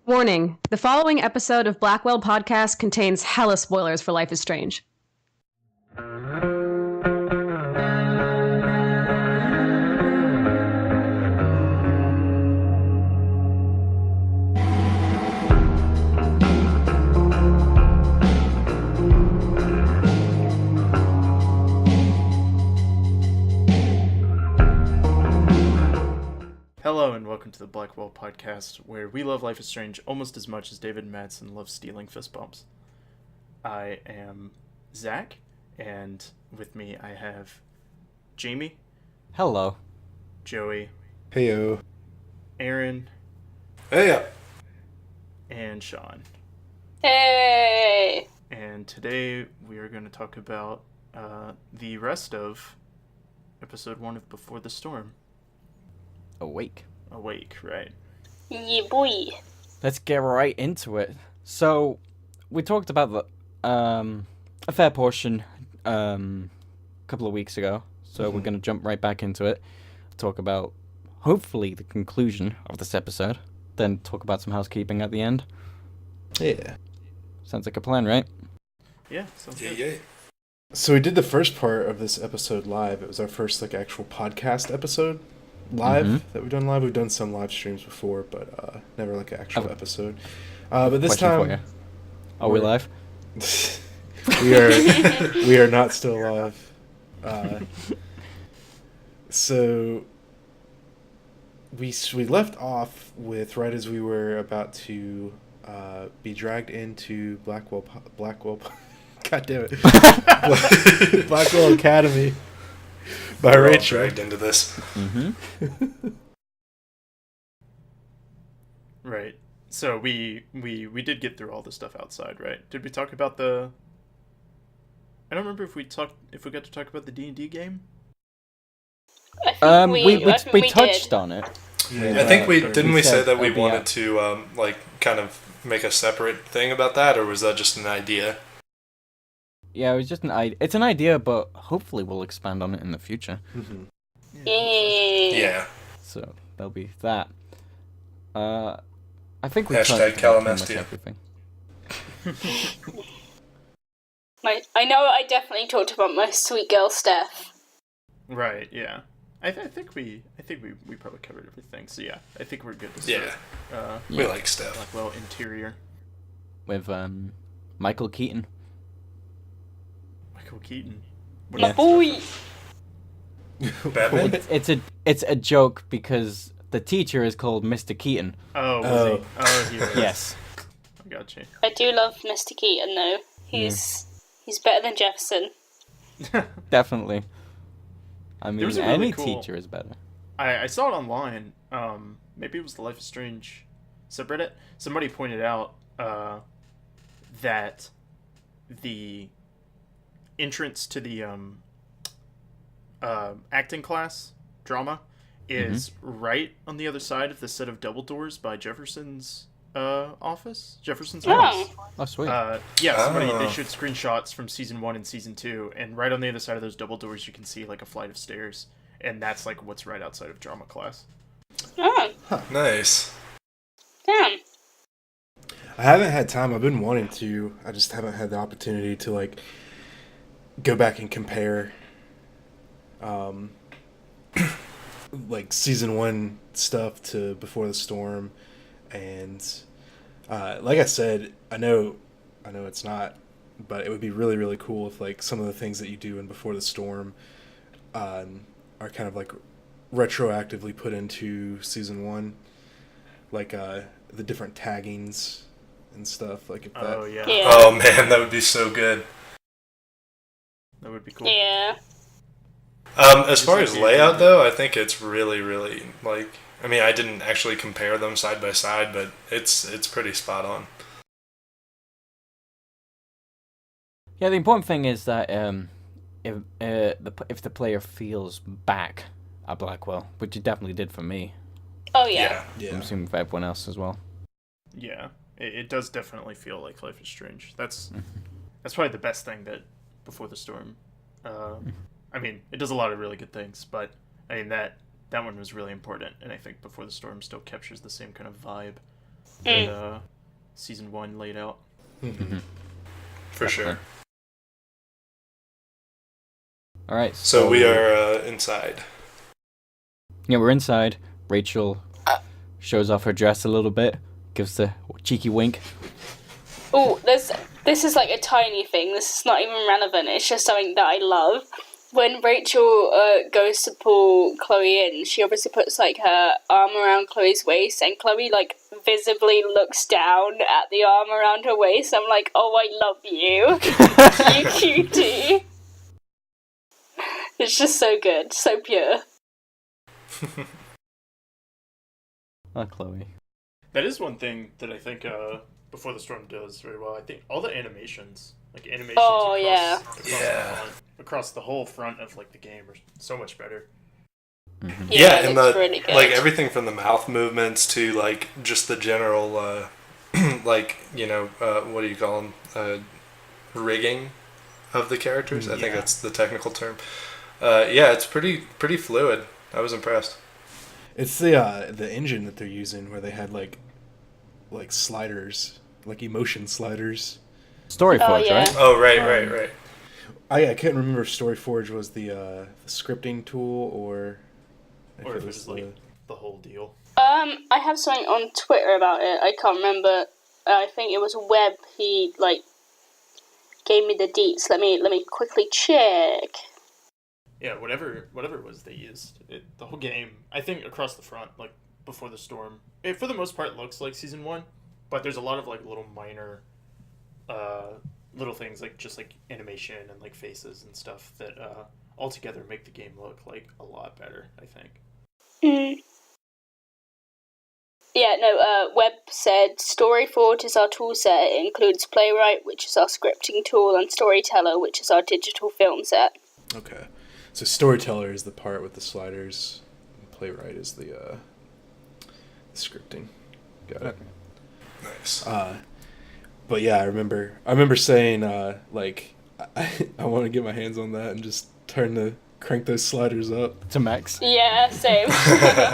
Warning, the following episode of Blackwell Podcast contains hella spoilers for Life is Strange. Hello and welcome to the Blackwell Podcast, where we love Life is Strange almost as much as David Madsen loves stealing fist bumps. I am Zach, and with me I have Jamie. Hello. Joey. Heyo. Aaron. Heyo. And Sean. Hey! And today we are going to talk about the rest of episode 1 of Before the Storm. Awake, right. Yeah, boy. Let's get right into it. So, we talked about a fair portion a couple of weeks ago. So we're going to jump right back into it. Talk about, hopefully, the conclusion of this episode. Then talk about some housekeeping at the end. Yeah. Sounds like a plan, right? Yeah, sounds good. Yeah. So we did the first part of this episode live. It was our first actual podcast episode live that we've done live. We've done some live streams before, but never an actual episode. But this time, are we live? we are not still live. So we left off with right as we were about to be dragged into Blackwell. God damn it, Blackwell Academy. By Rachel. Dragged into this. Right. So we did get through all the stuff outside, right? Did we talk about the... I don't remember if we got to talk about the D&D game? We touched on it. I think we say that we wanted out. to kind of make a separate thing about that, or was that just an idea? Yeah, it was just it's an idea, but hopefully we'll expand on it in the future. Yeah. So there'll be that. I think we Hashtag touched on almost Calamestia. everything. I know I definitely talked about my sweet girl Steph. Right, yeah. I think we probably covered everything. So yeah, I think we're good to start. Yeah. We like Steph. Blackwell interior. With Michael Keaton. Michael Keaton. My boy! Batman? It's a joke because the teacher is called Mr. Keaton. Oh, was he? Oh, he was. Yes. I got you. I do love Mr. Keaton though. He's better than Jefferson. Definitely. I mean, really any cool... teacher is better. I saw it online. Maybe it was the Life is Strange subreddit. Somebody pointed out that the entrance to the acting class drama is right on the other side of the set of double doors by Jefferson's office. Jefferson's office. Oh, sweet. They showed screenshots from season 1 and season 2, and right on the other side of those double doors you can see a flight of stairs, and that's what's right outside of drama class. Oh. Huh. Nice. Damn. I haven't had time. I've been wanting to. I just haven't had the opportunity to go back and compare season 1 stuff to Before the Storm, and like I said, I know it's not, but it would be really, really cool if some of the things that you do in Before the Storm are kind of retroactively put into season 1, the different taggings and stuff if that. Oh yeah. Oh man, that would be so good. That would be cool. Yeah. As far as layout though, I think it's really, really I didn't actually compare them side by side, but it's pretty spot on. Yeah, the important thing is that if the player feels back at Blackwell, which it definitely did for me. Oh yeah. I'm assuming for everyone else as well. Yeah, it does definitely feel like Life is Strange. That's probably the best thing that Before the Storm. It does a lot of really good things, but that one was really important, and I think Before the Storm still captures the same kind of vibe. that season 1 laid out. For sure. All right. So we are inside. Yeah, we're inside. Rachel shows off her dress a little bit, gives the cheeky wink. Oh, this is like a tiny thing. This is not even relevant. It's just something that I love. When Rachel goes to pull Chloe in, she obviously puts like her arm around Chloe's waist, and Chloe like visibly looks down at the arm around her waist. I'm like, oh, I love you, you cutie. It's just so good, so pure. Oh, Chloe. That is one thing that I think Before the Storm does very well. I think all the animations, across the whole front of like the game are so much better. Mm-hmm. Yeah, and the really good. like everything from the mouth movements to like just the general like what do you call them, rigging of the characters. I think that's the technical term. It's pretty fluid. I was impressed. It's the engine that they're using where they had like sliders, like emotion sliders. Storyforge, right? Oh, right. I can't remember if Storyforge was the scripting tool or if it was like the whole deal. I have something on Twitter about it. I can't remember. I think it was Webb. He like gave me the deets. Let me quickly check. Yeah, whatever it was they used. The whole game, I think across the front, like Before the Storm, it for the most part looks like season 1, but there's a lot of like little minor little things like just like animation and like faces and stuff that all together make the game look like a lot better, I think. Yeah, no, Webb said Storyforge is our tool set. It includes Playwright, which is our scripting tool, and Storyteller, which is our digital film set. Okay. So Storyteller is the part with the sliders, and Playwright is the scripting. Got it. Nice. But yeah, I remember saying like I want to get my hands on that and just crank those sliders up To max. Yeah, same.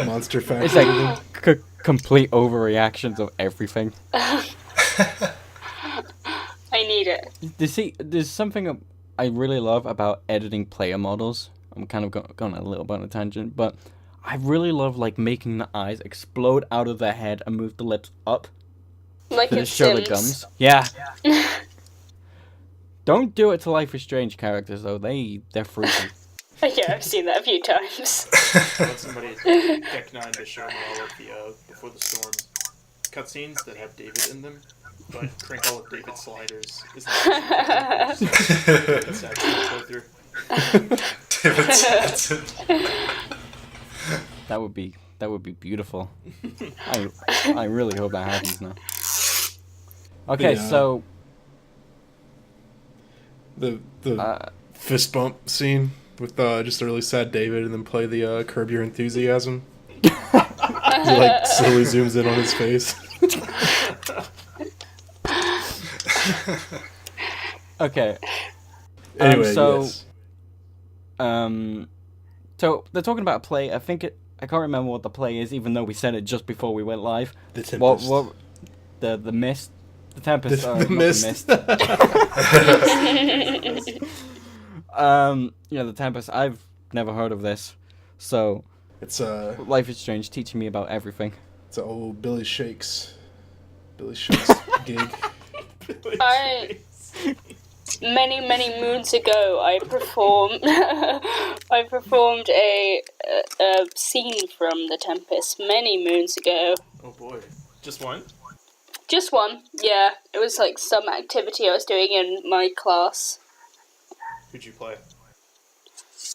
Monster Factory. It's like complete overreactions of everything. I need it. There's something I really love about editing player models. I'm kind of going a little bit on a tangent, but I really love like making the eyes explode out of their head and move the lips up. Like To in show the Sims. gums. Yeah. Don't do it to Life is Strange characters though. They're freaky. Yeah, I've seen that a few times. I want somebody Deck 9 to show me all of the Before the Storm cutscenes that have David in them, but crank all of David's sliders is not David's actually go through. David Stetson. That would be beautiful. I really hope that happens now. Okay, so the fist bump scene with just a really sad David, and then play the Curb Your Enthusiasm. He like slowly zooms in on his face. okay. Anyway, so yes. So they're talking about a play. I can't remember what the play is, even though we said it just before we went live. The Tempest. What the Mist, the Tempest. The Mist. The Tempest. I've never heard of this, so It's Life is Strange teaching me about everything. It's an old Billy Shakes gig. Many moons ago, I performed a scene from The Tempest many moons ago. Oh boy, just one? Just one, yeah. It was like some activity I was doing in my class. Who'd you play?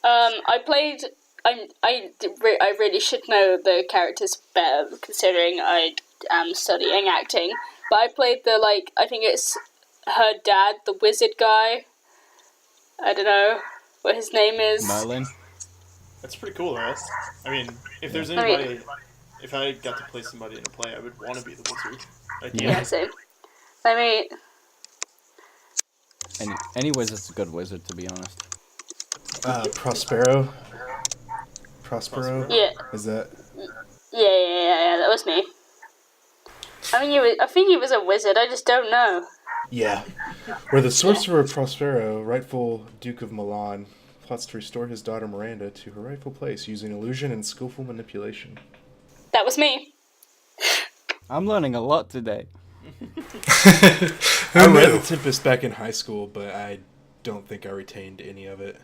I played. I really should know the characters better, considering I am studying acting. But I played I think it's her dad, the wizard guy. I don't know what his name is. Merlin. That's pretty cool, though. I mean, if there's anybody, if I got to play somebody in a play, I would want to be the wizard. Yeah, same. I mean, Any wizard's a good wizard, to be honest. Prospero. yeah, Is that? yeah, that was me. I mean, I think he was a wizard. I just don't know. Yeah. Where the sorcerer Prospero, rightful Duke of Milan, plots to restore his daughter Miranda to her rightful place using illusion and skillful manipulation. That was me. I'm learning a lot today. I read The Tempest back in high school, but I don't think I retained any of it.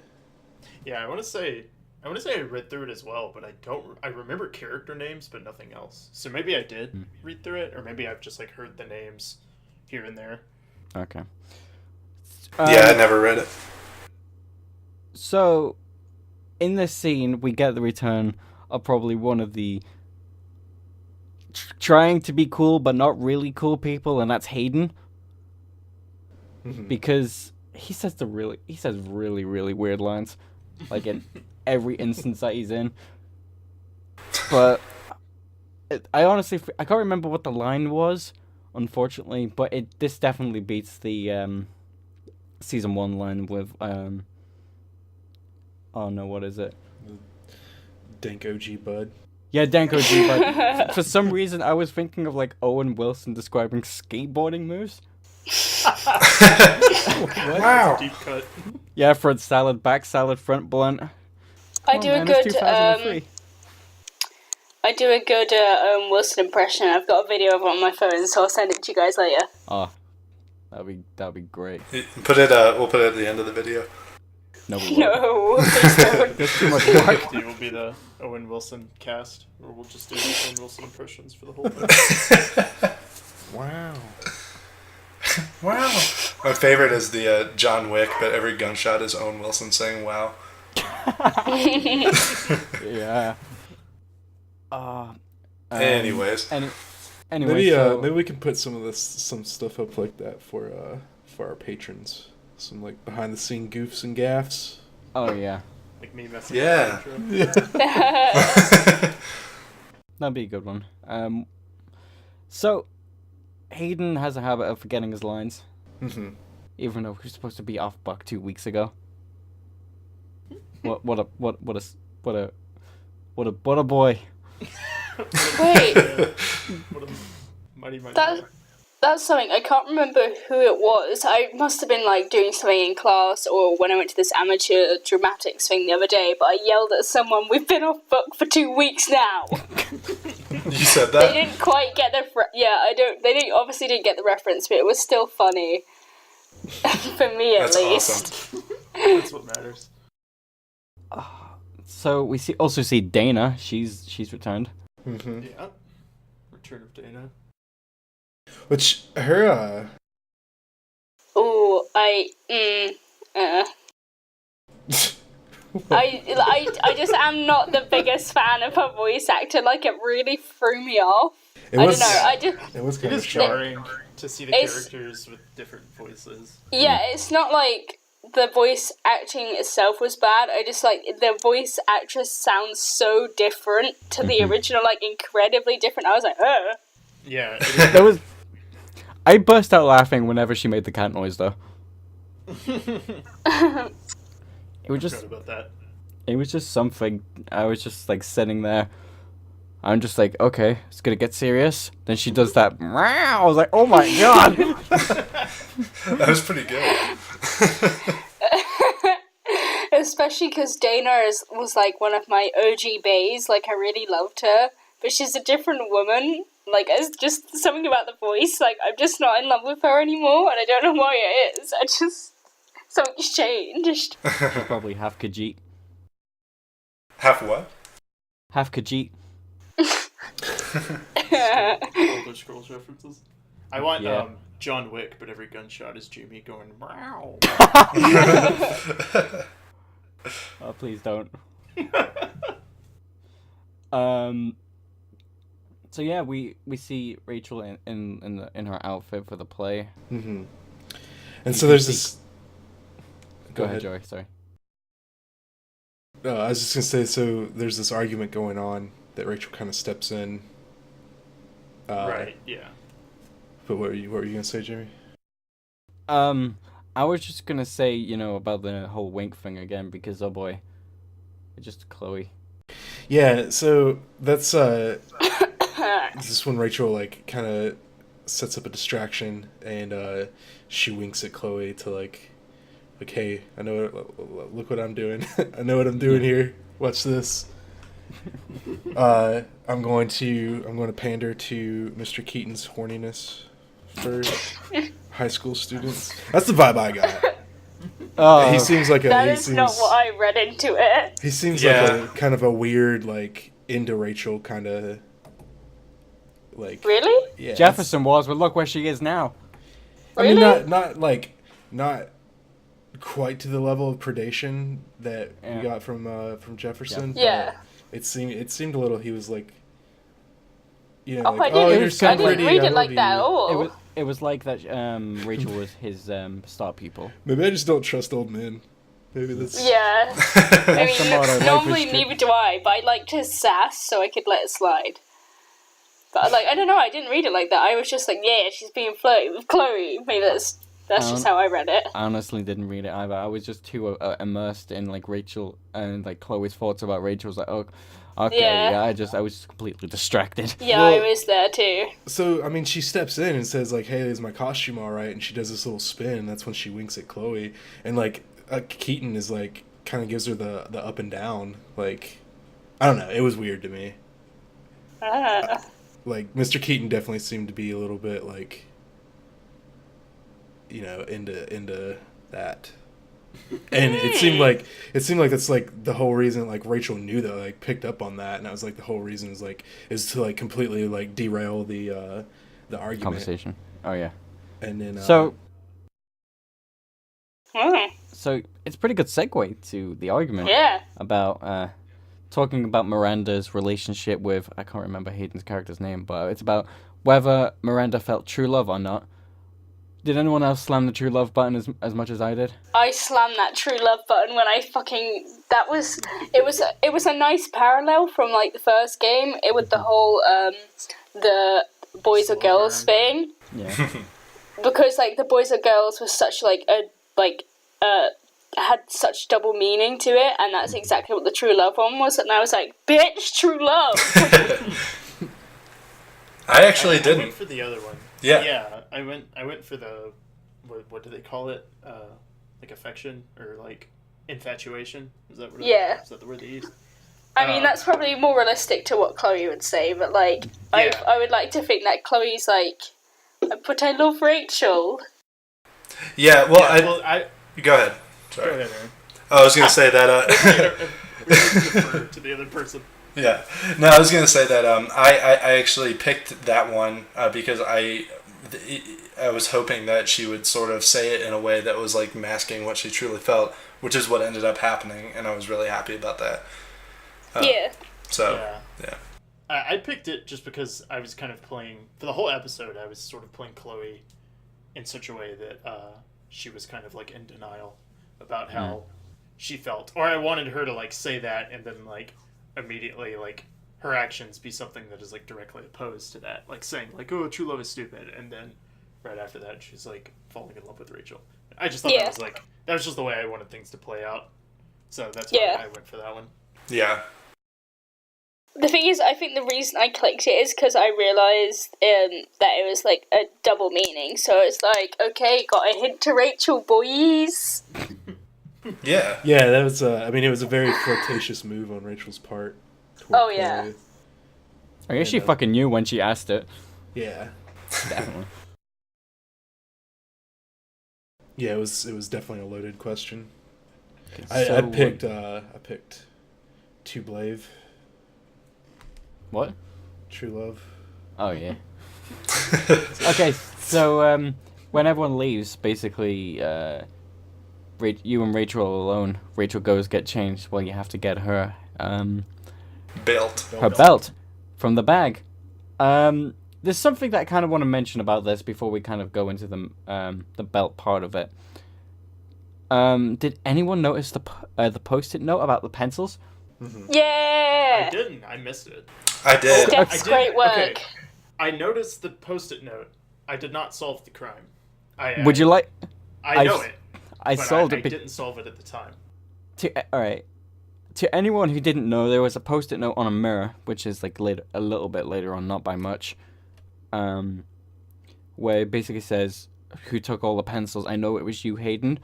Yeah, I want to say I read through it as well, but I remember character names, but nothing else. So maybe I did read through it, or maybe I've just like heard the names here and there. Okay. Yeah, I never read it. So, in this scene, we get the return of probably one of the trying to be cool but not really cool people, and that's Hayden. Because he says really, really weird lines, like in every instance that he's in. But I honestly can't remember what the line was, unfortunately. But this definitely beats the season 1 line with oh no, what is it? Dank OG Bud. Yeah, Danko G. But for some reason, I was thinking of like Owen Wilson describing skateboarding moves. Wow. Deep cut. Yeah, front salad, back salad, front blunt. I do a good Wilson impression. I've got a video of it on my phone, so I'll send it to you guys later. Oh, that'd be great. Put it. We'll put it at the end of the video. No, we won't. No, please don't. There's too much work. It will be the Owen Wilson cast, or we'll just do Owen Wilson impressions for the whole thing. Wow. Wow. My favorite is the John Wick, but every gunshot is Owen Wilson saying "Wow." Yeah. Anyways. Anyway, Maybe we can put some stuff up like that for our patrons. Some like behind the scene goofs and gaffs. Oh yeah. Like me messing Yeah. with the intro. That'd be a good one. So Hayden has a habit of forgetting his lines, even though he was supposed to be off buck 2 weeks ago. What a boy. Wait, What a mighty that's something. I can't remember who it was. I must have been like doing something in class or when I went to this amateur dramatics thing the other day, but I yelled at someone, "We've been off book for 2 weeks now." You said They that? didn't quite get the obviously didn't get the reference, but it was still funny. For me at That's least. awesome. That's what matters. So we also see Dana. She's returned. Yeah. Return of Dana. Which her Ooh, I just am not the biggest fan of her voice actor. Like, it really threw me off. it I was don't know. it was It kind is of jarring to see the characters with different voices. Yeah, it's not like the voice acting itself was bad. I just like the voice actress sounds so different to the original, like incredibly different. I was like, Yeah. There was. I burst out laughing whenever she made the cat noise, though. It was just. about that. It was just something. I was just like sitting there. I'm just like, okay, it's gonna get serious. Then she does that. I was like, oh my god. That was pretty good. especially because Dana was like one of my OG baes. Like, I really loved her, but she's a different woman. Like, it's just something about the voice. Like, I'm just not in love with her anymore, and I don't know why it is. Something's changed. Probably half Khajiit. Half what? Half Khajiit. Elder Scrolls references. I want Yeah. John Wick, but every gunshot is Jimmy going meow. Oh, please don't. So yeah, we see Rachel in her outfit for the play. And so there's this. Go ahead, Joey. Sorry. I was just gonna say, so there's this argument going on that Rachel kind of steps in. Right. Yeah. But what were you gonna say, Jeremy? I was just gonna say, about the whole wink thing again, because oh boy, it's just Chloe. Yeah. So that's this is when Rachel like kind of sets up a distraction, and she winks at Chloe to like, hey, I know look what I'm doing. I know what I'm doing here. Watch this. I'm going to pander to Mr. Keaton's horniness for high school students. That's the vibe I got. He seems like That is not what I read into it. He seems like a kind of a weird, like, into Rachel kind of, like... Really? Yeah. Jefferson was, but look where she is now. Really? I mean, not quite to the level of predation that we got from Jefferson. Yeah. It seemed a little. He was like, you know, Oh, like, I you're so didn't pretty, read I it like love that at you. all. It was like that. Rachel was his star pupil. Maybe I just don't trust old men. Maybe that's. Yeah. That's the motto, life normally is neither do I, but I liked his sass, so I could let it slide. But I don't know, I didn't read it like that. I was just like, yeah, she's being flirty with Chloe. Maybe that's just how I read it. I honestly didn't read it either. I was just too immersed in like Rachel and like Chloe's thoughts about Rachel. I was like, oh, okay, Yeah. I was completely distracted. Yeah, Well- I was there too. So I mean, she steps in and says like, "Hey, is my costume all right?" And she does this little spin. And that's when she winks at Chloe, and like Keaton is like, kind of gives her the up and down. Like, I don't know. It was weird to me. Like Mr. Keaton definitely seemed to be a little bit like, you know, into that. And it seemed like that's like the whole reason like Rachel knew that, like picked up on that, and that was like the whole reason is to like completely like derail the argument. Conversation. Oh yeah. And then So Mm. so it's a pretty good segue to the argument Yeah. about talking about Miranda's relationship with, I can't remember Hayden's character's name, but it's about whether Miranda felt true love or not. Did anyone else slam the true love button as much as I did? I slammed that true love button when I it was a nice parallel from like the first game with the whole the boys or girls thing, Yeah. because like the boys or girls was such like had such double meaning to it, and that's exactly what the true love one was, and I was like, bitch, true love. I actually I didn't. went for the other one. Yeah. Yeah, I went for the what do they call it? Like affection or like infatuation? Is that what Yeah. is that the word they use? I mean, that's probably more realistic to what Chloe would say, but like, I would like to think that Chloe's like, but I love Rachel. Yeah, well, I go ahead. Sorry. go ahead, Aaron. I was going to say that... Refer to the other person. Yeah. No, I was going to say that I actually picked that one because I was hoping that she would sort of say it in a way that was like masking what she truly felt, which is what ended up happening, and I was really happy about that. Yeah. So, yeah. I picked it just because I was kind of playing, for the whole episode, I was sort of playing Chloe in such a way that she was kind of like in denial about how she felt. Or I wanted her to like say that and then like immediately like her actions be something that is like directly opposed to that. Like saying like, oh, true love is stupid. And then right after that, she's like falling in love with Rachel. I just thought that was just the way I wanted things to play out. So that's why I went for that one. Yeah. The thing is, I think the reason I clicked it is because I realised that it was like a double meaning. So it's like, okay, got a hint to Rachel, boys. Yeah. Yeah, that was. I mean, it was a very flirtatious move on Rachel's part. Oh, yeah. Chloe. I guess she fucking knew when she asked it. Yeah. Definitely. Yeah, it was definitely a loaded question. So, I picked To Blave. What? True Love. Oh yeah. Okay, so when everyone leaves, basically, you and Rachel are alone. Rachel goes get changed. Well, you have to get her Belt. her belt from the bag. There's something that I kind of want to mention about this before we kind of go into the belt part of it. Did anyone notice the post-it note about the pencils? Mm-hmm. Yeah! I didn't. I missed it. I did. That's great work. Okay. I noticed the post-it note. I did not solve the crime. Would you like? I know it. I But solved I it. didn't solve it at the time. All right. To anyone who didn't know, there was a post-it note on a mirror, which is like a little bit later on, not by much. where it basically says, "Who took all the pencils? I know it was you, Hayden."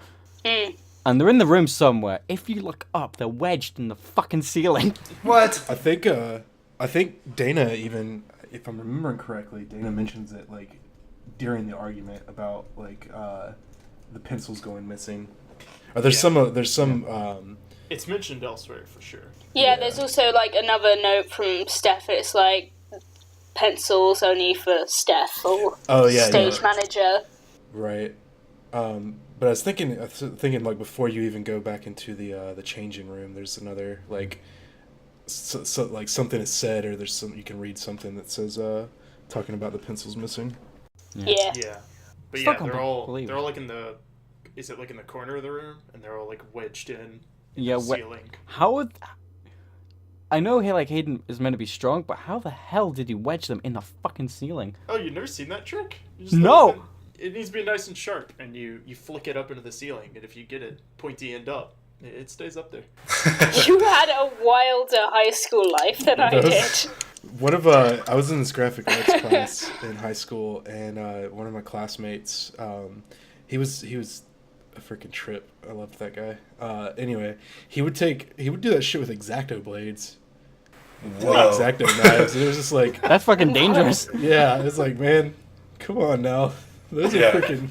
Mm. And they're in the room somewhere. If you look up, they're wedged in the fucking ceiling. What? I think Dana even, if I'm remembering correctly, Dana mentions it like during the argument about like the pencils going missing. Or there's some It's mentioned elsewhere for sure. Yeah, there's also like another note from Steph. It's like pencils only for Steph or stage manager. Right. But I was thinking like before you even go back into the changing room, there's another like so like something is said, or there's some you can read something that says talking about the pencils missing. Yeah. Yeah. But Still yeah, can't they're all believe like in the, is it like in the corner of the room, and they're all like wedged in Yeah, the ceiling. How would... I know Hayden is meant to be strong, but how the hell did he wedge them in the fucking ceiling? Oh, you've never seen that trick? You just No! It needs to be nice and sharp, and you flick it up into the ceiling, and if you get it pointy end up, it stays up there. You had a wilder high school life than I did. One of I was in this graphic arts class in high school, and one of my classmates, he was a freaking trip. I loved that guy. Anyway, he would do that shit with X-Acto blades. Whoa. X-Acto knives. It was just like, That's fucking dangerous. yeah, it's like, man, come on now. Those are freaking.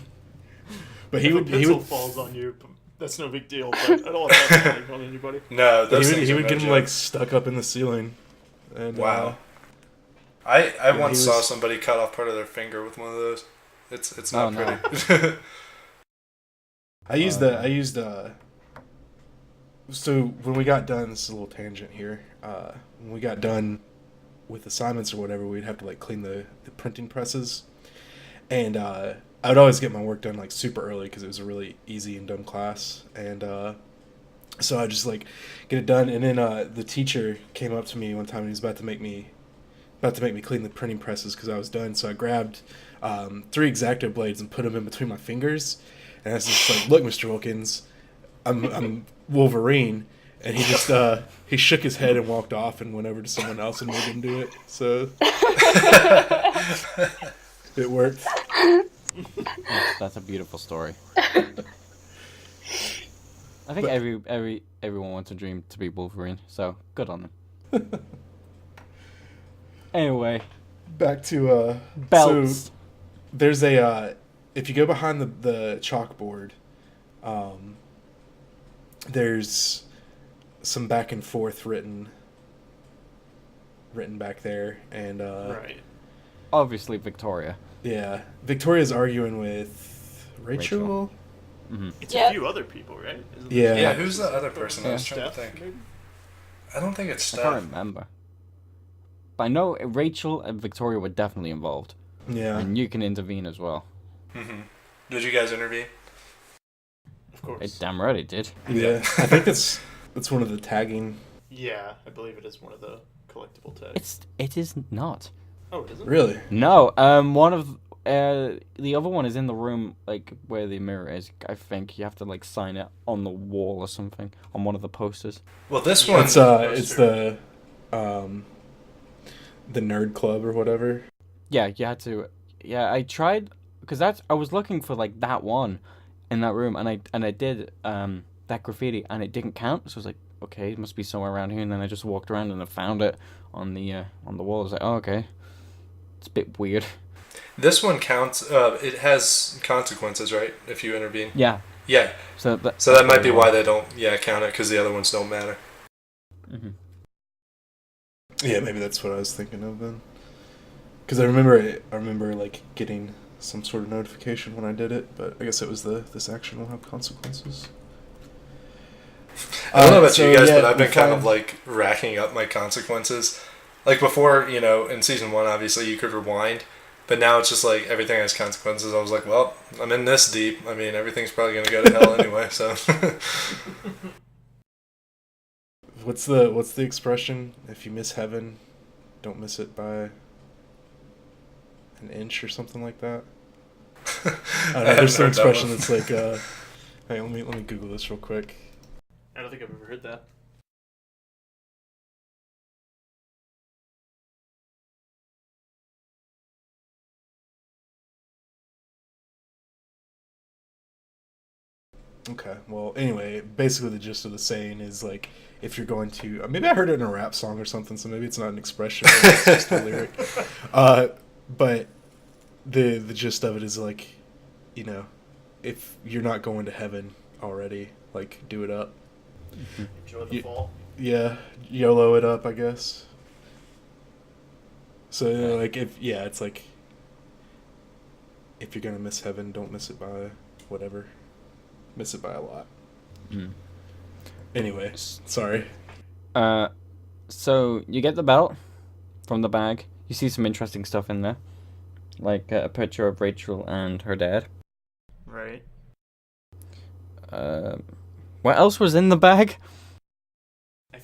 But he If would a pencil falls on you, that's no big deal. But I don't want that falling on anybody. No, those he things would are no get him joke. like stuck up in the ceiling. And, Wow. I once he saw was- somebody cut off part of their finger with one of those. It's Oh, not no. pretty. I used so when we got done, this is a little tangent here. When we got done with assignments or whatever, we'd have to like clean the printing presses, and I would always get my work done like super early because it was a really easy and dumb class, and so I just like get it done, and then the teacher came up to me one time and he was about to make me clean the printing presses because I was done. So I grabbed 3 X-Acto blades and put them in between my fingers. And I was just like, "Look, Mr. Wilkins, I'm Wolverine." And he just he shook his head and walked off and went over to someone else and made them do it. So it worked. That's a beautiful story. I think everyone wants a dream to be Wolverine, so good on them. Anyway, Back to belts. So there's a if you go behind the chalkboard, there's some back and forth written back there, and Right. Obviously, Victoria. yeah, Victoria's arguing with Rachel. Mm-hmm. It's Yeah. a few other people, right? Isn't Yeah. Yeah, who's the other person? I was Steph, trying to think. maybe? I don't think it's I can't Steph. remember. But I know Rachel and Victoria were definitely involved. Yeah. And you can intervene as well. Mm-hmm. Did you guys intervene? Of course. It damn right it did. Yeah, I think that's one of the tagging. Yeah, I believe it is one of the collectible tags. It is not. Oh, it isn't? Really? No, one of the other one is in the room, like where the mirror is. I think you have to like sign it on the wall or something on one of the posters. Well, this Yeah. one. It's the nerd club or whatever. Yeah, you had to. Yeah, I tried because I was looking for like that one in that room, and I did that graffiti, and it didn't count. So I was like, okay, it must be somewhere around here. And then I just walked around and I found it on the wall. I was like, oh, okay, it's a bit weird. This one counts. It has consequences, right? If you intervene. Yeah. Yeah. So that might be why they don't. Yeah, count it because the other ones don't matter. Mm-hmm. Yeah, maybe that's what I was thinking of then. Because I remember like getting some sort of notification when I did it, but I guess it was this action will have consequences. I don't know about so, you guys, yeah, but I've been we kind of found- like racking up my consequences. Like before, in season 1, obviously you could rewind, but now it's just like everything has consequences. I was like, well, I'm in this deep. I mean, everything's probably gonna go to hell anyway. So. What's the expression? If you miss heaven, don't miss it by an inch or something like that. I don't know, there's some expression that's like, hey, let me Google this real quick. I don't think I've ever heard that. Okay. Well, anyway, basically the gist of the saying is like, if you're going to, maybe I heard it in a rap song or something, so maybe it's not an expression, maybe it's just a lyric. But the gist of it is like, you know, if you're not going to heaven already, like, do it up. Enjoy the fall. Yeah, YOLO it up, I guess. So like, it's like, if you're gonna miss heaven, don't miss it by whatever. Miss it by a lot. Anyway, sorry. So you get the belt from the bag. You see some interesting stuff in there, like a picture of Rachel and her dad. Right. What else was in the bag? I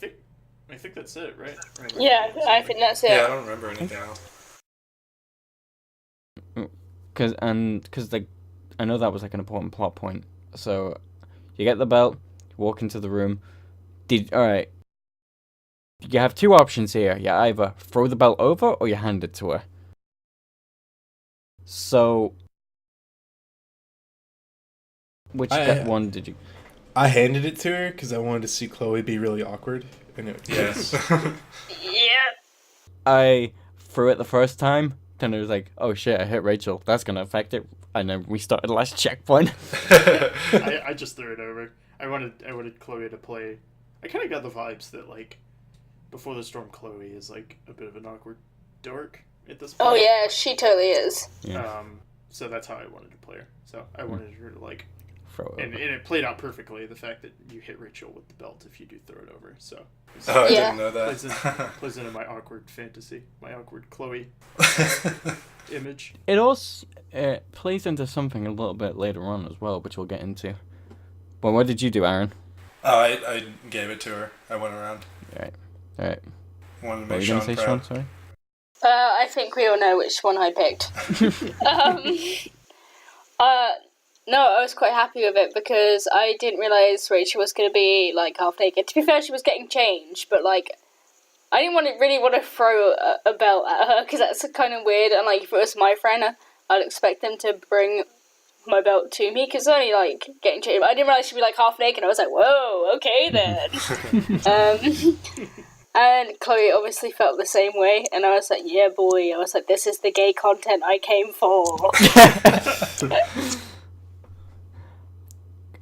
think that's it, right? Yeah, I think that's it. Yeah, I don't remember anything else. Because I know that was like an important plot point. So you get the belt, you walk into the room. Alright. You have two options here. You either throw the belt over or you hand it to her. So which one did you? I handed it to her because I wanted to see Chloe be really awkward. And Yes. Yeah. I threw it the first time, then it was like, oh shit, I hit Rachel. That's gonna affect it. And then we started the last checkpoint. I just threw it over. I wanted Chloe to play. I kind of got the vibes that like Before the Storm Chloe is like a bit of an awkward dork at this point. Oh yeah, she totally is. Yeah. So that's how I wanted to play her. So I wanted her to like Throw it and over. it played out perfectly, the fact that you hit Rachel with the belt if you do throw it over. So Oh, I Yeah. didn't know plays, that. plays into my awkward fantasy, my awkward Chloe image. It also plays into something a little bit later on as well, which we'll get into. But what did you do, Aaron? Oh, I gave it to her. I went around. Alright. Wanted to What were make you Sean gonna say, proud. Sean? Sorry? I think we all know which one I picked. No, I was quite happy with it because I didn't realise Rachel was going to be, like, half naked. To be fair, she was getting changed, but, like, I didn't really want to throw a belt at her because that's kind of weird. And, like, if it was my friend, I'd expect them to bring my belt to me because it's only, like, getting changed. But I didn't realise she'd be, like, half naked. I was like, whoa, okay then. And Chloe obviously felt the same way, and I was like, yeah, boy. I was like, this is the gay content I came for.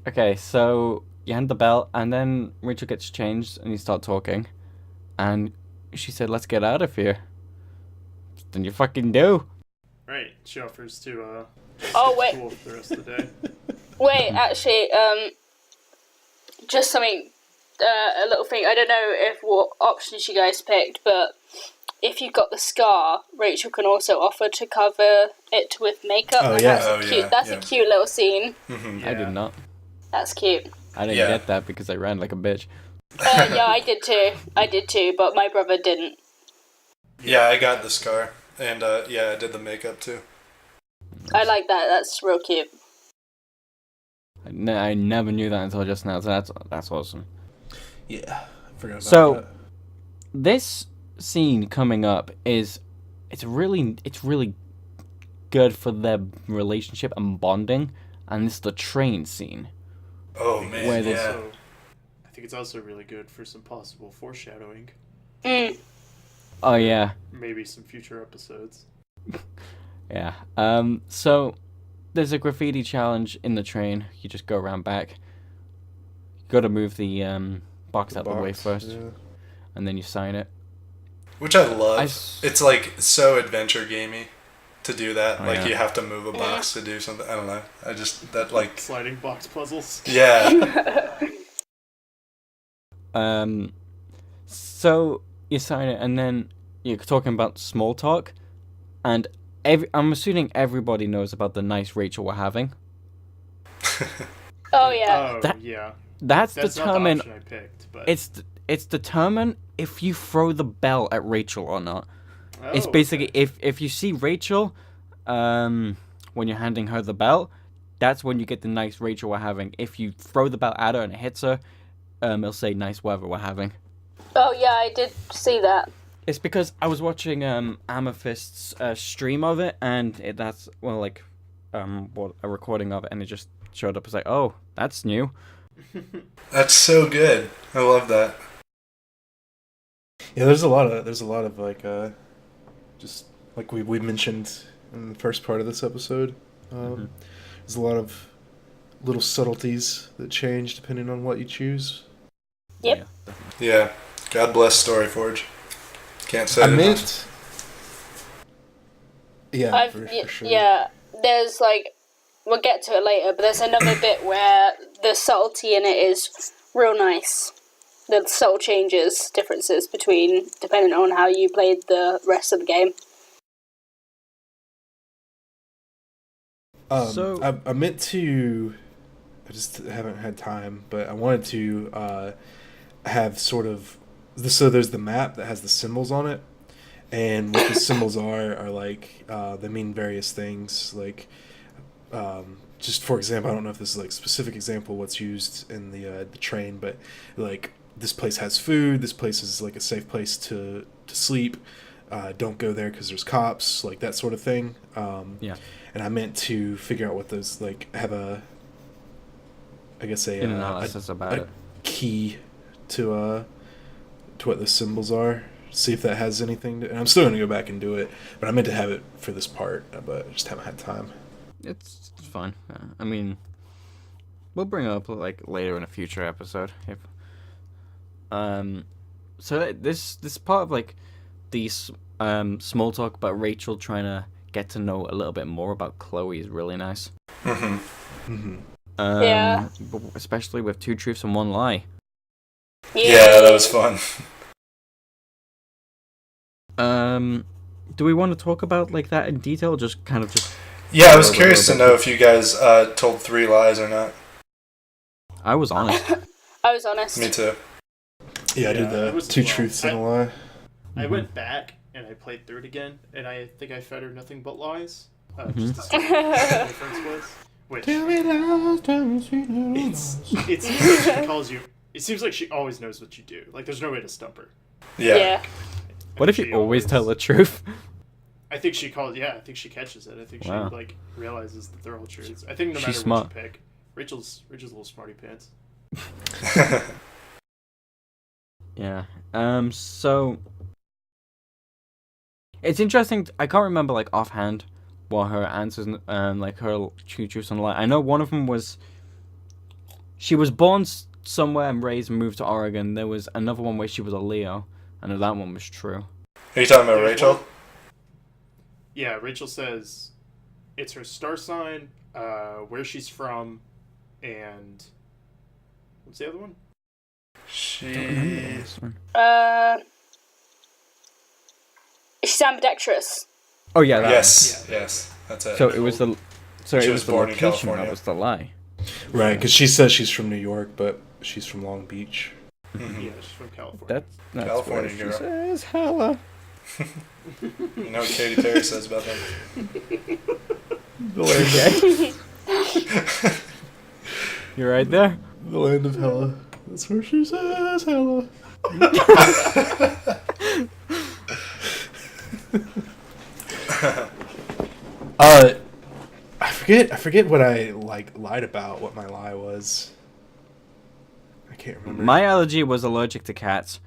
Okay, so you hand the belt, and then Rachel gets changed, and you start talking. And she said, let's get out of here. Then you fucking do. Right. She offers to Oh, wait. cool for the rest of the day. Wait, actually, just something, a little thing. I don't know what options you guys picked, but if you've got the scar, Rachel can also offer to cover it with makeup. Oh, and yeah. That's a cute little scene. I did not. That's cute. I didn't Yeah. get that because I ran like a bitch. Yeah, I did too, but my brother didn't. Yeah, I got the scar. And, yeah, I did the makeup, too. I like that. That's real cute. I never knew that until just now, so that's awesome. Yeah, I forgot about So- that. This scene coming up it's really good for their relationship and bonding, and it's the train scene. Oh, man, Where there's- yeah. So, I think it's also really good for some possible foreshadowing. Mm. Oh yeah. Maybe some future episodes. Yeah. So there's a graffiti challenge in the train. You just go around back. You got to move the box out the way first, Yeah. and then you sign it. Which I love. I- It's, like, so adventure gamey to do that. Oh, like, yeah. you have to move a box to do something. I don't know. I just, that, like... Sliding box puzzles. Yeah. So you sign it, and then you're talking about small talk, and I'm assuming everybody knows about the nice Rachel we're having. Oh yeah. Oh, That- yeah. That's That's determined. not the option I picked, but... It's determined if you throw the bell at Rachel or not. It's Oh, basically okay. if you see Rachel, when you're handing her the belt, that's when you get the nice Rachel we're having. If you throw the belt at her and it hits her, it'll say nice weather we're having. Oh yeah, I did see that. It's because I was watching Amethyst's stream of it, and that's a recording of it, and it just showed up. It's like, oh, that's new. That's so good. I love that. Yeah, there's a lot of like just like we mentioned in the first part of this episode. There's a lot of little subtleties that change depending on what you choose. Yep. Yeah. God bless Storyforge. Can't say enough. Yeah, for sure. Yeah, there's like, we'll get to it later, but there's another bit where the subtlety in it is real nice. The subtle changes, differences between, depending on how you played the rest of the game. I meant to, I just haven't had time, but I wanted to have sort of, so there's the map that has the symbols on it, and what the symbols are like, they mean various things, like, just for example, I don't know if this is like a specific example what's used in the train, but like, this place has food, this place is like a safe place to sleep, don't go there because there's cops, like that sort of thing. And I meant to figure out what those, like, have an analysis about it. Key to what the symbols are. See if that has anything to, and I'm still going to go back and do it, but I meant to have it for this part, but I just haven't had time. It's fine. I mean, we'll bring it up like later in a future episode. So this part of like these small talk about Rachel trying to get to know a little bit more about Chloe is really nice. Yeah. Especially with 2 truths and 1 lie. Yeah, that was fun. Do we want to talk about like that in detail, or just kind of just? Yeah, I was curious to know if you guys told 3 lies or not. I was honest. I was honest. Me too. Yeah, I did the 2 truths and a lie. I went back and I played through it again, and I think I fed her nothing but lies. Just to see what the difference was. Which it seems like she calls you. It seems like she always knows what you do. Like there's no way to stump her. Yeah. What if you always tell the truth? I think she calls. Yeah, I think she catches it. I think she like realizes that they're all truths. I think no matter what you pick, Rachel's a little smarty pants. Yeah. So it's interesting. I can't remember like offhand what her answers, like her 2 truths and a lie. I know one of them was she was born somewhere and raised and moved to Oregon. There was another one where she was a Leo. I know that one was true. Are you talking about Rachel? Yeah, Rachel says it's her star sign, where she's from, and what's the other one? She's ambidextrous. Oh yeah, that yes, that's it. So it was the She was born in California. That was the lie. Right, because she says she's from New York, but she's from Long Beach. Yeah, she's from California. That's California what girl. she says. Hella. You know what Katy Perry says about them? The land Okay. You're right there. The land of hella. That's where she says hella. I forget what I lied about. What my lie was. I can't remember. My allergy was allergic to cats.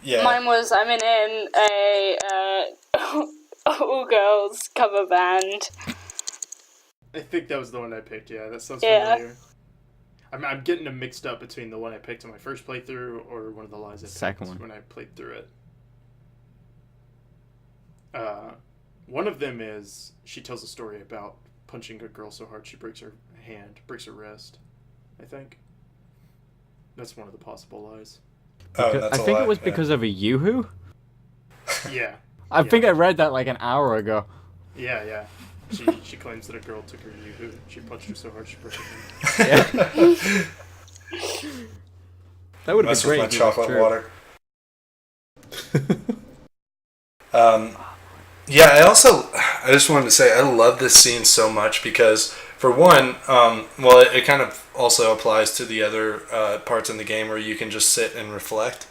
Yeah. Mine was I'm in a all girls cover band. I think that was the one I picked. Yeah, that sounds familiar. I'm getting them mixed up between the one I picked in my first playthrough or one of the lies I picked when I played through it. One of them is she tells a story about punching a girl so hard she breaks her wrist. I think that's one of the possible lies. I think it was because of a Yoo-hoo. Yeah. I think I read that like an hour ago. Yeah. She claims that a girl took her Yoo-hoo. She punched her so hard she broke her hand. Yeah. That would have been great. My chocolate water. Yeah, I just wanted to say I love this scene so much because, for one, it kind of also applies to the other parts in the game where you can just sit and reflect.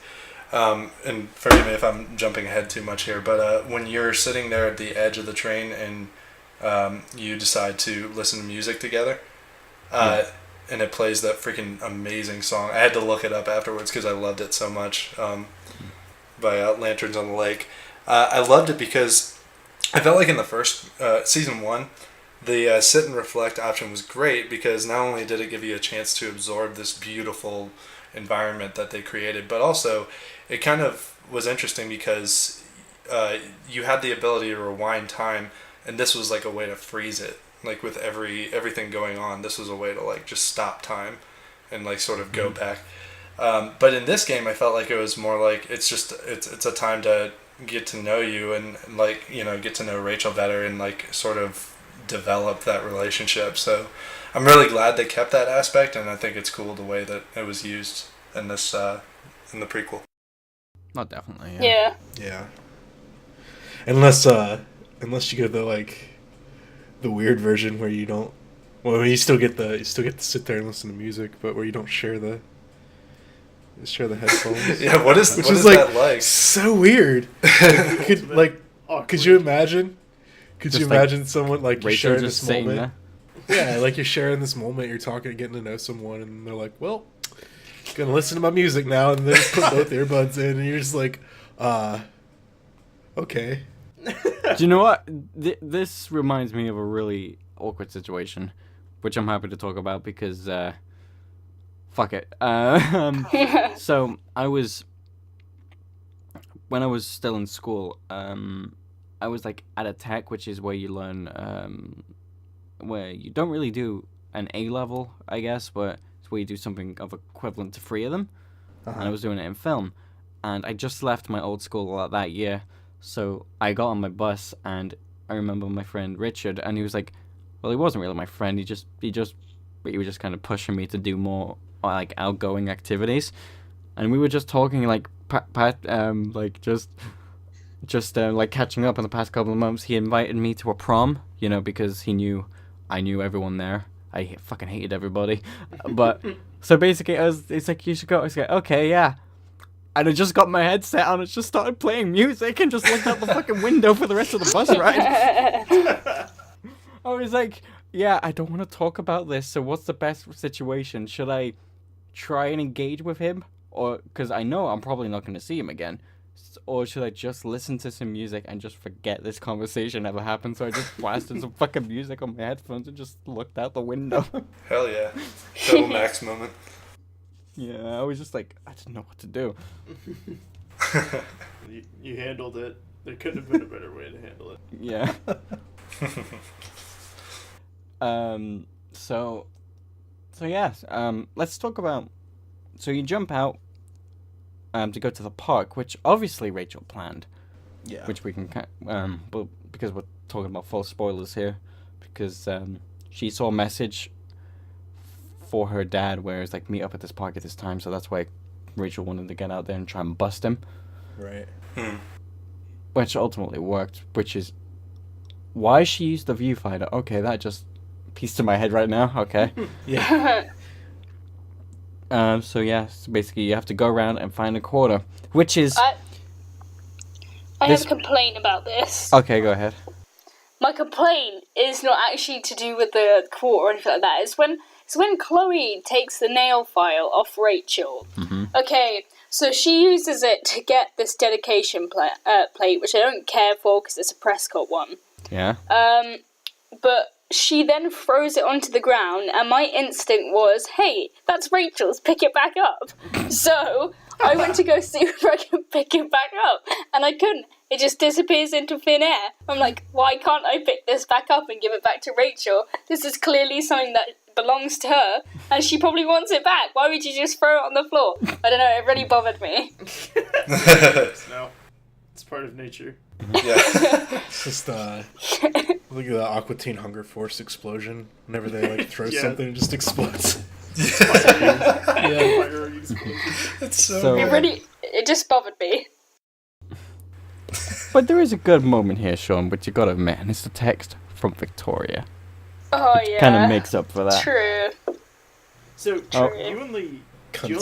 And forgive me if I'm jumping ahead too much here, but when you're sitting there at the edge of the train and you decide to listen to music together, and it plays that freaking amazing song. I had to look it up afterwards because I loved it so much. By Lanterns on the Lake. I loved it because I felt like in the first season 1, the sit and reflect option was great because not only did it give you a chance to absorb this beautiful environment that they created, but also it kind of was interesting because you had the ability to rewind time, and this was like a way to freeze it. Like with everything going on, this was a way to like just stop time and like sort of go back. But in this game, I felt like it was more like it's a time to get to know you and like, you know, get to know Rachel better and like sort of develop that relationship. So I'm really glad they kept that aspect, and I think it's cool the way that it was used in this in the prequel. Not definitely. Yeah. Yeah. Unless you go the weird version where you don't. Well, you still get to sit there and listen to music, but where you don't share the headphones. Yeah, what is that like? So weird. Could you imagine? Could you imagine someone like you're Rachel sharing just this moment? there? Yeah, like you're sharing this moment. You're talking, getting to know someone, and they're like, "Well, gonna listen to my music now," and they just put both earbuds in, and you're just like, okay. Do you know what? This reminds me of a really awkward situation, which I'm happy to talk about because, fuck it. So when I was still in school, I was like at a tech, which is where you learn, where you don't really do an A level, I guess, but it's where you do something of equivalent to 3 of them. And I was doing it in film, and I just left my old school that year. So I got on my bus, and I remember my friend Richard, and he was like, well, he wasn't really my friend. He was just kind of pushing me to do more like outgoing activities, and we were just talking like like catching up in the past couple of months. He invited me to a prom, you know, because he knew I knew everyone there. I fucking hated everybody, but so basically it's like, you should go. I was like, okay, yeah. And I just got my headset on and just started playing music and just looked out the fucking window for the rest of the bus ride. I was like, yeah, I don't want to talk about this, so what's the best situation? Should I try and engage with him? Or, because I know I'm probably not going to see him again. Or should I just listen to some music and just forget this conversation ever happened? So I just blasted some fucking music on my headphones and just looked out the window. Hell yeah. Total Max moment. Yeah, I was just like, I didn't know what to do. You handled it. There couldn't have been a better way to handle it. Yeah. So yes, let's talk about, so you jump out to go to the park, which obviously Rachel planned. Yeah. Which we can, but because we're talking about full spoilers here, because she saw a message for her dad where it's like, meet up at this park at this time, so that's why Rachel wanted to get out there and try and bust him. Right. Which ultimately worked, which is why she used the viewfinder. Okay, that just pieced in my head right now. Okay. Yeah. So basically you have to go around and find a quarter, which is... I have a complaint about this. Okay, go ahead. My complaint is not actually to do with the quarter or anything like that. It's when Chloe takes the nail file off Rachel. Mm-hmm. Okay, so she uses it to get this dedication plate, which I don't care for because it's a Prescott one. Yeah. But she then throws it onto the ground, and my instinct was, hey, that's Rachel's, pick it back up. So I went to go see if I could pick it back up, and I couldn't. It just disappears into thin air. I'm like, why can't I pick this back up and give it back to Rachel? This is clearly something that belongs to her, and she probably wants it back. Why would you just throw it on the floor? I don't know, it really bothered me. No, it's part of nature. Yeah. It's just look at the Aqua Teen Hunger Force explosion. Whenever they like throw something, it just explodes. Yeah. That's so It just bothered me. But there is a good moment here, Sean, which you gotta admit, and it's the text from Victoria. Oh, yeah. Kind of makes up for that. True. So, Oh. do you only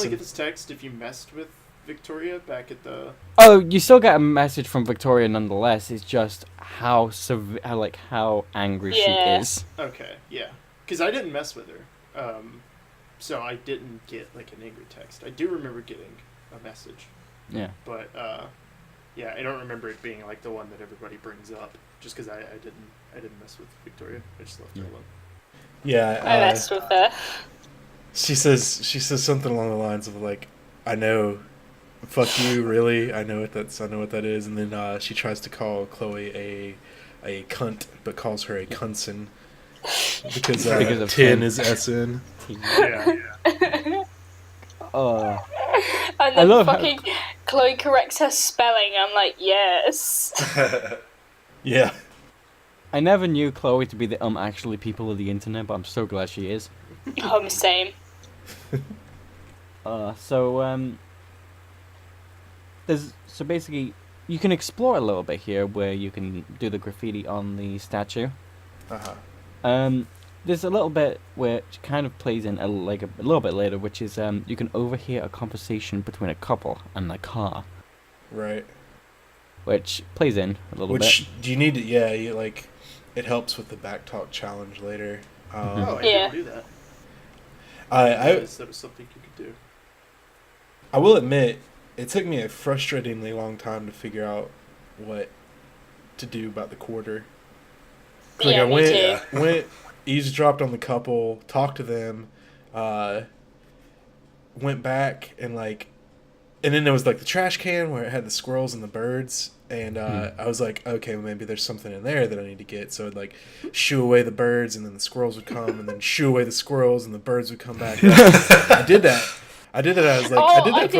get this text if you messed with Victoria back at the... Oh, you still get a message from Victoria nonetheless. It's just how angry she Yeah. is. Okay, yeah. Because I didn't mess with her. So I didn't get like an angry text. I do remember getting a message. Yeah. But yeah, I don't remember it being like the one that everybody brings up. Just because I didn't mess with Victoria. I just left her alone. Yeah. I messed with her. She says something along the lines of like, I know, fuck you, really. I know what that is. And then she tries to call Chloe a cunt, but calls her a cunson because of tin tin. is SN. Yeah. And I then love how- fucking Chloe corrects her spelling. I'm like, yes. Yeah. I never knew Chloe to be the actually people of the internet, but I'm so glad she is. Same. So basically, you can explore a little bit here, where you can do the graffiti on the statue. There's a little bit which kind of plays in a little bit later, which is you can overhear a conversation between a couple and a car, Right. which plays in a little Which bit. do you need to? Yeah, you like. It helps with the backtalk challenge later. Oh, I Yeah. didn't do that. I That was something you could do. I will admit, it took me a frustratingly long time to figure out what to do about the quarter. Like Yeah, I me too. went eavesdropped on the couple, talked to them, went back and then there was like the trash can where it had the squirrels and the birds, and I was like, okay, well, maybe there's something in there that I need to get. So I'd like shoo away the birds, and then the squirrels would come, and then shoo away the squirrels, and the birds would come back. I did that. I did that for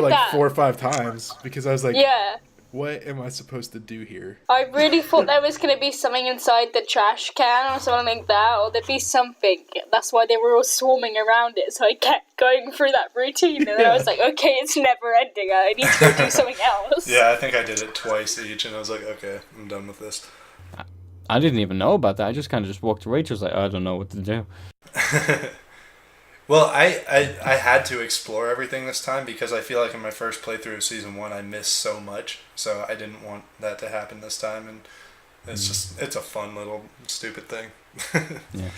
like that. 4 or 5 times because I was like, Yeah. what am I supposed to do here? I really thought there was going to be something inside the trash can or something like that, or there'd be something. That's why they were all swarming around it, so I kept going through that routine, and then I was like, okay, it's never ending, I need to go do something else. Yeah, I think I did it twice each, and I was like, okay, I'm done with this. I didn't even know about that. I just kind of walked to Rachel's like, I don't know what to do. Well, I had to explore everything this time because I feel like in my first playthrough of Season 1 I missed so much, so I didn't want that to happen this time, and it's a fun little stupid thing. Yeah.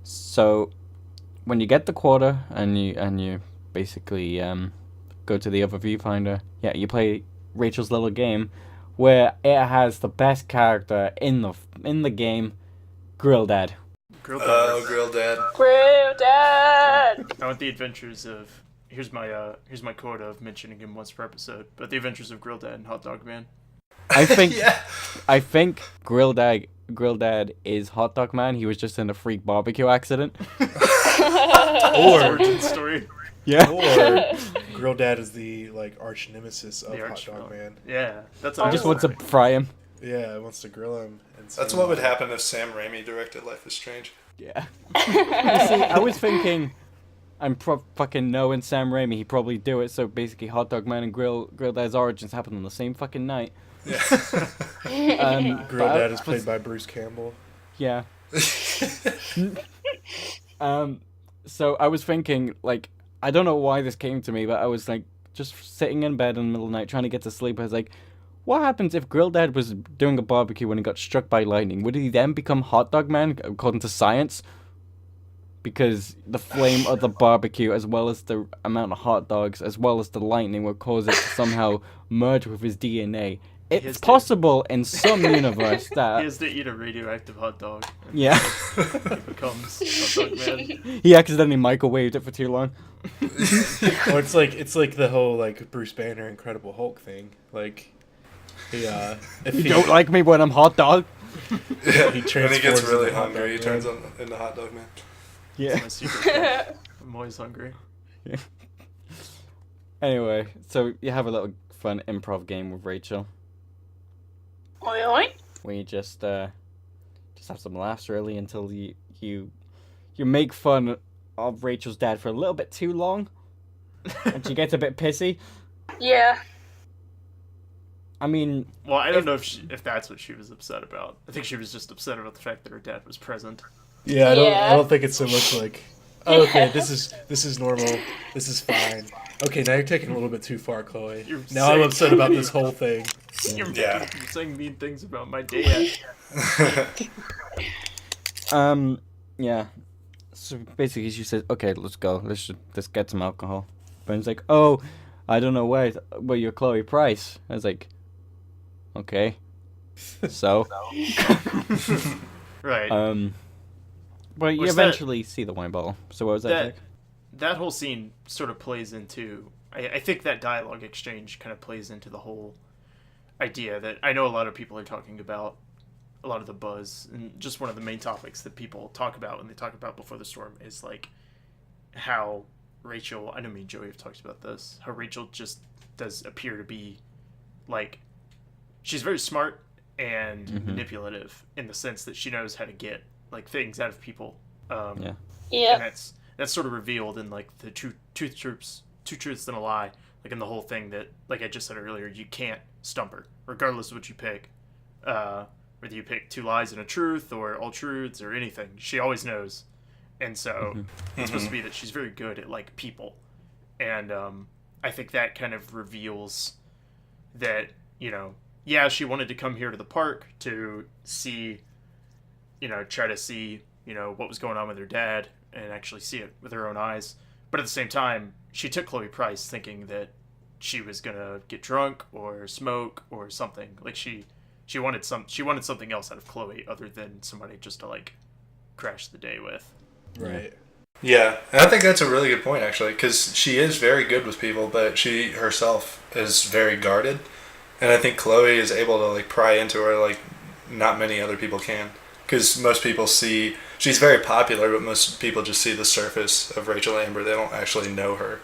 So, when you get the quarter and you basically go to the other viewfinder, you play Rachel's little game, where it has the best character in the game, Grill Dad. Grill Oh, Grill Dad. Grill Dad! I want the adventures of here's my quota of mentioning him once per episode, but the adventures of Grill Dad and Hot Dog Man. I think Yeah. I think Grill Dad is Hot Dog Man. He was just in a freak barbecue accident. Origin story. Yeah. Or Grill Dad is the arch nemesis of The Hot arch Dog villain. Man. Yeah, that's He what just wants to fry him. Yeah, wants to grill him. And That's what would happen if Sam Raimi directed Life is Strange. Yeah. You see, I was thinking, fucking knowing Sam Raimi, he'd probably do it. So basically, Hot Dog Man and Grill Dad's origins happen on the same fucking night. Yeah. Grill Dad is played by Bruce Campbell. Yeah. So I was thinking, I don't know why this came to me, but I was just sitting in bed in the middle of the night trying to get to sleep. I was like, what happens if Grill Dad was doing a barbecue when he got struck by lightning? Would he then become Hot Dog Man, according to science? Because the flame of the barbecue, as well as the amount of hot dogs, as well as the lightning, would cause it to somehow merge with his DNA. It's possible in some universe He that... has to eat a radioactive hot dog. Yeah. He becomes Hot Dog Man. He accidentally microwaved it for too long. Or it's like the whole Bruce Banner Incredible Hulk thing. If You don't like me when I'm Hot Dog? Yeah. He When he transforms gets really into Hot hungry, he Dog turns Man. into Hot Dog Man. Yeah. That's my secret. I'm always hungry. Anyway, so you have a little fun improv game with Rachel. Oi, oi. Where you just have some laughs really until you make fun of Rachel's dad for a little bit too long, and she gets a bit pissy. Yeah. I mean, Well, I don't know if that's what she was upset about. I think she was just upset about the fact that her dad was present. Yeah, I Yeah. don't think it's so much okay, this is normal. This is fine. Okay, now you're taking a little bit too far, Chloe. You're Now I'm saying- upset about this whole thing. You're Yeah. saying mean things about my dad. yeah. So basically, she says, "Okay, let's go. Let's get some alcohol." Ben's like, "Oh, I don't know where, but you're Chloe Price." I was like, "Okay, so." Right. But you What's eventually see the wine bottle. So what was that? Jack? That whole scene sort of plays into. I think that dialogue exchange kind of plays into the whole idea that I know a lot of people are talking about. A lot of the buzz, and just one of the main topics that people talk about when they talk about Before the Storm is like how Rachel, I know me and Joey have talked about this, how Rachel just does appear to be like, she's very smart and manipulative in the sense that she knows how to get like things out of people. Yeah. And that's sort of revealed in like the two truths and a lie, like in the whole thing that, like I just said earlier, you can't stump her regardless of what you pick. Whether you pick 2 lies and a truth or all truths or anything, she always knows. And so it's supposed to be that she's very good at like people. And I think that kind of reveals that, you know, yeah, she wanted to come here to the park to see, you know, try to see, you know, what was going on with her dad and actually see it with her own eyes. But at the same time, she took Chloe Price thinking that she was going to get drunk or smoke or something. Like she wanted something else out of Chloe other than somebody just to like crash the day with. Right. Yeah, and I think that's a really good point actually, because she is very good with people, but she herself is very guarded, and I think Chloe is able to like pry into her like not many other people can, because most people see she's very popular, but most people just see the surface of Rachel Amber. They don't actually know her.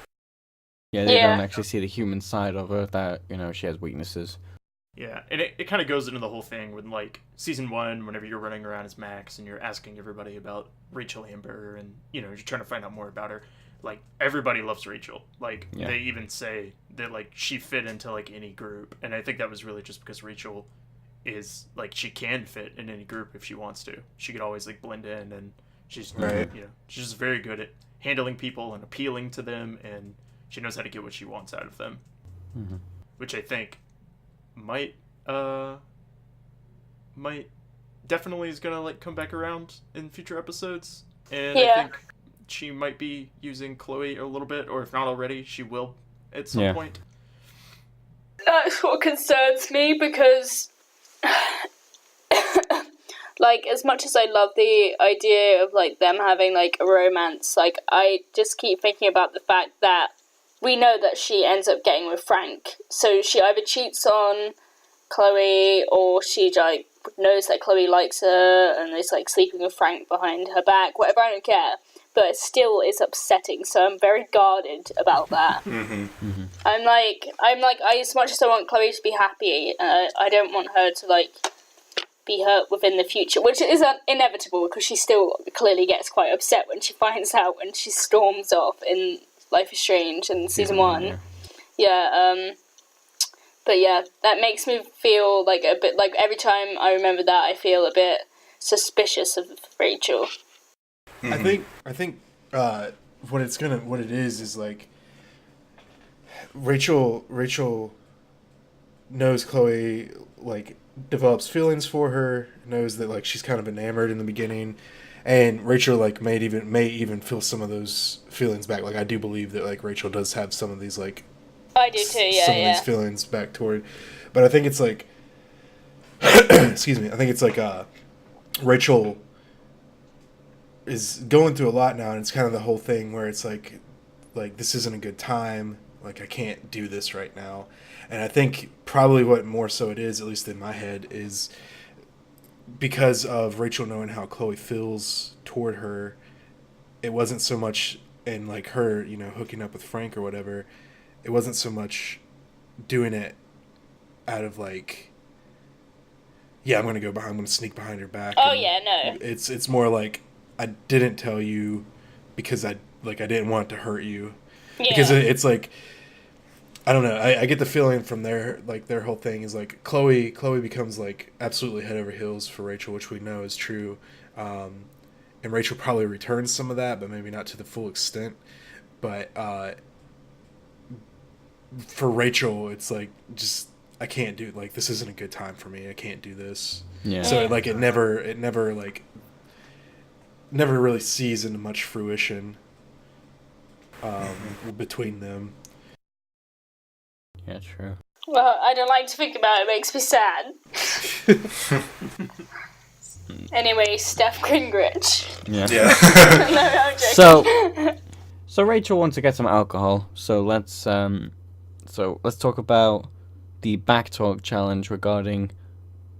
Yeah, they don't actually see the human side of her, that, you know, she has weaknesses. Yeah, and it kind of goes into the whole thing with, like, Season 1, whenever you're running around as Max and you're asking everybody about Rachel Amber and, you know, you're trying to find out more about her. Like, everybody loves Rachel. Like, they even say that, like, she fit into, like, any group. And I think that was really just because Rachel is, like, she can fit in any group if she wants to. She could always, like, blend in, and she's, you know, she's just very good at handling people and appealing to them, and she knows how to get what she wants out of them. Which I think might definitely is gonna like come back around in future episodes, and I think she might be using Chloe a little bit, or if not already, she will at some point. That's what concerns me, because like, as much as I love the idea of like them having like a romance, like I just keep thinking about the fact that we know that she ends up getting with Frank, so she either cheats on Chloe, or she like knows that Chloe likes her and is like sleeping with Frank behind her back. Whatever, I don't care. But it still is upsetting. So I'm very guarded about that. I'm like, as much as I want Chloe to be happy, I don't want her to like be hurt within the future, which is inevitable because she still clearly gets quite upset when she finds out when she storms off in Life is Strange in season 1. But yeah, that makes me feel like a bit like every time I remember that, I feel a bit suspicious of Rachel. I think what it is like Rachel knows Chloe, like develops feelings for her, knows that like she's kind of enamored in the beginning, and Rachel like may even feel some of those feelings back. Like I do believe that like Rachel does have some of these like I do too, some of these feelings back toward, but I think it's like excuse me, I think it's like Rachel is going through a lot now, and it's kind of the whole thing where it's like this isn't a good time, like I can't do this right now. And I think probably what more so it is, at least in my head, is because of Rachel knowing how Chloe feels toward her. It wasn't so much in like her, you know, hooking up with Frank or whatever. It wasn't so much doing it out of like, yeah, I'm gonna sneak behind her back. Oh yeah, no. It's more like I didn't tell you because I didn't want to hurt you. Yeah. Because it's like, I don't know. I get the feeling from their whole thing is like Chloe becomes like absolutely head over heels for Rachel, which we know is true. And Rachel probably returns some of that, but maybe not to the full extent. But for Rachel, it's like just I can't do like this isn't a good time for me. I can't do this. Yeah. So like it never like never really sees into much fruition between them. Yeah, true. Well, I don't like to think about it. It makes me sad. Anyway, Steph Gingrich. Yeah. No, I'm joking. So Rachel wants to get some alcohol. So let's talk about the backtalk challenge regarding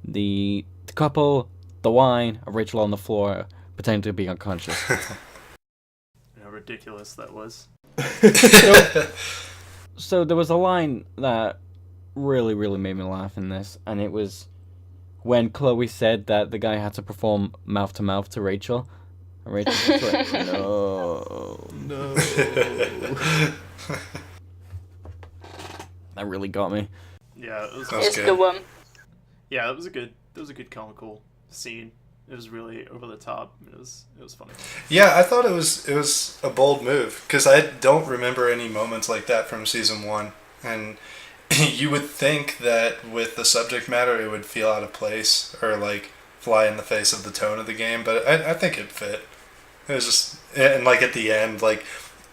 the couple, the wine, and Rachel on the floor pretending to be unconscious. How ridiculous that was. So there was a line that really, really made me laugh in this, and it was when Chloe said that the guy had to perform mouth to mouth to Rachel, and Rachel was like, no. That really got me. Yeah, it was. It's a good one. Yeah, that was a good comical scene. It was really over the top. It was funny. Yeah, I thought it was a bold move because I don't remember any moments like that from season 1, and you would think that with the subject matter it would feel out of place or like fly in the face of the tone of the game, but I think it fit. It was just, and like at the end, like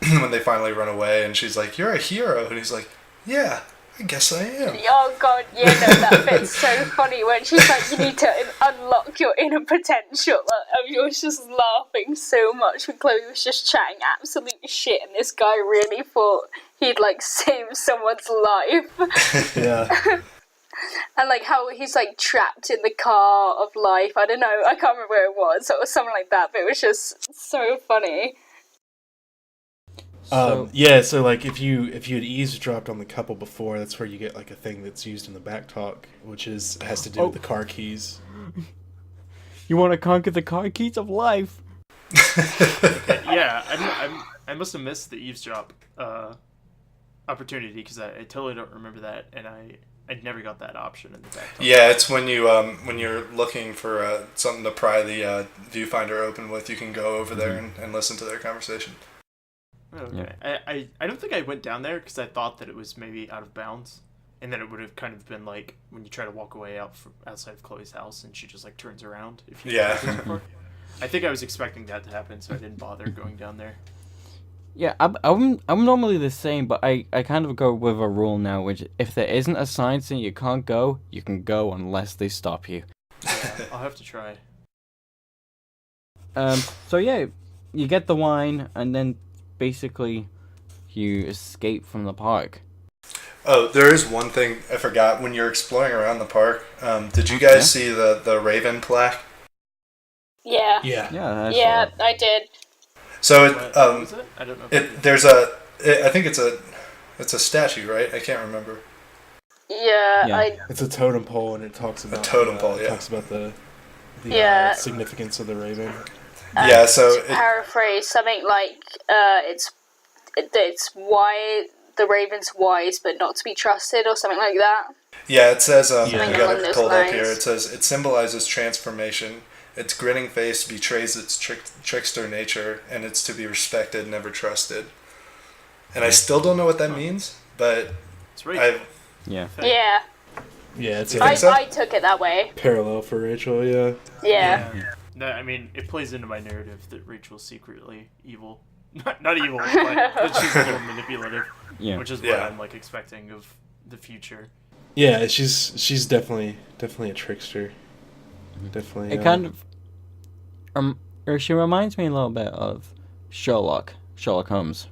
when they finally run away and she's like, "You're a hero," and he's like, "Yeah, I guess I am." Oh god, yeah, no, that bit's so funny when she's like, "You need to unlock your inner potential." I was just laughing so much when Chloe was just chatting absolute shit, and this guy really thought he'd like save someone's life. Yeah. And like how he's like trapped in the car of life. I don't know, I can't remember where it was. It was something like that, but it was just so funny. So like if you had eavesdropped on the couple before, that's where you get like a thing that's used in the back talk, which has to do with the car keys. You want to conquer the car keys of life? Okay, yeah, I must have missed the eavesdrop opportunity because I totally don't remember that, and I never got that option in the back talk. Yeah, it's when you're looking for something to pry the viewfinder open with, you can go over there and listen to their conversation. Okay. Yeah. I don't think I went down there because I thought that it was maybe out of bounds, and then it would have kind of been like when you try to walk away outside of Chloe's house and she just like turns around. If you I think I was expecting that to happen, so I didn't bother going down there. Yeah, I'm normally the same, but I kind of go with a rule now, which if there isn't a sign saying you can't go, you can go unless they stop you. Yeah, I'll have to try. So yeah, you get the wine, and then basically you escape from the park. Oh, there is one thing I forgot. When you're exploring around the park, did you guys see the Raven plaque? Yeah. Yeah. I did. So What was it? I don't know. I think it's a statue, right? I can't remember. Yeah. It's a totem pole, and it talks about talks about the significance of the raven. Yeah, so paraphrase something like it's why the raven's wise but not to be trusted, or something like that. Yeah, it says I Something got along it those pulled up lines. here. It says it symbolizes transformation. Its grinning face betrays its trickster nature, and it's to be respected, never trusted. And I still don't know what that means, but It's right. Yeah. Yeah. Yeah, it's You a think so? I took it that way. parallel for Rachel. Yeah. Yeah. No, I mean, it plays into my narrative that Rachel's secretly evil. Not evil, but that she's a little manipulative. Yeah. Which is what I'm like expecting of the future. Yeah, she's definitely a trickster. Definitely. It kind of or she reminds me a little bit of Sherlock Holmes.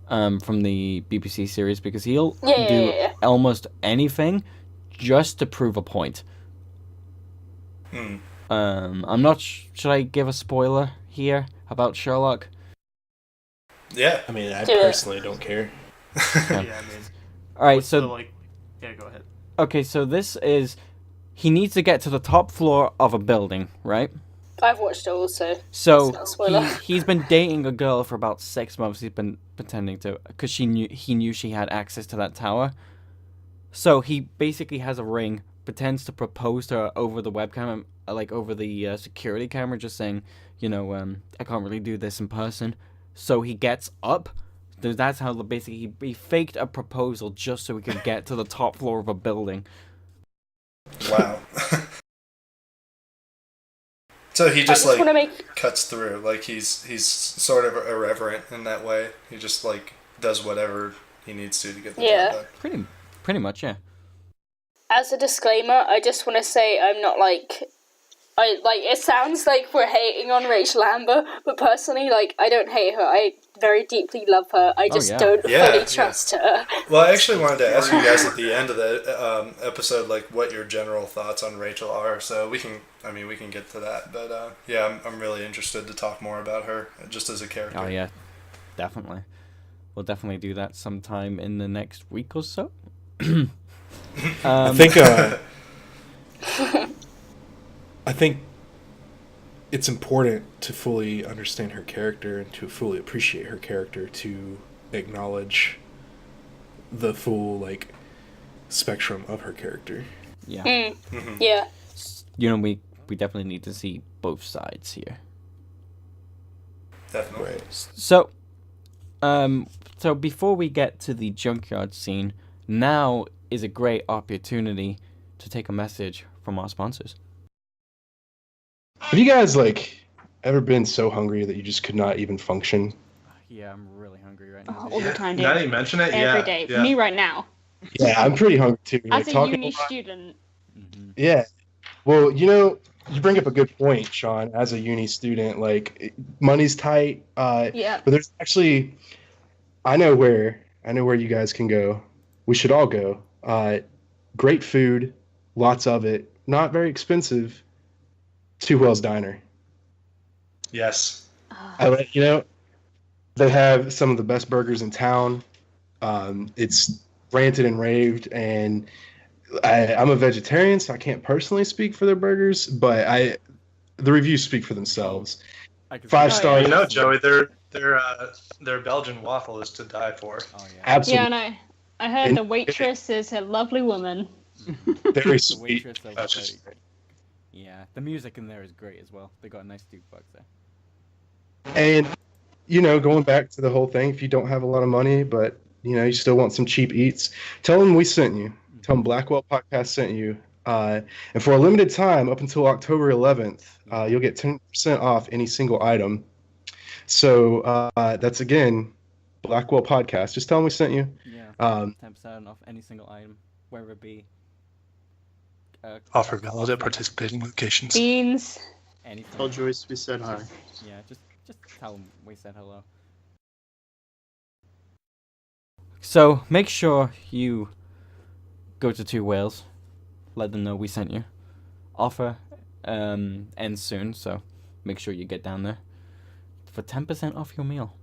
From the BBC series, because he'll do almost anything just to prove a point. I'm not. Should I give a spoiler here about Sherlock? yeah. I mean, I personally don't care. Yeah, I mean, All right, what's so the, go ahead. okay, so this is he needs to get to the top floor of a building, right? I've watched it also. So It's not a spoiler. he's been dating a girl for about 6 months. He's been pretending to, because he knew she had access to that tower. So he basically has a ring, pretends to propose to her over the webcam, like over the security camera, just saying, I can't really do this in person. So he gets up. That's how basically he faked a proposal just so he could get to the top floor of a building. Wow. So he just like want to make. cuts through, like he's sort of irreverent in that way. He just like does whatever he needs to get the job done. Pretty much, yeah. As a disclaimer, I just want to say I'm not like. It sounds like we're hating on Rachel Amber, but personally, like, I don't hate her. I very deeply love her. I just don't fully trust her. Well, I actually wanted to ask you guys at the end of the episode, like, what your general thoughts on Rachel are. So we can get to that. But yeah, I'm really interested to talk more about her just as a character. Oh yeah, definitely. We'll definitely do that sometime in the next week or so. I think it's important to fully understand her character and to fully appreciate her character to acknowledge the full, like, spectrum of her character. Yeah. Mm-hmm. Yeah. You know, we definitely need to see both sides here. Definitely. Right. So before we get to the junkyard scene, now is a great opportunity to take a message from our sponsors. Have you guys, like, ever been so hungry that you just could not even function? Yeah, I'm really hungry right now. All the time, dude. Now that you mention it, Every day. yeah. Me right now. Yeah, I'm pretty hungry too. As Like, a uni student. Mm-hmm. Yeah. Well, you bring up a good point, Sean. As a uni student, like, money's tight. Yeah. But there's actually, I know where you guys can go. We should all go. Great food, lots of it, not very expensive. Two Whales Diner. Yes. They have some of the best burgers in town. It's ranted and raved, and I'm a vegetarian, so I can't personally speak for their burgers, but the reviews speak for themselves. 5-star. You know, Joey, their Belgian waffle is to die for. Oh yeah. Absolutely. Yeah, and I heard the waitress is a lovely woman. Very The sweet. waitress that That's was just very- Yeah, the music in there is great as well. They got a nice jukebox there. And, going back to the whole thing, if you don't have a lot of money, but, you still want some cheap eats, tell them we sent you. Tell them Blackwell Podcast sent you. And for a limited time, up until October 11th, you'll get 10% off any single item. So that's, again, Blackwell Podcast. Just tell them we sent you. Yeah. 10% off any single item, whether it be Offer valid at participating locations. Beans. anything. Tell Joyce we said hi. Yeah, just tell them we said hello. So make sure you go to Two Whales, let them know we sent you. Offer ends soon, so make sure you get down there for 10% off your meal.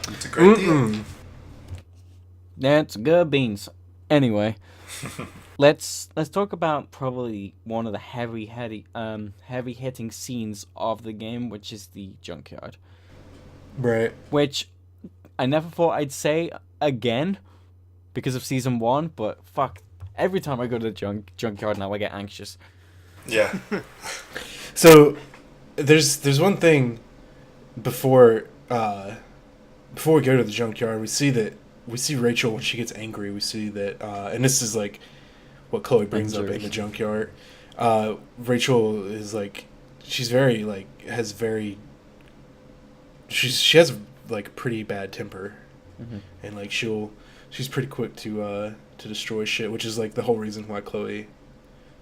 It's a great deal. That's good beans. Anyway, let's talk about probably one of the heavy hitting scenes of the game, which is the junkyard. Right. Which I never thought I'd say again because of season 1, but fuck, every time I go to the junkyard now I get anxious. Yeah. So there's one thing before we go to the junkyard, we see Rachel when she gets angry. We see that, and this is like what Chloe brings up in the junkyard. Rachel is like, she's very like she has like pretty bad temper, and like she's pretty quick to destroy shit, which is like the whole reason why Chloe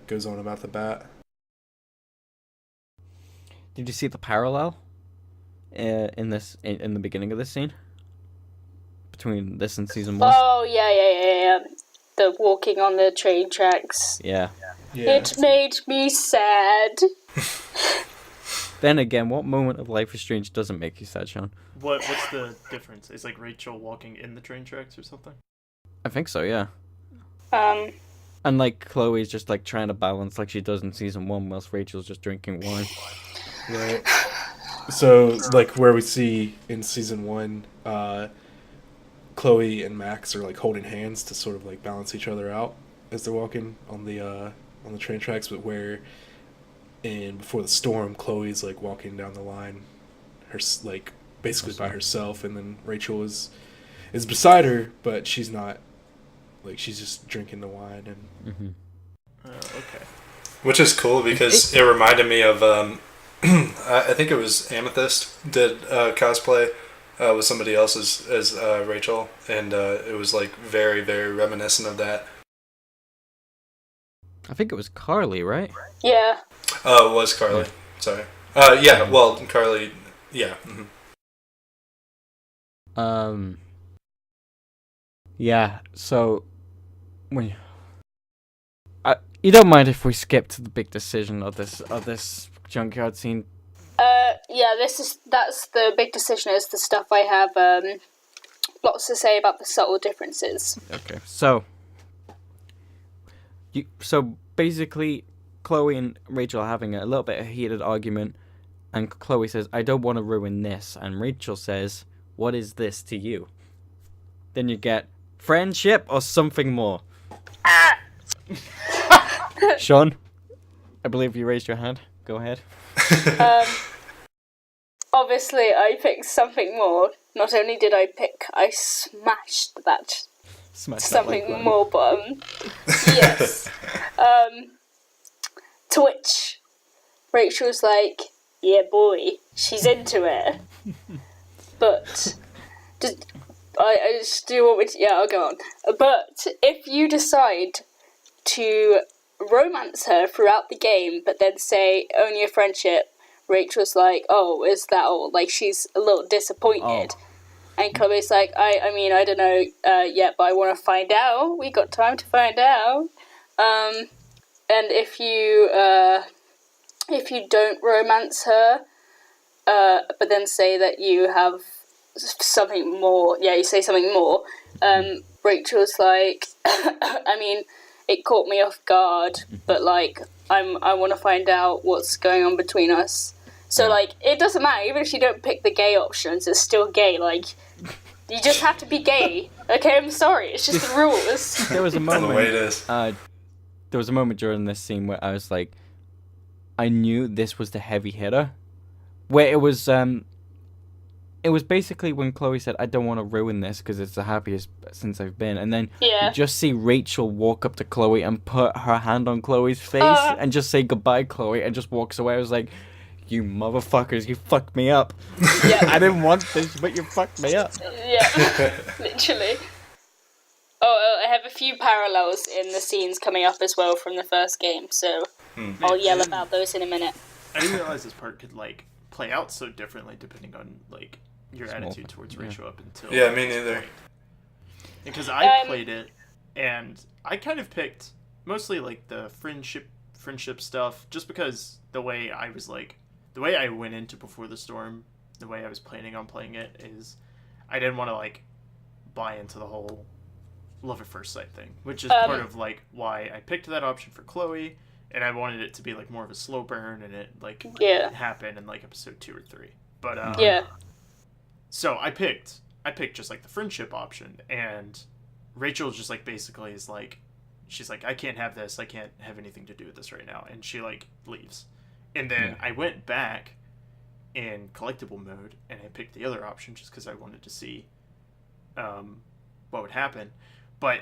goes on about the bat. Did you see the parallel in the beginning of this scene between this and season 1? Oh, yeah. The walking on the train tracks. Yeah. It made me sad. Then again, what moment of Life is Strange doesn't make you sad, Sean? What's the difference? Is like Rachel walking in the train tracks or something? I think so, yeah. Um, And like Chloe's just like trying to balance like she does in season 1, whilst Rachel's just drinking wine. Right. So, like where we see in season 1, Chloe and Max are like holding hands to sort of like balance each other out as they're walking on the train tracks. But where in Before the Storm, Chloe's like walking down the line, like basically by herself, and then Rachel is beside her, but she's not. Like she's just drinking the wine and. Okay. Which is cool because it reminded me of, I think it was Amethyst did cosplay with somebody else as Rachel, and it was like very, very reminiscent of that. I think it was Carly, right? Yeah. Oh, it was Carly. Sorry. Yeah, well, Carly, yeah. Mm-hmm. Yeah, so you don't mind if we skip to the big decision of this junkyard scene? Yeah, that's the big decision, is the stuff I have lots to say about the subtle differences. Okay, so basically Chloe and Rachel are having a little bit of a heated argument, and Chloe says, "I don't want to ruin this," and Rachel says, "What is this to you?" Then you get friendship or something more. Sean, I believe you raised your hand. Go ahead. Obviously, I picked something more. Not only did I pick, I smashed that something like more button. Yes. To which Rachel's like, "Yeah, boy, she's into it." But I just do want me to. Yeah, I'll go on. But if you decide to romance her throughout the game, but then say only a friendship, Rachel's like, "Oh, is that all?" Like, she's a little disappointed. Oh. And Chloe's like, I mean, I don't know yet, but I want to find out. We got time to find out. And if you don't romance her, but then say that you have something more, you say something more, Rachel's like, I mean, it caught me off guard, but like, I want to find out what's going on between us. So like, it doesn't matter, even if you don't pick the gay options, it's still gay. Like, you just have to be gay. Okay, I'm sorry, it's just the rules. There was a moment. The way it is. There was a moment during this scene where I was like, I knew this was the heavy hitter, where it was basically when Chloe said, "I don't want to ruin this because it's the happiest since I've been," and then you just see Rachel walk up to Chloe and put her hand on Chloe's face and just say goodbye, Chloe, and just walks away. I was like, "You motherfuckers, you fucked me up." Yeah. I didn't want this, but you fucked me up. Yeah, literally. Oh, I have a few parallels in the scenes coming up as well from the first game, so I'll yell about those in a minute. I didn't realize this part could like play out so differently depending on like your attitude towards Rachel up until. Yeah, me neither. Because I played it, and I kind of picked mostly like the friendship stuff, just because the way I went into Before the Storm, the way I was planning on playing it is, I didn't want to like buy into the whole love at first sight thing, which is part of like why I picked that option for Chloe, and I wanted it to be like more of a slow burn, and it like happened in like episode 2 or 3. But so I picked just like the friendship option, and Rachel just like basically is like, she's like, I can't have this, I can't have anything to do with this right now, and she like leaves. And then I went back in collectible mode, and I picked the other option just because I wanted to see what would happen. But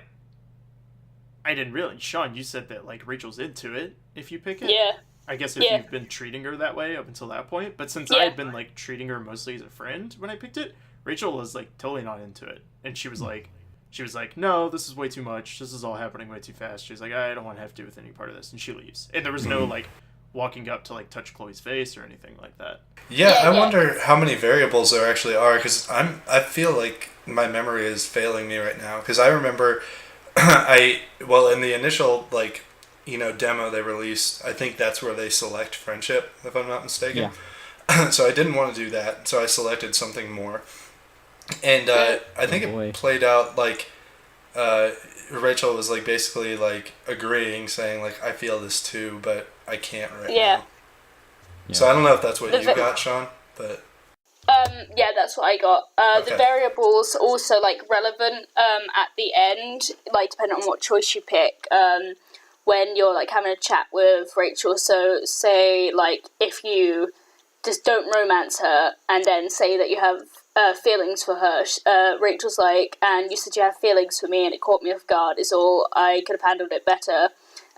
I didn't really. Sean, you said that like Rachel's into it if you pick it. Yeah. I guess if you've been treating her that way up until that point. But since I had been like treating her mostly as a friend when I picked it, Rachel was like totally not into it. And she was like, no, this is way too much. This is all happening way too fast. She's like, I don't want to have to do with any part of this. And she leaves. And there was no like walking up to like touch Chloe's face or anything like that. Yeah, I wonder how many variables there actually are, because I feel like my memory is failing me right now, because I remember in the initial like demo they released, I think that's where they select friendship, if I'm not mistaken. Yeah. So I didn't want to do that, so I selected something more, and I think it played out like Rachel was like basically like agreeing, saying like, I feel this too, but I can't right now. Yeah. So I don't know if that's what you got, Sean, but yeah, that's what I got. Okay. The variables also like relevant at the end, like depending on what choice you pick. When you're like having a chat with Rachel, so say like if you just don't romance her and then say that you have feelings for her, Rachel's like, and you said you have feelings for me and it caught me off guard, is all, I could have handled it better.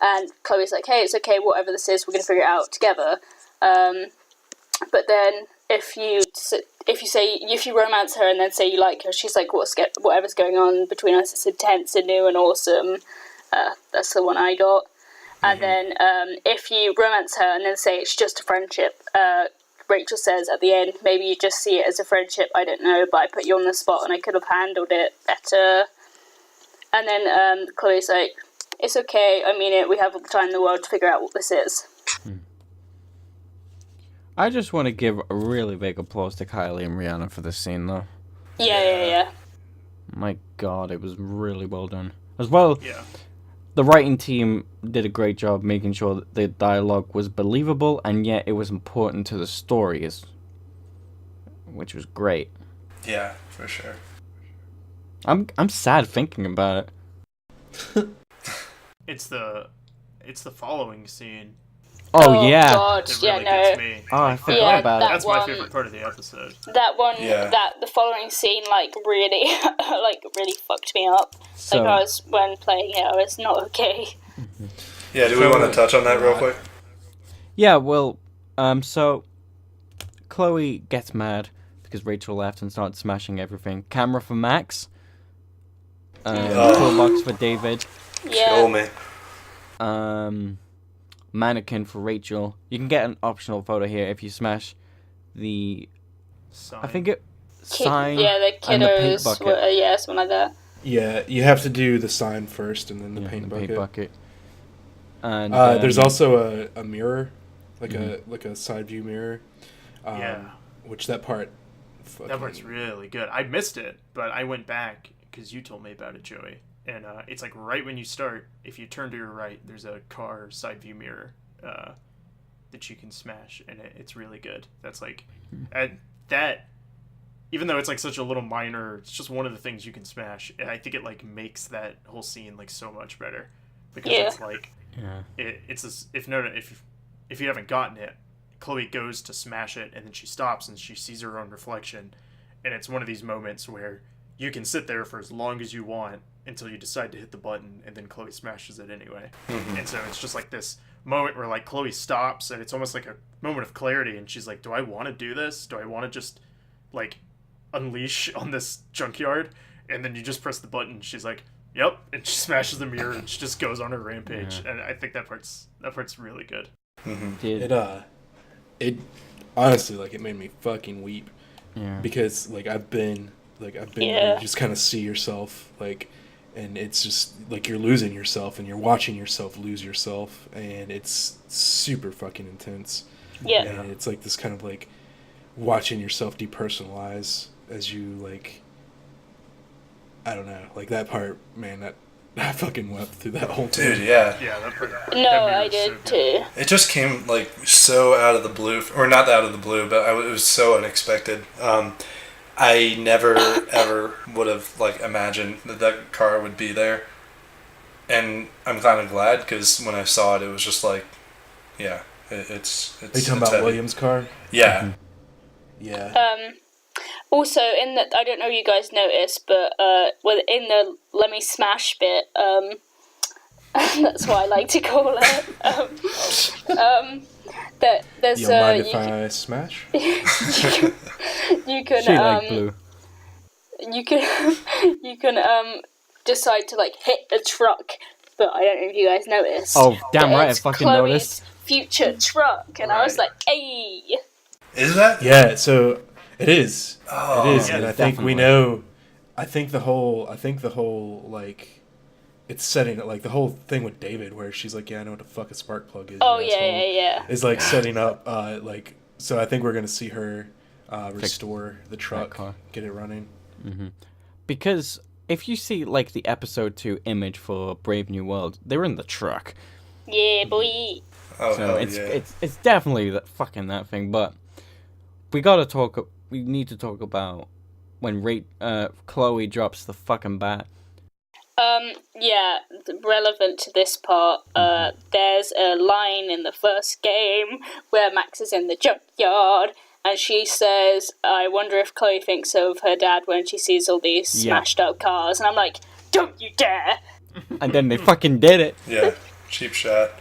And Chloe's like, hey, it's okay, whatever this is, we're going to figure it out together. But then if you romance her and then say you like her, she's like, whatever's going on between us, it's intense and new and awesome. That's the one I got. And then if you romance her and then say it's just a friendship, Rachel says at the end, maybe you just see it as a friendship, I don't know, but I put you on the spot and I could have handled it better. And then Chloe's like, it's okay, I mean it, we have all the time in the world to figure out what this is. I just want to give a really big applause to Kylie and Rihanna for this scene, though. Yeah. My God, it was really well done. As well, Yeah. the writing team did a great job making sure that the dialogue was believable, and yet it was important to the stories, which was great. Yeah, for sure. I'm sad thinking about it. It's the following scene Oh yeah. God, that yeah, really no. gets me. Oh, I Like, forgot Yeah, about that it. that's one- my favorite part of the episode. That one, Yeah. the following scene, really, really fucked me up. So, When playing it, I was not okay. Yeah, do we want to touch on that real quick? yeah, well, so Chloe gets mad because Rachel left and started smashing everything. Camera for Max. Toolbox for David. Kill me. Mannequin for Rachel. You can get an optional photo here if you smash the. Sign. I think it sign. Yeah, the and the paint kiddos, bucket. something like that. Yeah, you have to do the sign first and then the Yeah, paint the bucket. bucket. And There's also a mirror, like a side view mirror. Yeah. Which that part. That part's really good. I missed it, but I went back because you told me about it, Joey. And it's like right when you start, if you turn to your right, there's a car side view mirror that you can smash, and it's really good. That's like, that, even though it's like such a little minor, it's just one of the things you can smash. And I think it like makes that whole scene like so much better because it's like, if you haven't gotten it, Chloe goes to smash it, and then she stops and she sees her own reflection, and it's one of these moments where you can sit there for as long as you want until you decide to hit the button, and then Chloe smashes it anyway. And so it's just like this moment where like Chloe stops, and it's almost like a moment of clarity, and she's like, do I want to do this? Do I want to just like unleash on this junkyard? And then you just press the button, she's like, yep, and she smashes the mirror, and she just goes on her rampage. And I think that part's really good. It honestly, like, it made me fucking weep. Yeah. Because I've been there, you just kind of see yourself, like, and it's just like you're losing yourself and you're watching yourself lose yourself, and it's super fucking intense. Yeah. And it's like this kind of like watching yourself depersonalize as you like, I don't know, like that part, man, I fucking wept through that whole thing. Dude, yeah. Yeah, that part. No, I did too. It just came like so out of the blue, or not out of the blue, but it was so unexpected. I never ever would have like imagined that car would be there, and I'm kind of glad because when I saw it, it was just like, yeah, it's. Are you talking about heavy. William's car? Yeah. Yeah. Also, in the, I don't know if you guys noticed, but in the Let Me Smash bit, that's what I like to call it. That there's You don't mind if I smash? you can She like blue. you can decide to like hit the truck, but I don't know if you guys noticed. Oh, damn but right, I it's fucking Chloe's noticed. future truck, and I was Right. like, hey. Is that? Yeah, so it is. Oh, it is, yeah, and I think we definitely. know. I think the whole like, it's setting it like the whole thing with David, where she's like, "Yeah, I know what the fuck a spark plug is." Oh you yeah, asshole," yeah. is like setting up like, so I think we're gonna see her restore the truck, car. get it running. Because if you see like the episode 2 image for Brave New World, they're in the truck. Yeah, boy. Oh, So hell it's yeah. it's definitely that thing. But we need to talk about when Chloe drops the fucking bat. Yeah, relevant to this part, there's a line in the first game where Max is in the junkyard, and she says, I wonder if Chloe thinks of her dad when she sees all these smashed up cars, and I'm like, don't you dare! And then they fucking did it. Yeah. Cheap shot.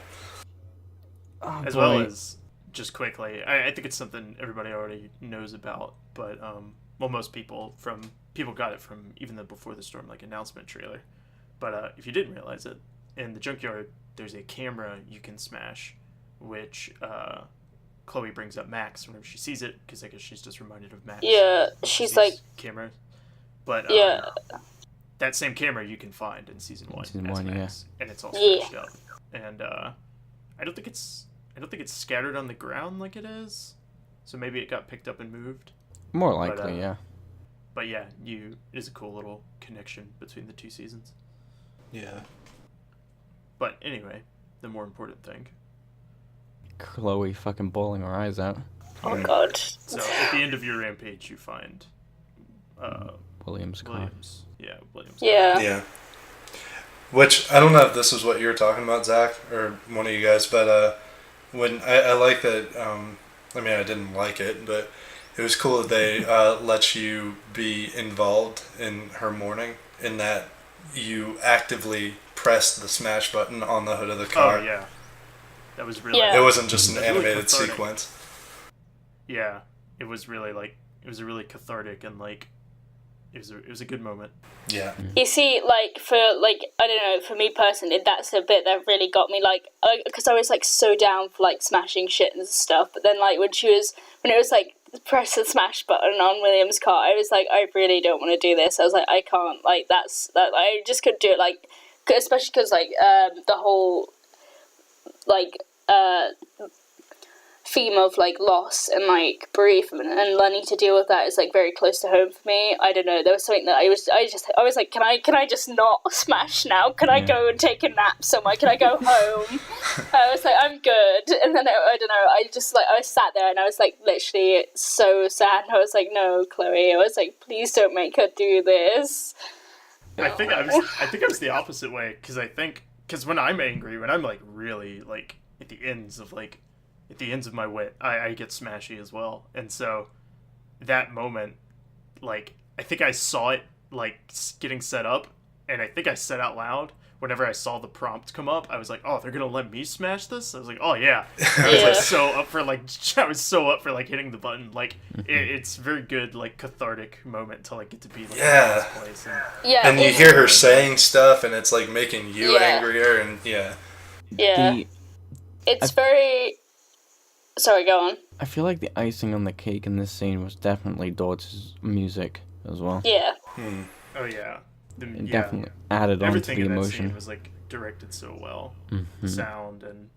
Oh, As boy. well as, just quickly, I think it's something everybody already knows about, but, most people got it from even the Before the Storm, like, announcement trailer. But if you didn't realize it, in the junkyard, there's a camera you can smash, which Chloe brings up Max whenever she sees it, because I guess she's just reminded of Max. Yeah, she's like... Camera. But Yeah. that same camera you can find in season 1. Season as 1, Max, and it's all Yeah. smashed up. And I don't think it's scattered on the ground like it is, so maybe it got picked up and moved. More likely, yeah. But yeah, it is a cool little connection between the two seasons. Yeah. But anyway, the more important thing. Chloe fucking bawling her eyes out. Oh, God. So at the end of your rampage, you find William's car. Williams. Yeah, Williams. Yeah. Yeah. Which, I don't know if this is what you were talking about, Zach, or one of you guys, but when I like that, I mean, I didn't like it, but it was cool that they let you be involved in her mourning, in that you actively pressed the smash button on the hood of the car. Oh yeah, that was really. Yeah. It wasn't just an It was really animated cathartic. sequence. Yeah, it was really it was a really cathartic and it was a good moment. Yeah. You see, for I don't know, for me personally, that's a bit that really got me, because I was so down for smashing shit and stuff. But then when it was press the smash button on William's car, I was I really don't want to do this. I was I can't, I just couldn't do it, especially because the whole theme of loss and bereavement and learning to deal with that is very close to home for me. I don't know, there was something that I was can I just not smash now? Can I go and take a nap somewhere? Can I go home? I was I'm good. And then I don't know, I sat there and I was literally so sad. I was no, Chloe, I was please don't make her do this. I think I was the opposite way, because when I'm angry, when I'm really at the ends of my wit, I get smashy as well. And so that moment, I think I saw it getting set up, and I think I said out loud whenever I saw the prompt come up, I was oh, they're gonna let me smash this? I was oh yeah. I was so up for hitting the button. It's very good cathartic moment to get to be in this place. And you hear her saying stuff, and it's making you angrier, and it's very... Sorry, go on. I feel like the icing on the cake in this scene was definitely Dodge's music as well. Yeah. Oh yeah. It definitely added on to Everything the in that emotion. scene was directed so well. Mm-hmm. Sound and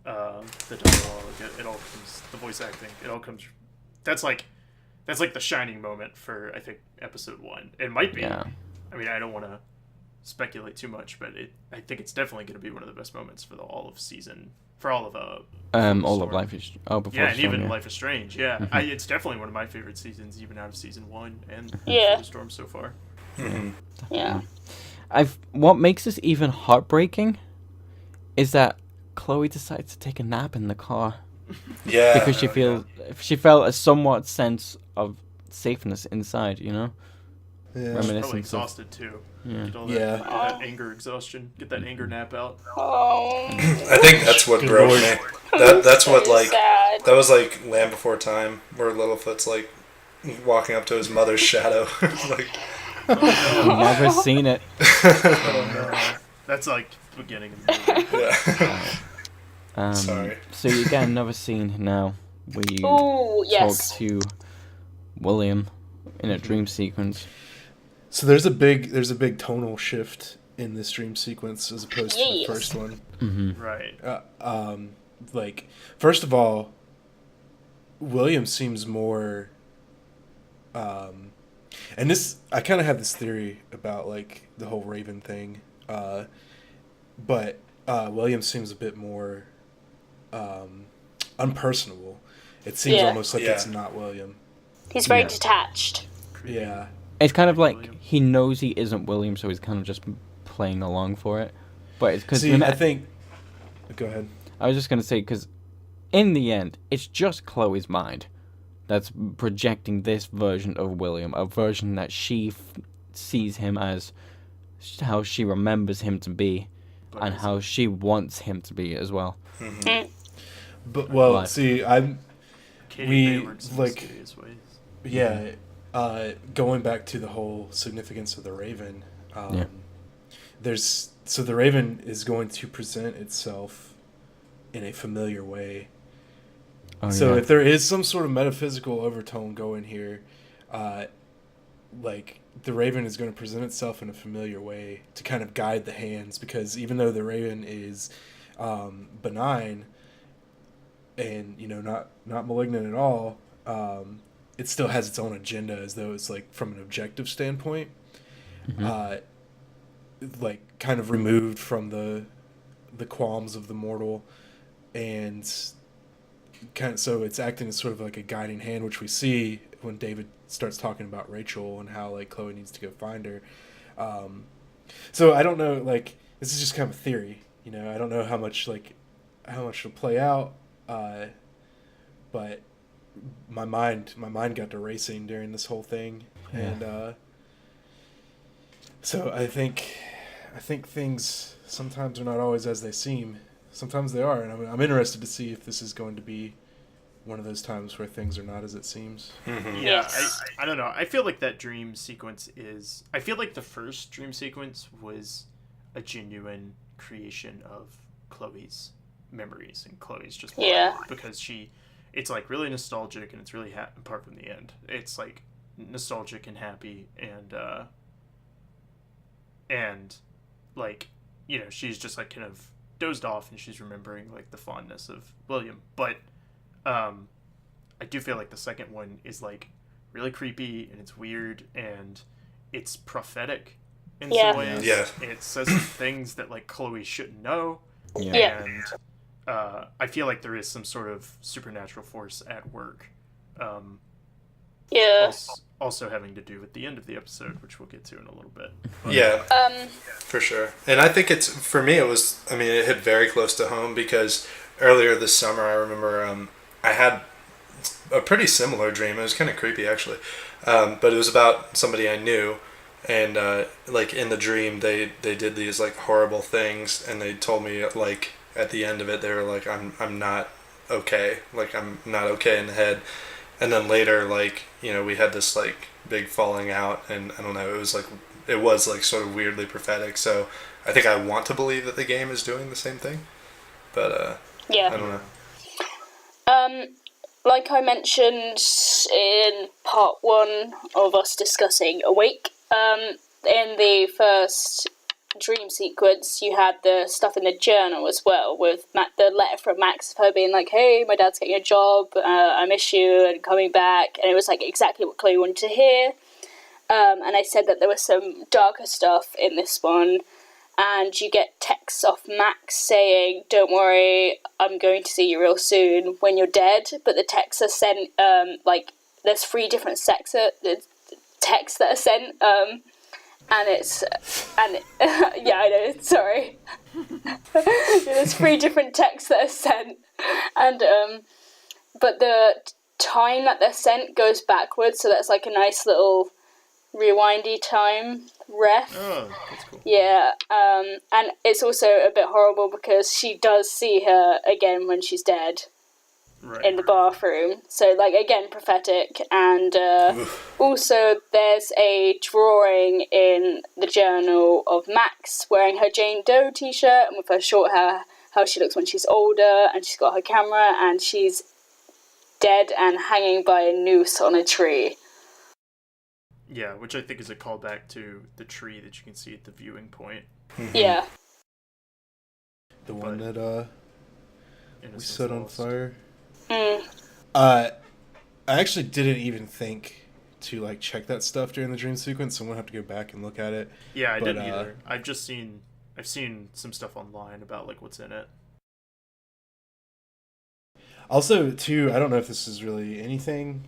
the dialogue, it all comes. The voice acting, it all comes. That's the shining moment for, I think, episode 1. It might be. Yeah. I mean, I don't want to speculate too much, but I think it's definitely going to be one of the best moments for all of season. For all of all of Life is Before and the Storm, even Life is Strange. Yeah, it's definitely one of my favorite seasons, even out of season 1 and Yeah. Before the Storm so far. Mm-hmm. Yeah. What makes this even heartbreaking is that Chloe decides to take a nap in the car Yeah. because she felt a somewhat sense of safeness inside, you know. Yeah. Probably Reminiscence of exhausted too. Yeah. Get all that, Yeah. get that anger exhaustion. Get that anger nap out. Oh. I think that's what broke me. That's what sad. that was Land Before Time, where Littlefoot's walking up to his mother's shadow. I've never seen it. That's the beginning of the movie. Yeah. Sorry. So you get another scene now where you Ooh, yes. talk to William in a dream sequence. So there's a big tonal shift in this dream sequence as opposed to the first one. Mm-hmm. Right. First of all, William seems more, and this, I kind of have this theory about the whole Raven thing, but William seems a bit more unpersonable. It seems almost like it's not William. He's very detached. Yeah. It's kind of William. he knows he isn't William, so he's kind of just playing along for it. But it's because I think. Go ahead. I was just gonna say because in the end, it's just Chloe's mind that's projecting this version of William, a version that she sees him as how she remembers him to be. But and how she wants him to be as well. Mm. But well, Life. see, Katie Bay works in mysterious ways. yeah, going back to the whole significance of the Raven. The Raven is going to present itself in a familiar way. Oh, So yeah. if there is some sort of metaphysical overtone going here, like the Raven is going to present itself in a familiar way to kind of guide the hands, because even though the Raven is benign and not malignant at all, it still has its own agenda, as though it's like from an objective standpoint, like kind of removed from the qualms of the mortal, and kind of, so it's acting as sort of like a guiding hand, which we see when David starts talking about Rachel and how like Chloe needs to go find her. So I don't know, like this is just kind of a theory, I don't know how much will play out, but my mind got to racing during this whole thing, and so I think things sometimes are not always as they seem. Sometimes they are, and I'm interested to see if this is going to be one of those times where things are not as it seems. Mm-hmm. Yeah, Yes. I don't know. I feel like that dream sequence is... I feel like the first dream sequence was a genuine creation of Chloe's memories and Chloe's just mind, Yeah. because it's like really nostalgic and it's really apart from the end. It's like nostalgic and happy and like, she's just like kind of dozed off and she's remembering like the fondness of William. But I do feel like the second one is like really creepy and it's weird and it's prophetic in Yeah. some ways. Yeah. It says some things that like Chloe shouldn't know. Yeah. And I feel like there is some sort of supernatural force at work. Yeah. Also having to do with the end of the episode, which we'll get to in a little bit. Yeah, for sure. And I think for me, it hit very close to home, because earlier this summer, I remember I had a pretty similar dream. It was kind of creepy, actually. But it was about somebody I knew. And, like, in the dream, they did these, like, horrible things. And they told me, like, at the end of it, they were like, I'm not okay. Like, I'm not okay in the head. And then later, like, we had this, like, big falling out, and I don't know, it was, like, sort of weirdly prophetic, so I think I want to believe that the game is doing the same thing, but, Yeah. I don't know. Like I mentioned in part 1 of us discussing Awake, in the first dream sequence, you had the stuff in the journal as well, with the letter from Max of her being like, hey, my dad's getting a job, I miss you, and coming back, and it was like exactly what Chloe wanted to hear. And I said that there was some darker stuff in this one, and you get texts off Max saying, don't worry, I'm going to see you real soon when you're dead, but the texts are sent, there's 3 different texts that are sent, yeah, I know, sorry. There's 3 different texts that are sent, and, but the time that they're sent goes backwards, so that's like a nice little rewindy time ref. Oh, that's cool. Yeah, and it's also a bit horrible because she does see her again when she's dead. Right. In the bathroom, so like again prophetic, and also there's a drawing in the journal of Max wearing her Jane Doe t-shirt and with her short hair, how she looks when she's older, and she's got her camera and she's dead and hanging by a noose on a tree. Yeah, which I think is a callback to the tree that you can see at the viewing point. Yeah. The one that we set on fire. Mm. I actually didn't even think to like check that stuff during the dream sequence, so I'm gonna have to go back and look at it. Yeah, I didn't either. I've seen some stuff online about like what's in it. Also, too, I don't know if this is really anything.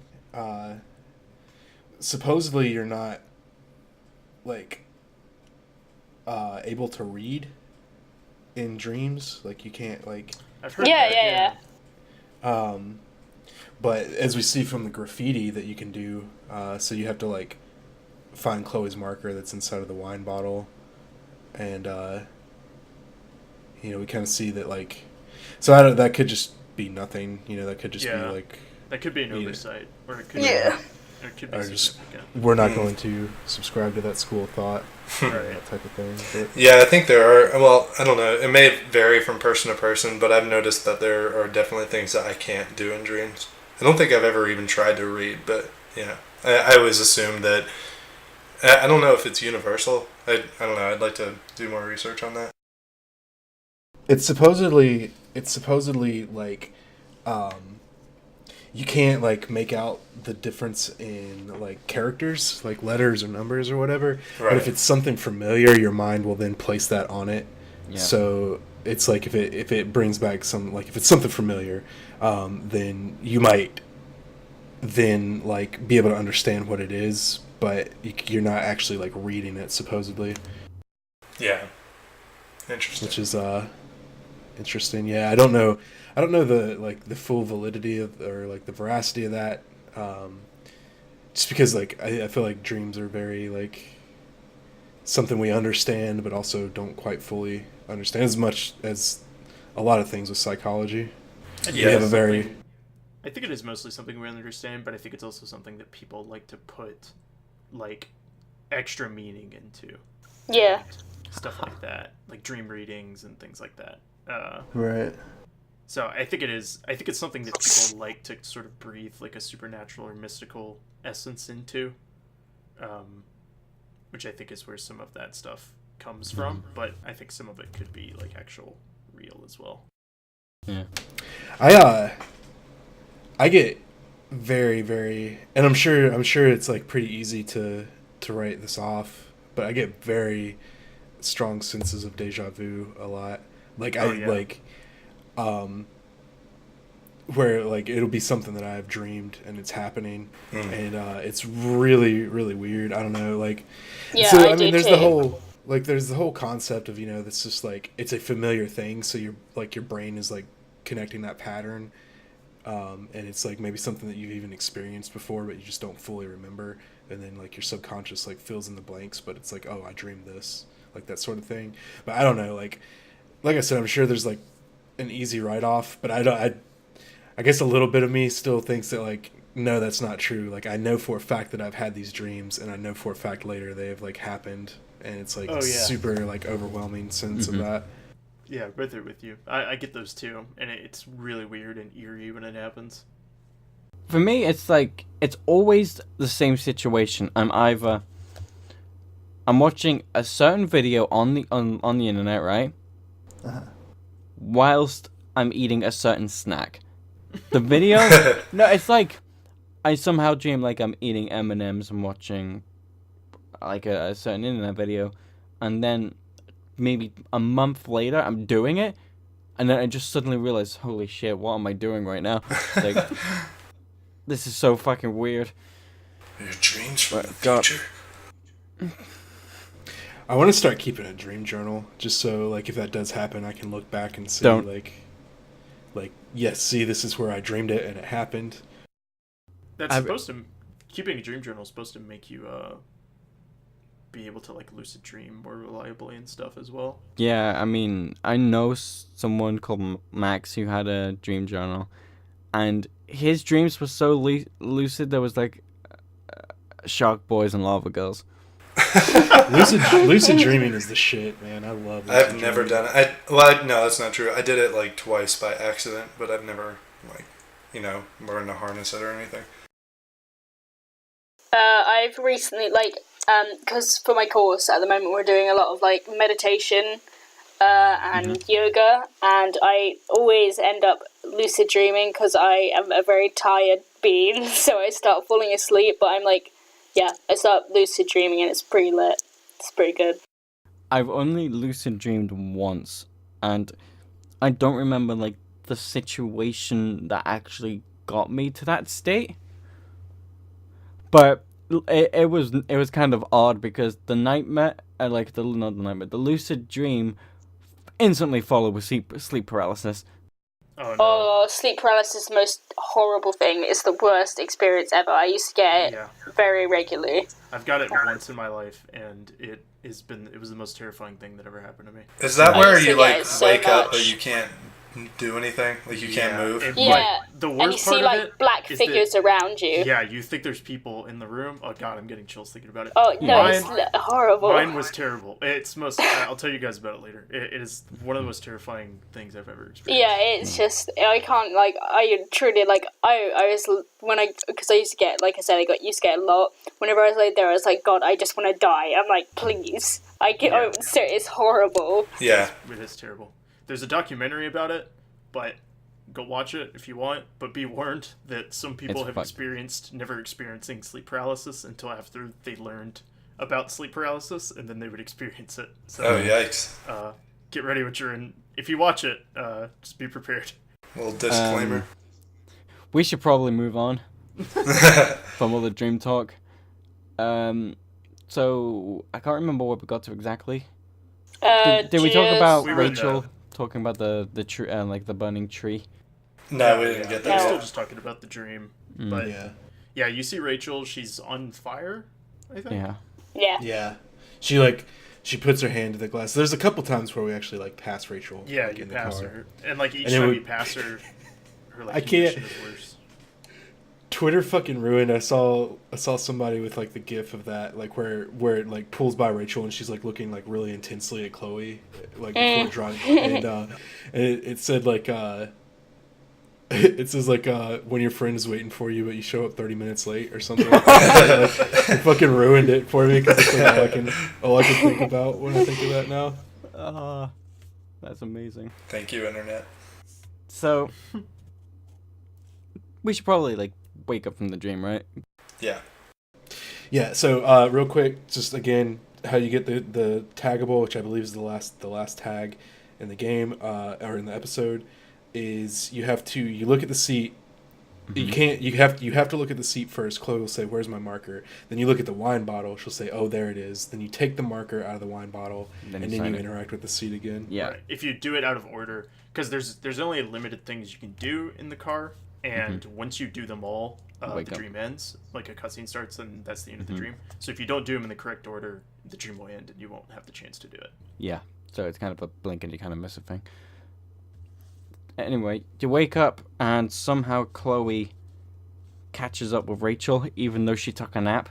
Supposedly, you're not like able to read in dreams. Like you can't like. I've heard Yeah, that, yeah. But as we see from the graffiti that you can do, so you have to like find Chloe's marker that's inside of the wine bottle, and we kind of see that like, so I don't, that could just be nothing, that could just be like, that could be an oversight, or it could or it could be significant. We're not going to subscribe to that school of thought, that type of thing. But. Yeah, I think there are. Well, I don't know. It may vary from person to person, but I've noticed that there are definitely things that I can't do in dreams. I don't think I've ever even tried to read, but yeah, I always assume that. I don't know if it's universal. I don't know. I'd like to do more research on that. It's supposedly like, you can't like make out the difference in like characters, like letters or numbers or whatever. Right. But if it's something familiar, your mind will then place that on it. Yeah. So it's like if it brings back some, like if it's something familiar, then you might then like be able to understand what it is, but you're not actually like reading it supposedly. Yeah. Interesting. Which is interesting. Yeah, I don't know the full validity of, or like the veracity of that. Just because like I feel like dreams are very like something we understand but also don't quite fully understand, as much as a lot of things with psychology. We have a very I think it is mostly something we understand, but I think it's also something that people like to put like extra meaning into. Yeah. Stuff like that, like dream readings and things like that. Right. So I think it's something that people like to sort of breathe like a supernatural or mystical essence into, which I think is where some of that stuff comes from. But I think some of it could be like actual real as well. Yeah. I get very, very, and I'm sure it's like pretty easy to write this off, but I get very strong senses of deja vu a lot. Like where like it'll be something that I've dreamed and it's happening, and it's really, really weird. I don't know, like I mean there's the whole concept of that's just like it's a familiar thing, so your brain is like connecting that pattern, and it's like maybe something that you've even experienced before but you just don't fully remember, and then like your subconscious like fills in the blanks, but it's like, oh, I dreamed this, like that sort of thing. But I don't know, like I said, I'm sure there's like an easy write-off, but I guess a little bit of me still thinks that like, no, that's not true. Like I know for a fact that I've had these dreams, and I know for a fact later they have like happened, and it's like super like overwhelming sense of that. Yeah, right there with you. I get those too, and it's really weird and eerie when it happens. For me, it's like it's always the same situation. I'm watching a certain video on the internet, right? Uh-huh. Whilst I'm eating a certain snack. The video, no, it's like I somehow dream like I'm eating M&Ms and watching like a certain internet video, and then maybe a month later I'm doing it, and then I just suddenly realize, holy shit, what am I doing right now? Like, this is so fucking weird. Your dreams from the future. I want to start keeping a dream journal, just so like if that does happen, I can look back and see like yes, see, this is where I dreamed it and it happened. Keeping a dream journal is supposed to make you be able to like lucid dream more reliably and stuff as well. Yeah, I mean, I know someone called Max who had a dream journal, and his dreams were so lucid. There was like shark boys and lava girls. lucid dreaming is the shit, man. I love lucid I've never done it. No, that's not true. I did it like twice by accident, but I've never like learned to harness it or anything. I've recently because for my course at the moment we're doing a lot of like meditation and yoga, and I always end up lucid dreaming because I am a very tired being, so I start falling asleep, but I'm like, yeah, I start lucid dreaming and it's pretty lit. It's pretty good. I've only lucid dreamed once, and I don't remember like the situation that actually got me to that state. But it was kind of odd because the nightmare, the lucid dream, instantly followed with sleep paralysis. Oh no. Oh, sleep paralysis is the most horrible thing. It's the worst experience ever. I used to get it very regularly. I've got it once in my life, and it was the most terrifying thing that ever happened to me. Is that where you like so wake up much. but you can't do anything? Like you can't move? The worst and you see part like of it black figures around you. Yeah, you think there's people in the room. Oh god, I'm getting chills thinking about it. Oh no, it's horrible. Mine was terrible. I'll tell you guys about it later. It is one of the most terrifying things I've ever experienced. Yeah, it's just I can't like I truly like I was because I used to get, like I said, I used to get a lot. Whenever I was like there, I was like, God, I just want to die. I'm like, please, it's horrible. Yeah, it is terrible. There's a documentary about it, but go watch it if you want. But be warned that some people have never experiencing sleep paralysis until after they learned about sleep paralysis, and then they would experience it. So, yikes! Get ready what you're in. If you watch it, just be prepared. Little disclaimer. We should probably move on from all the dream talk. So I can't remember what we got to exactly. Did we talk about Rachel talking about the tree, like the burning tree? No, we didn't get that. We're still just talking about the dream. But yeah, you see Rachel. She's on fire, I think. Yeah. She puts her hand to the glass. There's a couple times where we actually like pass Rachel. Yeah, like, you in pass the car. her, and like each time you pass her, like I can't. condition is worse. Twitter fucking ruined. I saw somebody with like the gif of that, like where it like pulls by Rachel and she's like looking like really intensely at Chloe, like before driving, and it said like it says like when your friend is waiting for you but you show up 30 minutes late or something. Like that. Like, it fucking ruined it for me because it's like all I can think about when I think of that now. That's amazing. Thank you, internet. So we should probably like wake up from the dream, right? Yeah. So real quick, just again, how you get the taggable, which I believe is the last tag in the game or in the episode, is you look at the seat. You have to look at the seat first. Chloe will say, "Where's my marker?" Then you look at the wine bottle. She'll say, "Oh, there it is." Then you take the marker out of the wine bottle, and then you interact with the seat again. Yeah. Right. If you do it out of order, because there's only limited things you can do in the car, and once you do them all, the dream ends. Like a cutscene starts, and that's the end of the dream. So if you don't do them in the correct order, the dream will end, and you won't have the chance to do it. Yeah. So it's kind of a blink and you kind of miss a thing. Anyway, you wake up and somehow Chloe catches up with Rachel, even though she took a nap.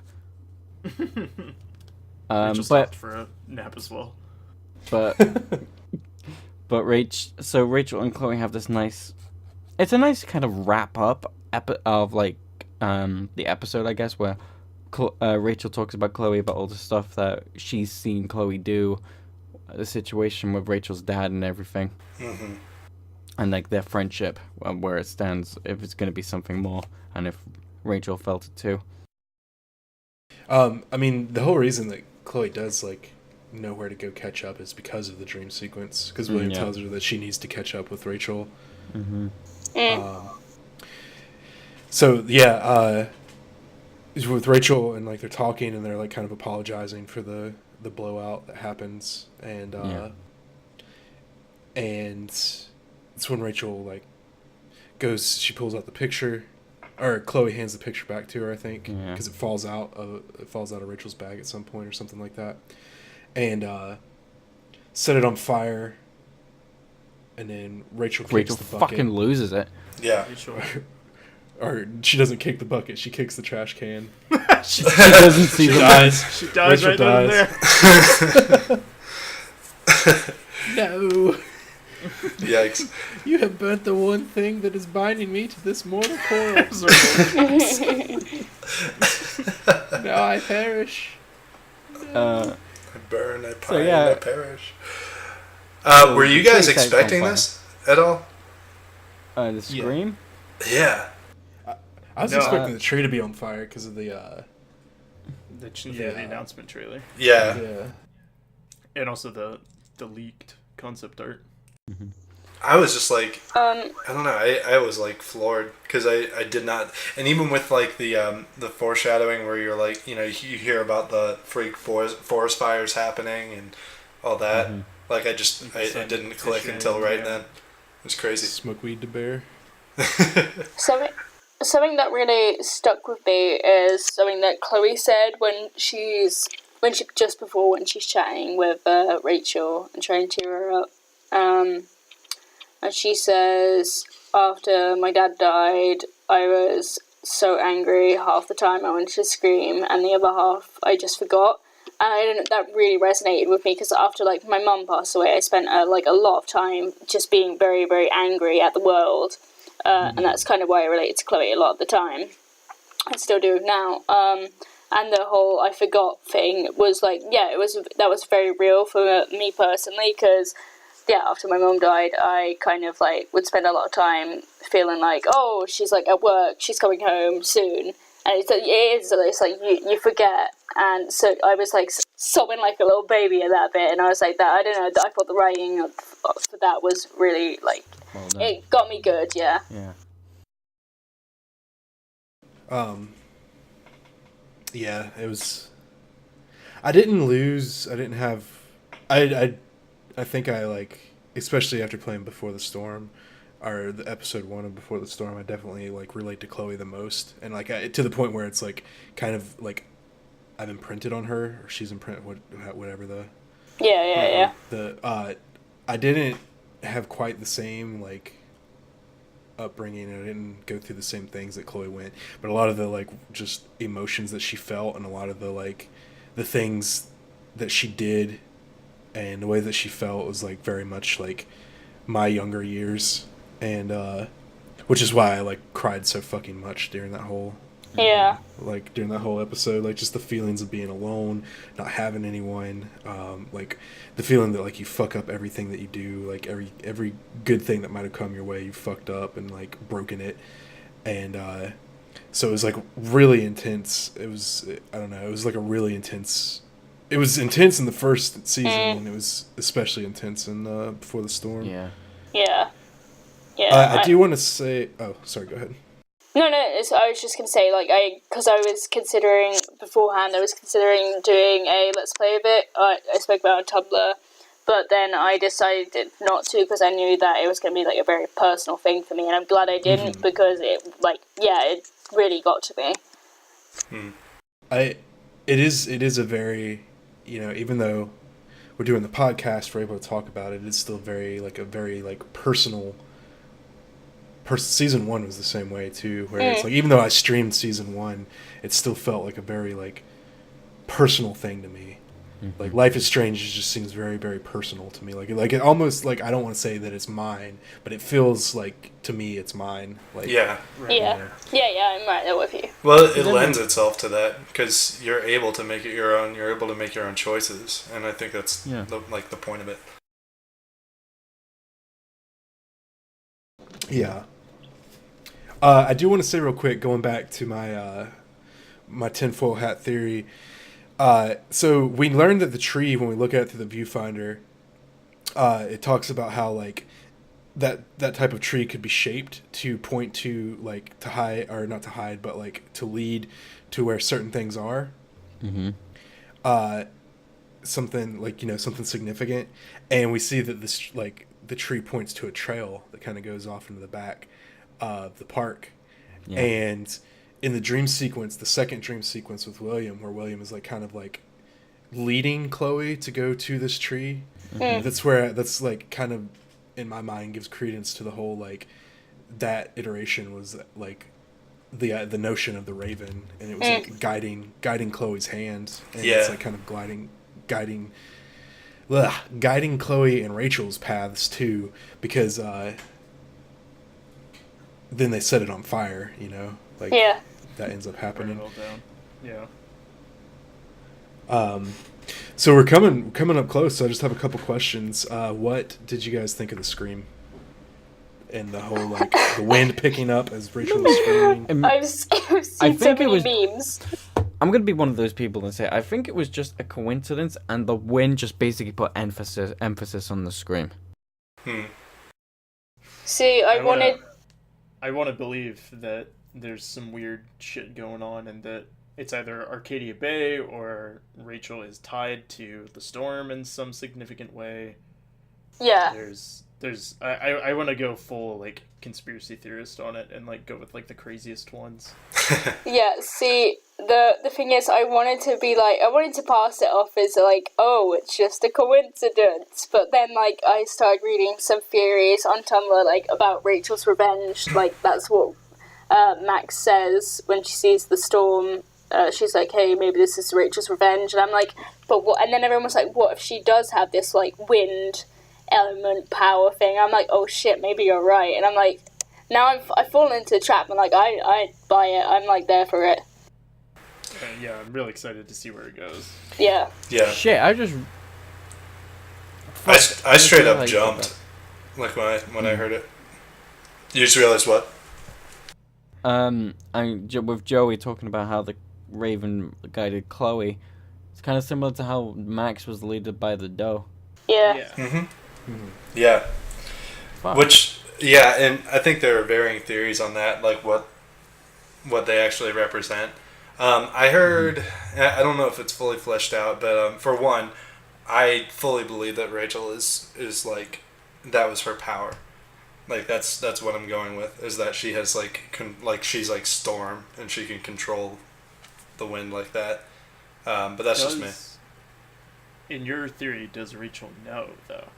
Rachel stopped for a nap as well. But Rachel and Chloe have this nice. It's a nice kind of wrap up of like the episode, I guess, where Rachel talks about Chloe about all the stuff that she's seen Chloe do, the situation with Rachel's dad and everything. Mm-hmm. And like their friendship, where it stands, if it's going to be something more, and if Rachel felt it too. I mean, the whole reason that Chloe does like know where to go catch up is because of the dream sequence. Because William tells her that she needs to catch up with Rachel. Mm-hmm. So yeah, with Rachel and like they're talking and they're like kind of apologizing for the blowout that happens, and it's when Rachel like she pulls out the picture, or Chloe hands the picture back to her, I think, because it falls out of Rachel's bag at some point or something like that, and set it on fire, and then Rachel kicks the bucket. Fucking loses it. Yeah. Or she doesn't kick the bucket, she kicks the trash can. she doesn't see the dies. She dies Rachel right dies. there. No. Yikes. You have burnt the one thing that is binding me to this mortal coil. Now I perish. I burn, I pine, So, yeah. I perish. Were you guys expecting this at all? The scream? Yeah. I was expecting the tree to be on fire because of the the announcement trailer. Yeah. And also the leaked concept art. Mm-hmm. I was just like, I don't know. I was like floored because I did not, and even with like the foreshadowing where you're like, you hear about the freak forest fires happening and all that. Mm-hmm. Like it didn't click until right then. It's crazy. Smoke weed to bear. Something that really stuck with me is something that Chloe said when she's chatting with Rachel and trying to cheer her up. And she says, after my dad died, I was so angry. Half the time I wanted to scream, and the other half I just forgot. And that really resonated with me, because after, like, my mum passed away, I spent, a lot of time just being very, very angry at the world. And that's kind of why I related to Chloe a lot of the time. I still do now. And the whole I forgot thing was, like, yeah, that was very real for me personally, because, yeah, after my mum died, I kind of, like, would spend a lot of time feeling like, oh, she's, like, at work, she's coming home soon. And it's like, you forget. And so I was, like, sobbing like a little baby at that bit, and I was like, I don't know, I thought the writing for that was really, like, it got me good, yeah. Yeah. Yeah, it was... I didn't have... I think I, like, especially after playing Before the Storm, or the episode 1 of Before the Storm, I definitely, like, relate to Chloe the most. And, like, to the point where it's, like, kind of, like, I've imprinted on her, or she's imprinted, whatever the... Yeah. I didn't have quite the same, like, upbringing, and I didn't go through the same things that Chloe went, but a lot of the, like, just emotions that she felt, and a lot of the, like, the things that she did, and the way that she felt was, like, very much, like, my younger years, and, which is why I, like, cried so fucking much during that whole... Yeah. Like, during that whole episode, like, just the feelings of being alone, not having anyone, like, the feeling that, like, you fuck up everything that you do, like, every good thing that might have come your way, you fucked up and, like, broken it, and, so it was, like, really intense. It was, I don't know, it was, like, a really intense... It was intense in the first season, and it was especially intense in, Before the Storm. Yeah. Yeah. Yeah. I do want to say... Oh, sorry, go ahead. No, I was just going to say, like, because I was considering, beforehand, I was considering doing a Let's Play of it. I spoke about it on Tumblr, but then I decided not to, because I knew that it was going to be, like, a very personal thing for me, and I'm glad I didn't, because it, like, yeah, it really got to me. It is a very, you know, even though we're doing the podcast, we're able to talk about it, it's still very, like, a very, like, personal... Season 1 was the same way too, where it's like, even though I streamed season 1, it still felt like a very, like, personal thing to me. Like, Life is Strange just seems very, very personal to me. Like it almost, like, I don't want to say that it's mine, but it feels like, to me, it's mine. Like, Yeah, I'm right there with you. Well, it lends itself to that, because you're able to make it your own. You're able to make your own choices, and I think that's the point of it. Yeah. I do want to say real quick, going back to my my tinfoil hat theory. So we learned that the tree, when we look at it through the viewfinder, it talks about how, like, that type of tree could be shaped to point to, like, to hide, or not to hide, but, like, to lead to where certain things are. Something, like, you know, something significant, and we see that this, like, the tree points to a trail that kind of goes off into the back of the park. And in the dream sequence, the second dream sequence with William, where William is, like, kind of, like, leading Chloe to go to this tree, that's like, kind of, in my mind, gives credence to the whole, like, that iteration was, like, the notion of the raven, and it was like guiding Chloe's hand, and it's, like, kind of guiding Chloe and Rachel's paths too, because then they set it on fire, you know, like, that ends up happening. So we're coming up close, so I just have a couple questions. What did you guys think of the scream? And the whole, like, the wind picking up as Rachel was screaming. I've seen so many memes. I'm going to be one of those people and say I think it was just a coincidence, and the wind just basically put emphasis on the scream. See, I want to believe that there's some weird shit going on, and that it's either Arcadia Bay or Rachel is tied to the storm in some significant way. Yeah. I want to go full like conspiracy theorist on it and like go with like the craziest ones. Yeah, see, the thing is, I wanted to pass it off as like, oh, it's just a coincidence. But then, like, I started reading some theories on Tumblr, like, about Rachel's revenge. Like, that's what Max says when she sees the storm. She's like, hey, maybe this is Rachel's revenge. And I'm like, but what? And then everyone was like, what if she does have this, like, wind element power thing? I'm like, oh shit, maybe you're right. And I'm like, now I've fallen into the trap. I'm like, I buy it. I'm like there for it. Yeah, I'm really excited to see where it goes. Yeah. Yeah. Shit, I just. I straight up jumped, like when I heard it. You just realized what? With Joey talking about how the Raven guided Chloe, it's kind of similar to how Max was led by the doe. Yeah. Yeah. Fuck. Which, yeah, and I think there are varying theories on that, like what they actually represent. I heard, I don't know if it's fully fleshed out, but for one, I fully believe that Rachel is like, that was her power. Like that's what I'm going with, is that she has like she's like Storm and she can control the wind like that. But that's just me. In your theory, does Rachel know though?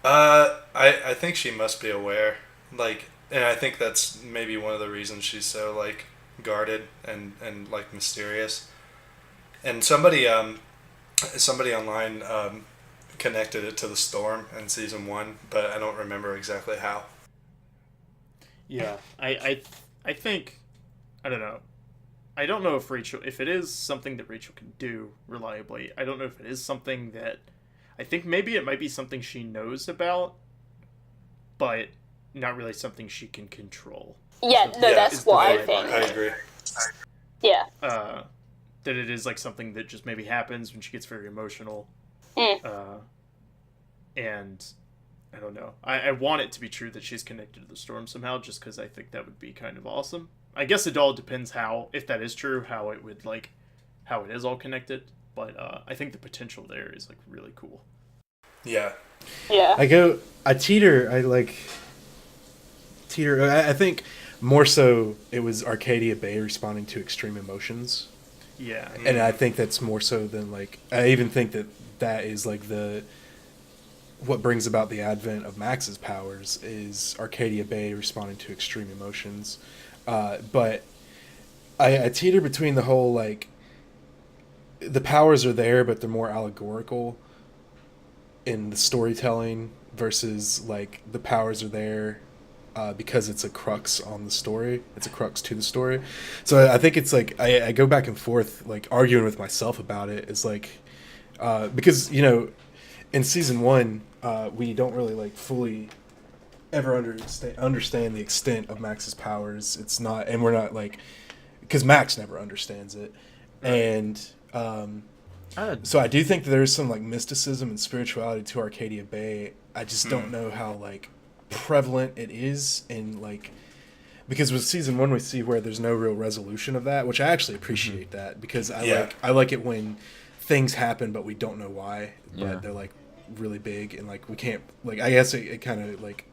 I think she must be aware, like, and I think that's maybe one of the reasons she's so like guarded and like mysterious. And somebody online connected it to the storm in season 1, but I don't remember exactly how. Yeah, I think, I don't know. I don't know if it is something that Rachel can do reliably. I don't know if it is something that, I think maybe it might be something she knows about, but not really something she can control. Yeah, no, that's what I think. I agree. Yeah. That it is like something that just maybe happens when she gets very emotional. And I don't know. I want it to be true that she's connected to the storm somehow, just because I think that would be kind of awesome. I guess it all depends if that is true, how it is all connected. But I think the potential there is like really cool. Yeah. Yeah. I teeter. I think more so it was Arcadia Bay responding to extreme emotions. Yeah. And I think that's more so than like, I even think that is like what brings about the advent of Max's powers is Arcadia Bay responding to extreme emotions. But I teeter between the whole, like, the powers are there, but they're more allegorical in the storytelling versus, like, the powers are there because it's a crux on the story. It's a crux to the story. So I think it's, like, I go back and forth, like, arguing with myself about it. It's, like, because, you know, in season 1, we don't really, like, fully ever understand the extent of Max's powers. It's not, and we're not, like, because Max never understands it. And so I do think that there's some, like, mysticism and spirituality to Arcadia Bay. I just don't know how, like, prevalent it is in, like, because with season 1 we see where there's no real resolution of that, which I actually appreciate that, because I like it when things happen but we don't know why, but they're, like, really big, and, like, we can't, like, I guess it kind of, like,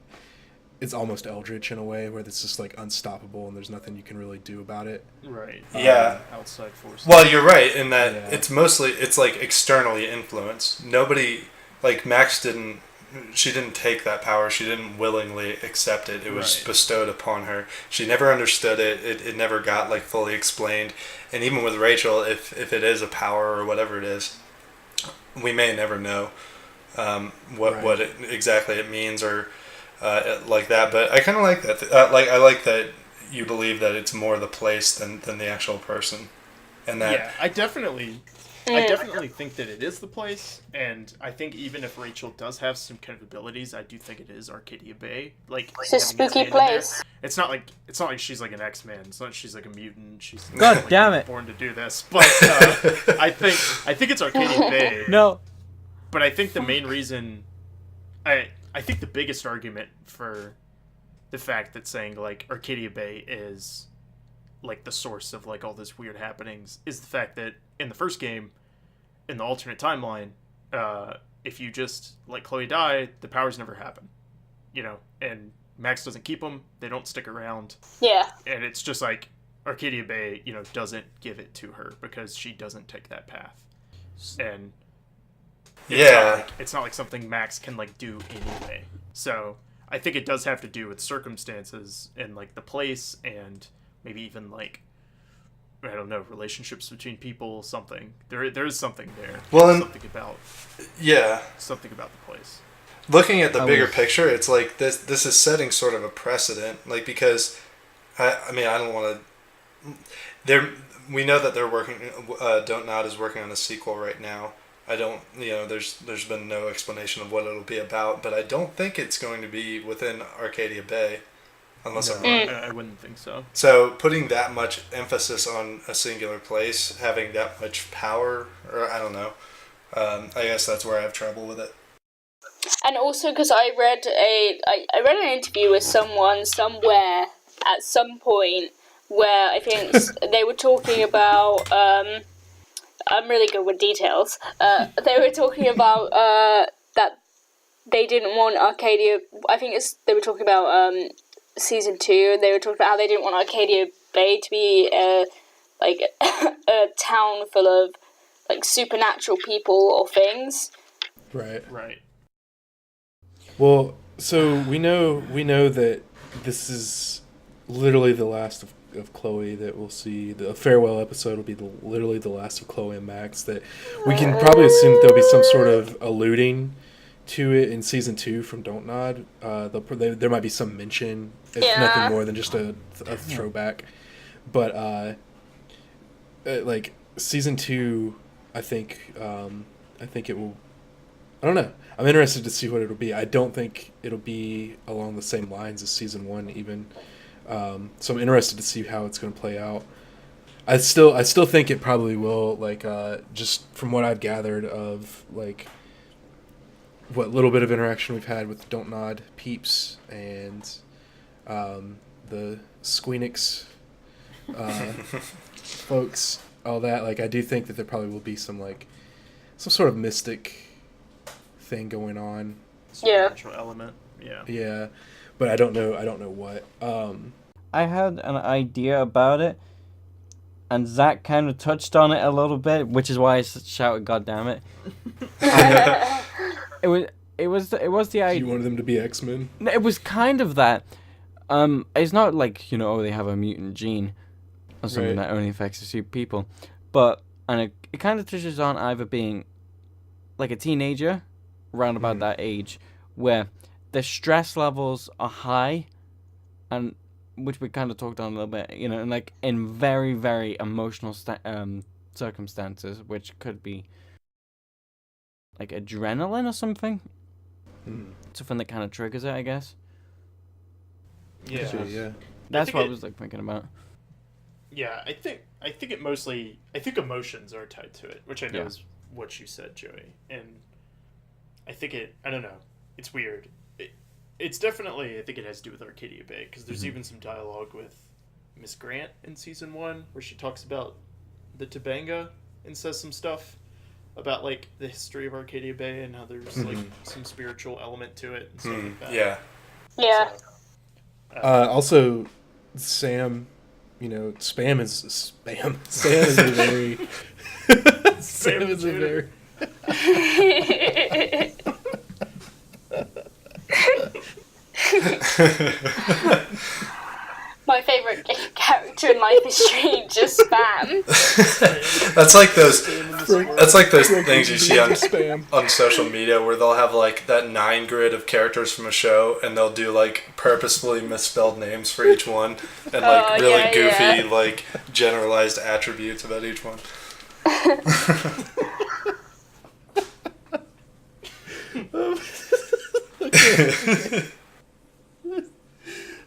it's almost Eldritch in a way, where it's just, like, unstoppable and there's nothing you can really do about it. Right. Yeah. Outside forces. Well, you're right in that it's mostly, it's, like, externally influenced. Nobody, like, Max didn't take that power. She didn't willingly accept it. It was bestowed upon her. She never understood it. It never got, like, fully explained. And even with Rachel, if it is a power or whatever it is, we may never know what exactly it means or like that. But I kind of like that. I like that you believe that it's more the place than the actual person. And that I definitely think that it is the place, and I think even if Rachel does have some kind of abilities, I do think it is Arcadia Bay. Like, it's a spooky place. It's not like she's like an X-Man. It's not like she's like a mutant. She's God like, damn it, born to do this. But I think it's Arcadia Bay. No. But I think the main reason, I think the biggest argument for the fact that saying, like, Arcadia Bay is, like, the source of, like, all this weird happenings is the fact that in the first game, in the alternate timeline, if you just let Chloe die, the powers never happen. and Max doesn't keep them. They don't stick around. Yeah. And it's just like Arcadia Bay, doesn't give it to her because she doesn't take that path. And it's not like something Max can like do anyway. So I think it does have to do with circumstances and like the place and maybe even like, I don't know, relationships between people, something. There is something there. Well, something about the place. Looking at the bigger picture, it's like this is setting sort of a precedent, like, because I don't want to. We know that they're working. Don't Nod is working on a sequel right now. I don't. There's been no explanation of what it'll be about, but I don't think it's going to be within Arcadia Bay, unless I'm wrong. I wouldn't think so. So putting that much emphasis on a singular place, having that much power, or I don't know. I guess that's where I have trouble with it. And also because I read an interview with someone somewhere at some point where I think they were talking about. I'm really good with details. They were talking about that they didn't want Arcadia. I think they were talking about season 2. And they were talking about how they didn't want Arcadia Bay to be like a town full of like supernatural people or things. Right. Well, so we know that this is literally the last of Chloe that we'll see. The farewell episode will be literally the last of Chloe and Max. That we can probably assume that there'll be some sort of alluding to it in season 2 from Don't Nod. There might be some mention, if nothing more than just a throwback. But like season 2, I think it will. I don't know. I'm interested to see what it'll be. I don't think it'll be along the same lines as season 1 even. So I'm interested to see how it's going to play out. I still think it probably will, like, just from what I've gathered of, like, what little bit of interaction we've had with Don't Nod peeps and the Squeenix folks, all that. Like, I do think that there probably will be some sort of mystic thing going on. Supernatural element. Yeah, but I don't know what. I had an idea about it, and Zach kind of touched on it a little bit, which is why I shouted, "God damn it!" It was the idea. You wanted them to be X-Men? It was kind of that. It's not like they have a mutant gene or something that only affects a few people, but it kind of touches on either being like a teenager, around about that age, where the stress levels are high, and which we kind of talked on a little bit, and like in very, very emotional circumstances, which could be like adrenaline or something. Something that kind of triggers it, I guess. Yeah. That's what I was thinking about. Yeah, I think it mostly. I think emotions are tied to it, which I know is what you said, Joey. And I think I don't know. It's weird. It's definitely. I think it has to do with Arcadia Bay because there's even some dialogue with Miss Grant in season 1 where she talks about the Tobanga and says some stuff about like the history of Arcadia Bay and how there's like some spiritual element to it and stuff like that. Yeah. So, also, Sam, Sam is a very Sam is a very My favourite character in Life is Strange is Spam. That's like those things you see on Spam on social media where they'll have like that 9 grid of characters from a show and they'll do like purposefully misspelled names for each one and like really goofy like generalized attributes about each one.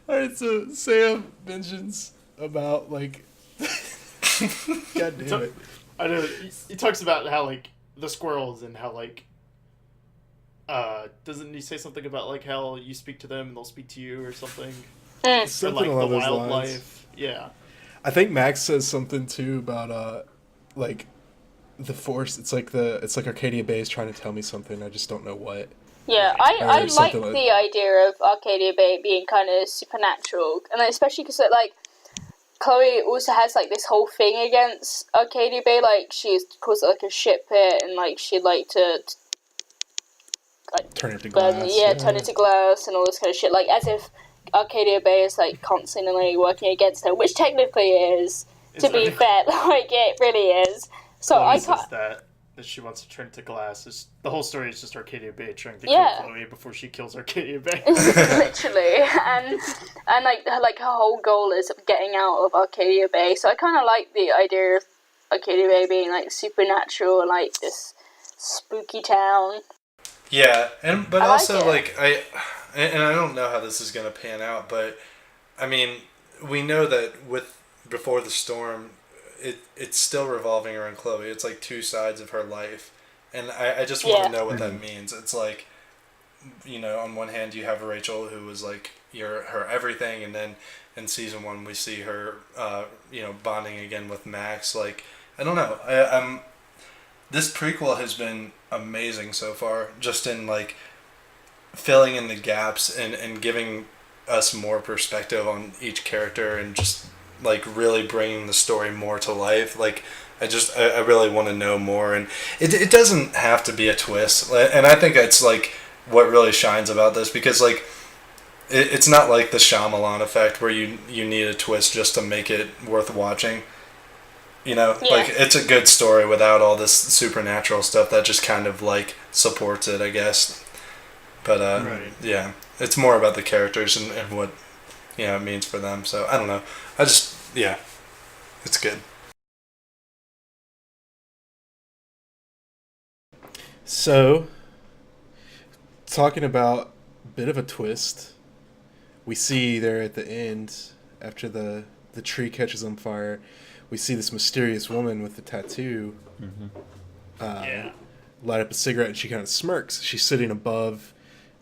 Alright, so Sam mentions about like God damn it. I know he talks about how like the squirrels and how like doesn't he say something about like how you speak to them and they'll speak to you or something? Something or like along the those wildlife. lines. Yeah. I think Max says something too about like the force. It's like Arcadia Bay is trying to tell me something. I just don't know what. Yeah, Right. I Or like something like- the idea of Arcadia Bay being kind of supernatural, and especially because like Chloe also has like this whole thing against Arcadia Bay, like she calls it like a shit pit, and like she'd like to like Turn it to glass. turn it to glass and all this kind of shit, like as if Arcadia Bay is like constantly working against her, which technically is, to be fair, like it really is. So Chloe I says can't. that she wants to turn it to glass. The whole story is just Arcadia Bay trying to Yeah. kill Chloe before she kills Arcadia Bay. Literally, and like her whole goal is getting out of Arcadia Bay. So I kind of like the idea of Arcadia Bay being like supernatural, like this spooky town. Yeah, but I like also it. like I don't know how this is gonna pan out, but I mean we know that with Before the Storm, it's still revolving around Chloe. It's like two sides of her life, and I just want to know what that means. It's like, you know, on one hand you have Rachel, who was like her everything, and then in season 1 we see her you know, bonding again with Max. Like, I don't know, I'm this prequel has been amazing so far, just in like filling in the gaps and giving us more perspective on each character, and just like really bringing the story more to life. Like, I really want to know more, and it doesn't have to be a twist, and I think it's like what really shines about this, because like it's not like the Shyamalan effect where you need a twist just to make it worth watching. You know, like it's a good story without all this supernatural stuff that just kind of like supports it, I guess. But Right. yeah, it's more about the characters and what, you know, it means for them. So I don't know. It's good. So, talking about a bit of a twist, we see there at the end, after the tree catches on fire, we see this mysterious woman with the tattoo light up a cigarette, and she kind of smirks. She's sitting above,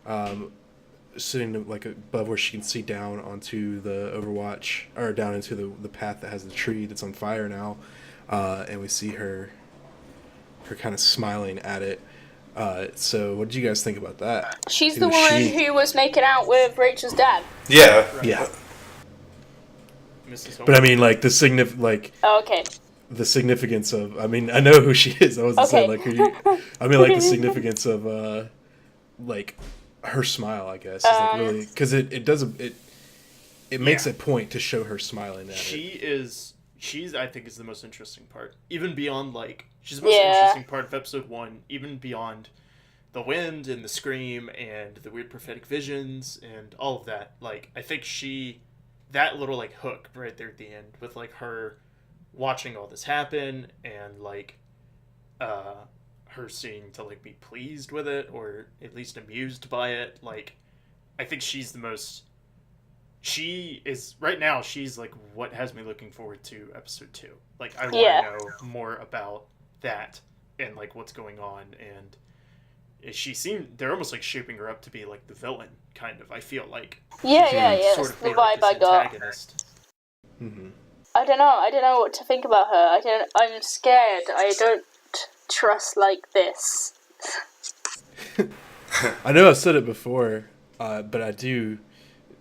like above where she can see down onto the Overwatch, or down into the path that has the tree that's on fire now, and we see her kind of smiling at it. So what did you guys think about that? She's Who the is woman she? who was making out with Rachel's dad. Yeah. Yeah, Mrs. but I mean, like Oh, okay. the significance of. I mean, I know who she is. I wasn't saying like who you. I mean, like the significance of like her smile. I guess is like really, because it does it makes a point to show her smiling at it. She's I think is the most interesting part. Even beyond like she's the most interesting part of episode 1. Even beyond the wind and the scream and the weird prophetic visions and all of that. Like, I think that little like hook right there at the end with like her watching all this happen and like her seeming to like be pleased with it or at least amused by it. Like, I think she's the most. She is right now. She's like what has me looking forward to episode 2. Like, I want to know more about that and like what's going on. And they're almost like shaping her up to be like the villain, kind of. I feel like Yeah. sort That's of the be like vibe I this got. antagonist. Mm-hmm. I don't know what to think about her. I'm scared. I don't trust like this. I know I've said it before, but I do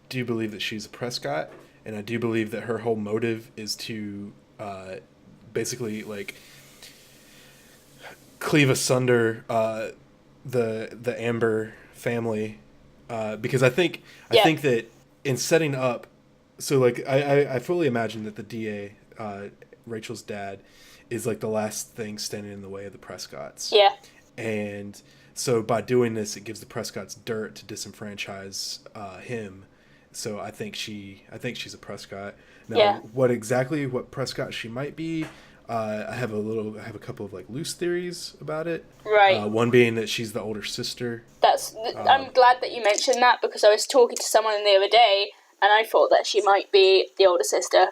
believe that she's a Prescott, and I do believe that her whole motive is to basically like cleave asunder the Amber family, because I think that in setting up, so like I fully imagine that the DA, Rachel's dad, is like the last thing standing in the way of the Prescotts. Yeah. And so by doing this, it gives the Prescotts dirt to disenfranchise him. So I think she's a Prescott. Now, what Prescott she might be, I have a couple of like loose theories about it. Right. One being that she's the older sister. I'm glad that you mentioned that, because I was talking to someone the other day and I thought that she might be the older sister.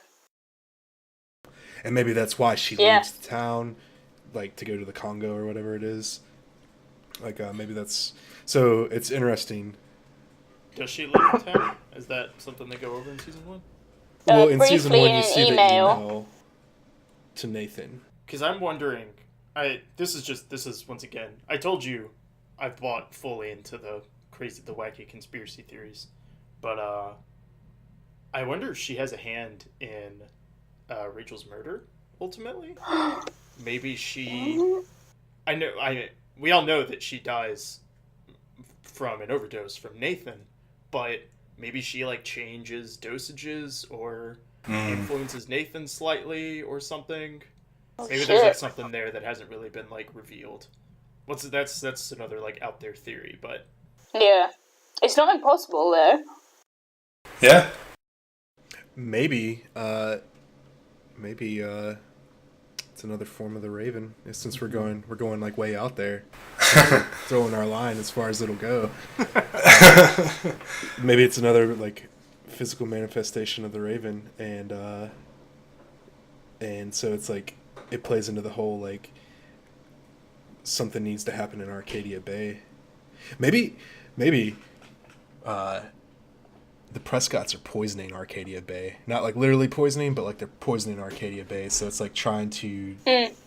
And maybe that's why she leaves the town, like to go to the Congo or whatever it is. Like maybe that's so. It's interesting. Does she leave town? Is that something they go over in season 1? Well, in season briefly 1, you in see an the email. email to Nathan. Because I'm wondering. This is once again. I told you I've bought fully into the wacky conspiracy theories, but I wonder if she has a hand in Rachel's murder ultimately. Maybe she. We all know that she dies from an overdose from Nathan, but maybe she like changes dosages or influences Nathan slightly or something. Maybe there's like something there that hasn't really been like revealed. That's another like out there theory, but yeah, it's not impossible though. Yeah. Maybe it's another form of the Raven. Since we're going like way out there, throwing our line as far as it'll go. Maybe it's another like physical manifestation of the Raven, and so it's like it plays into the whole like something needs to happen in Arcadia Bay. Maybe the Prescotts are poisoning Arcadia Bay. Not like literally poisoning, but like they're poisoning Arcadia Bay. So it's like trying to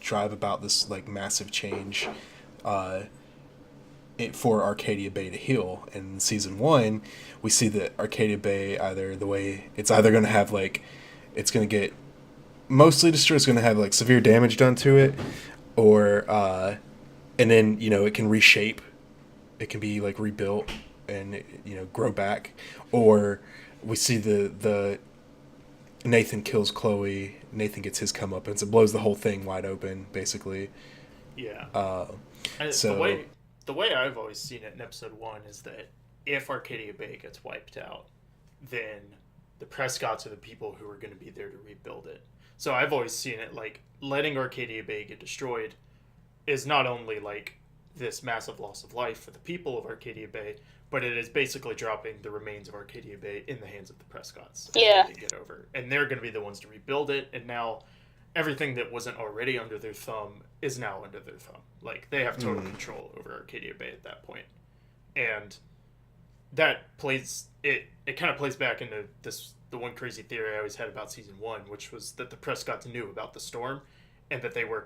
drive about this like massive change for Arcadia Bay to heal. And in season 1, we see that Arcadia Bay it's either going to have like, it's going to get mostly destroyed, it's going to have like severe damage done to it, or and then, it can reshape. It can be like rebuilt and grow back, or we see the Nathan kills Chloe, Nathan gets his comeuppance, it blows the whole thing wide open basically. Yeah. So the way I've always seen it in episode 1 is that if Arcadia Bay gets wiped out, then the Prescotts are the people who are going to be there to rebuild it. So I've always seen it like letting Arcadia Bay get destroyed is not only like this massive loss of life for the people of Arcadia Bay, but it is basically dropping the remains of Arcadia Bay in the hands of the Prescotts. Yeah. To get over. And they're going to be the ones to rebuild it, and now everything that wasn't already under their thumb is now under their thumb. Like, they have total control over Arcadia Bay at that point. And that plays, it kind of plays back into the one crazy theory I always had about season 1, which was that the Prescotts knew about the storm, and that they were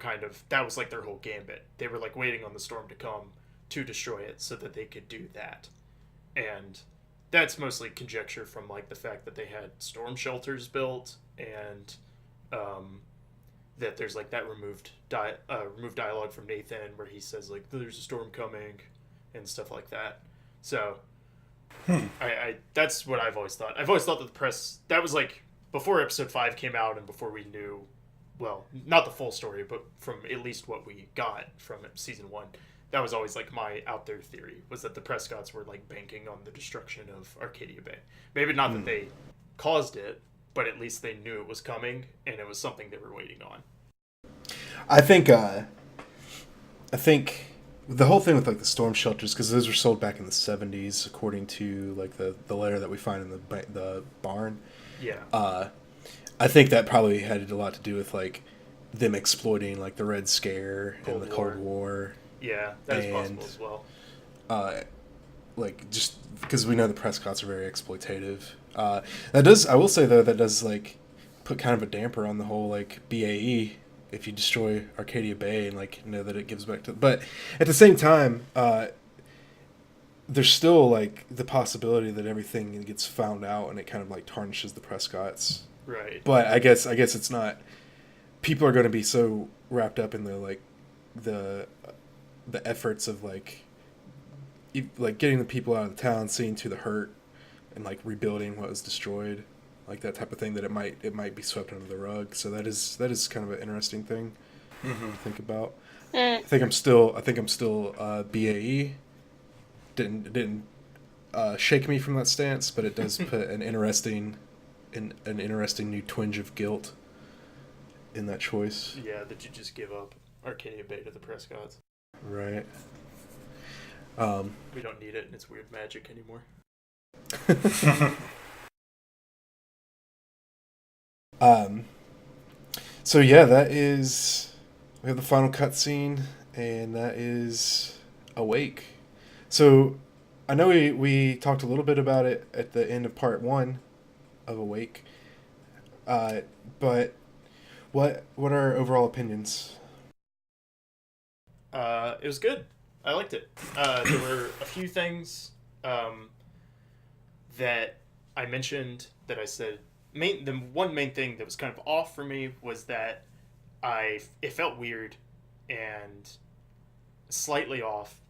that was like their whole gambit. They were like waiting on the storm to come to destroy it so that they could do that. And that's mostly conjecture from like the fact that they had storm shelters built, and that there's like that removed dialogue from Nathan where he says like there's a storm coming and stuff like that. So I that's what I've always thought. I've always thought that that was like before episode 5 came out and before we knew, well, not the full story, but from at least what we got from season 1, that was always like my out there theory, was that the Prescotts were like banking on the destruction of Arcadia Bay. Maybe not that they caused it, but at least they knew it was coming and it was something they were waiting on. I think the whole thing with like the storm shelters, because those were sold back in the 70s, according to like the letter that we find in the barn. Yeah. I think that probably had a lot to do with like them exploiting like the Red Scare and the Cold War. Yeah, that is possible as well. Like just because we know the Prescotts are very exploitative. I will say though, that does like put kind of a damper on the whole like BAE if you destroy Arcadia Bay and like know that it gives back to. But at the same time, there's still like the possibility that everything gets found out and it kind of like tarnishes the Prescotts. Right. But I guess it's not. People are going to be so wrapped up in the efforts of like getting the people out of the town, seeing to the hurt, and like rebuilding what was destroyed, like that type of thing, that it might be swept under the rug. So that is kind of an interesting thing to think about. I think I'm still BAE. Didn't shake me from that stance, but it does put an interesting new twinge of guilt in that choice. Yeah, that you just give up Arcadia Bay to the Prescotts. Right. We don't need it, and it's weird magic anymore. So yeah, we have the final cutscene, and that is Awake. So I know we talked a little bit about it at the end of part 1 of Awake, but what are overall opinions? It was good. I liked it. There were a few things that I mentioned that I said. The one main thing that was kind of off for me was that it felt weird and slightly off.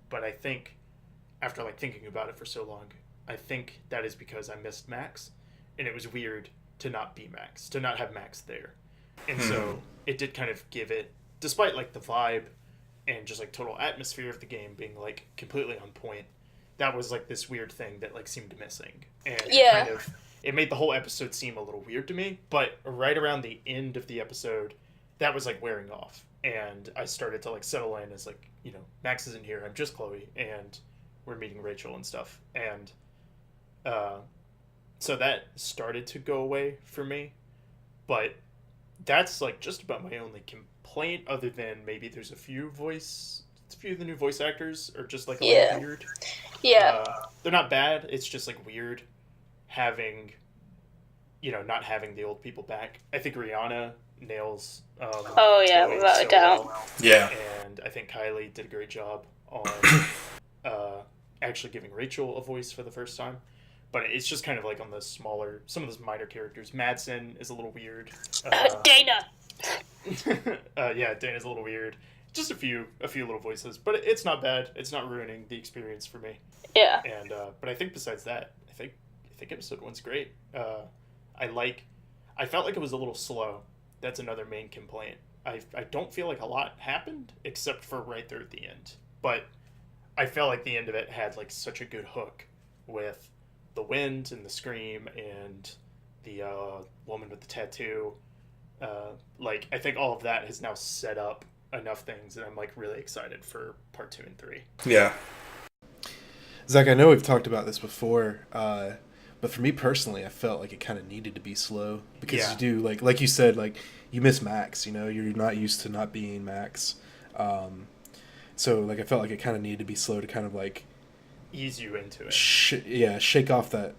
But I think after like thinking about it for so long, I think that is because I missed Max, and it was weird to not be Max, to not have Max there, and so it did kind of give it, despite like the vibe and just like total atmosphere of the game being like completely on point, that was like this weird thing that like seemed missing, and it made the whole episode seem a little weird to me. But right around the end of the episode, that was like wearing off, and I started to like settle in as like, you know, Max isn't here, I'm just Chloe, and we're meeting Rachel and stuff, and so that started to go away for me. But that's like just about my only complaint, other than maybe there's a few of the new voice actors are just like a little weird. They're not bad, it's just like weird having, you know, not having the old people back. I think Rihanna nails without a doubt. Yeah. And I think Kylie did a great job on actually giving Rachel a voice for the first time. But it's just kind of like on the smaller, some of those minor characters. Madsen is a little weird. Dana! Dana's a little weird. Just a few little voices, but it's not bad. It's not ruining the experience for me. Yeah. And but I think besides that, I think episode 1's great. I felt like it was a little slow. That's another main complaint. I don't feel like a lot happened except for right there at the end. But I felt like the end of it had like such a good hook with the wind and the scream and the woman with the tattoo. Like, I think all of that has now set up enough things, and I'm like really excited for part 2 and 3. Yeah. Zach, I know we've talked about this before, but for me personally, I felt like it kind of needed to be slow because you do like you said, like you miss Max. You know, you're not used to not being Max. So like I felt like it kind of needed to be slow to kind of like ease you into it. Shake off the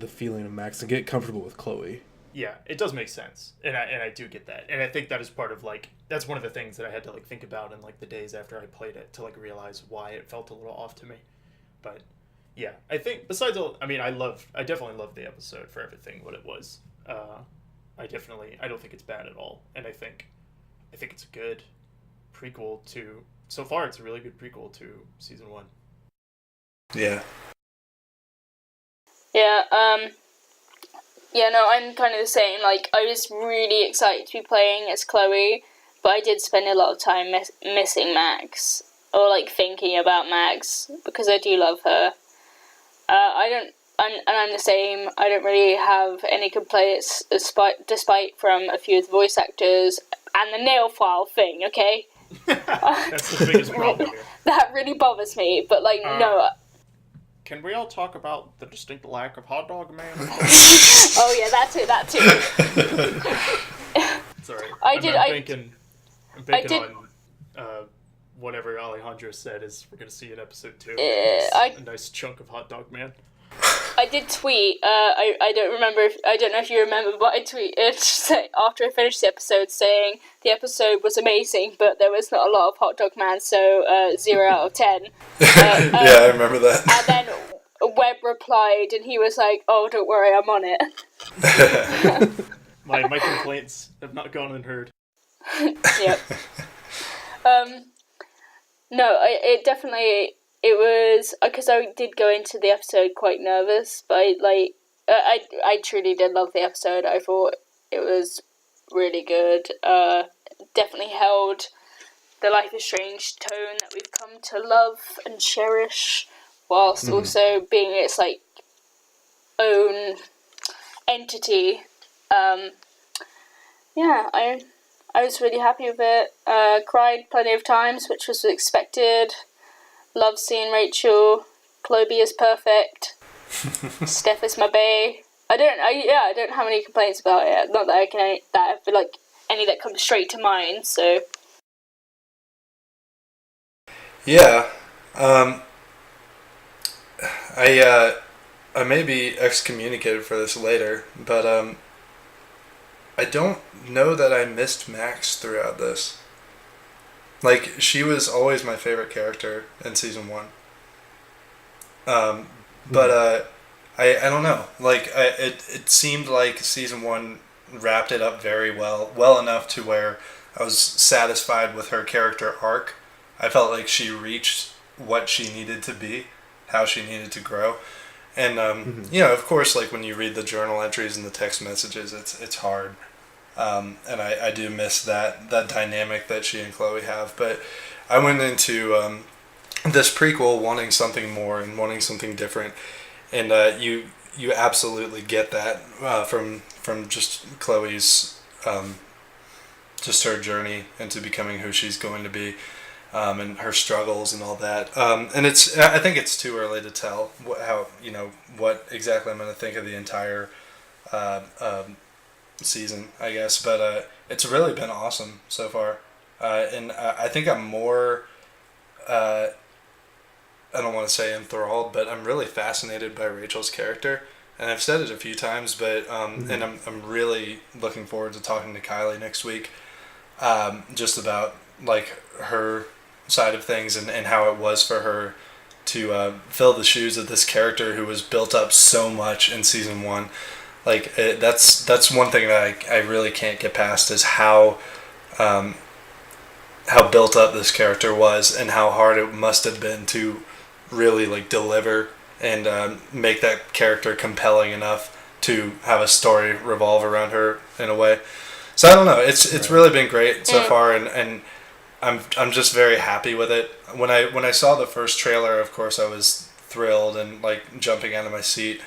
feeling of Max and get comfortable with Chloe. Yeah, it does make sense, and I do get that, and I think that is part of like that's one of the things that I had to like think about in like the days after I played it to like realize why it felt a little off to me. But yeah, I think besides all, I mean, I definitely loved the episode for everything what it was. I don't think it's bad at all, and I think it's a good prequel to. So far, it's a really good prequel to season 1. Yeah. Yeah. Yeah, no, I'm kind of the same. Like, I was really excited to be playing as Chloe, but I did spend a lot of time missing Max, or like thinking about Max, because I do love her. I'm the same. I don't really have any complaints, despite from a few of the voice actors and the nail file thing. Okay. That's the biggest problem here. That really bothers me, but like no. Can we all talk about the distinct lack of hot dog man? Oh yeah, that too. Sorry. I'm banking on whatever Alejandro said is we're gonna see in episode 2. A nice chunk of hot dog man. I did tweet. I don't know if you remember, but I tweeted after I finished the episode saying the episode was amazing, but there was not a lot of hot dog man, so 0 out of 10. Yeah, I remember that. And then Webb replied, and he was like, "Oh, don't worry, I'm on it." My complaints have not gone unheard. Yep. No, it was because I did go into the episode quite nervous, but I truly did love the episode. I thought it was really good. Definitely held the Life is Strange tone that we've come to love and cherish, whilst also being its like own entity. Yeah, I was really happy with it. Cried plenty of times, which was expected. Love seeing Rachel. Chloe is perfect. Steph is my bae. I don't have any complaints about it. Not that I feel like any that come straight to mind. So. Yeah, I may be excommunicated for this later, but I don't know that I missed Max throughout this. Like, she was always my favorite character in season 1. But I don't know. Like, it seemed like season 1 wrapped it up very well enough to where I was satisfied with her character arc. I felt like she reached what she needed to be, how she needed to grow. And, you know, of course, like, when you read the journal entries and the text messages, it's hard. And I do miss that dynamic that she and Chloe have. But I went into this prequel wanting something more and wanting something different. And you absolutely get that from just Chloe's, just her journey into becoming who she's going to be. And her struggles and all that, and I think it's too early to tell what exactly I'm going to think of the entire season, I guess. But it's really been awesome so far, and I think I'm more. I don't want to say enthralled, but I'm really fascinated by Rachel's character, and I've said it a few times, but and I'm really looking forward to talking to Kylie next week, just about like her side of things and how it was for her to fill the shoes of this character who was built up so much in season 1. Like, that's one thing that I really can't get past is how built up this character was and how hard it must have been to really like deliver and make that character compelling enough to have a story revolve around her in a way. So I don't know. It's really been great so far, and I'm just very happy with it. When I saw the first trailer, of course, I was thrilled and like jumping out of my seat.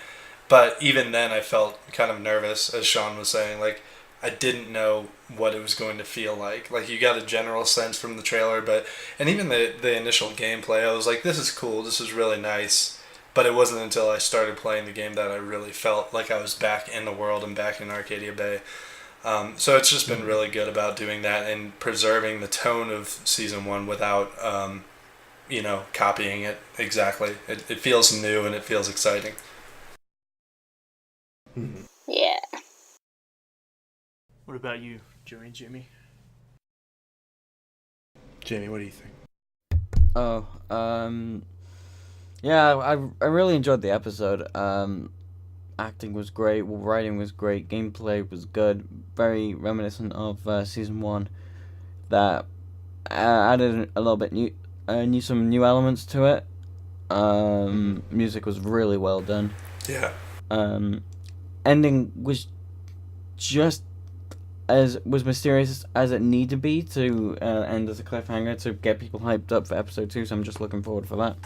But even then, I felt kind of nervous, as Sean was saying. Like, I didn't know what it was going to feel like. Like, you got a general sense from the trailer, and even the initial gameplay, I was like, this is cool, this is really nice. But it wasn't until I started playing the game that I really felt like I was back in the world and back in Arcadia Bay. So it's just been really good about doing that and preserving the tone of season 1 without, copying it exactly. It feels new and it feels exciting. Yeah. What about you, Joey and Jamie? Jamie, what do you think? Yeah, I really enjoyed the episode. Acting was great, writing was great, gameplay was good, very reminiscent of season 1. That added a little bit some new elements to it. Music was really well done. Yeah. Ending was just was mysterious as it needed to be to end as a cliffhanger to get people hyped up for episode 2. So I'm just looking forward for that.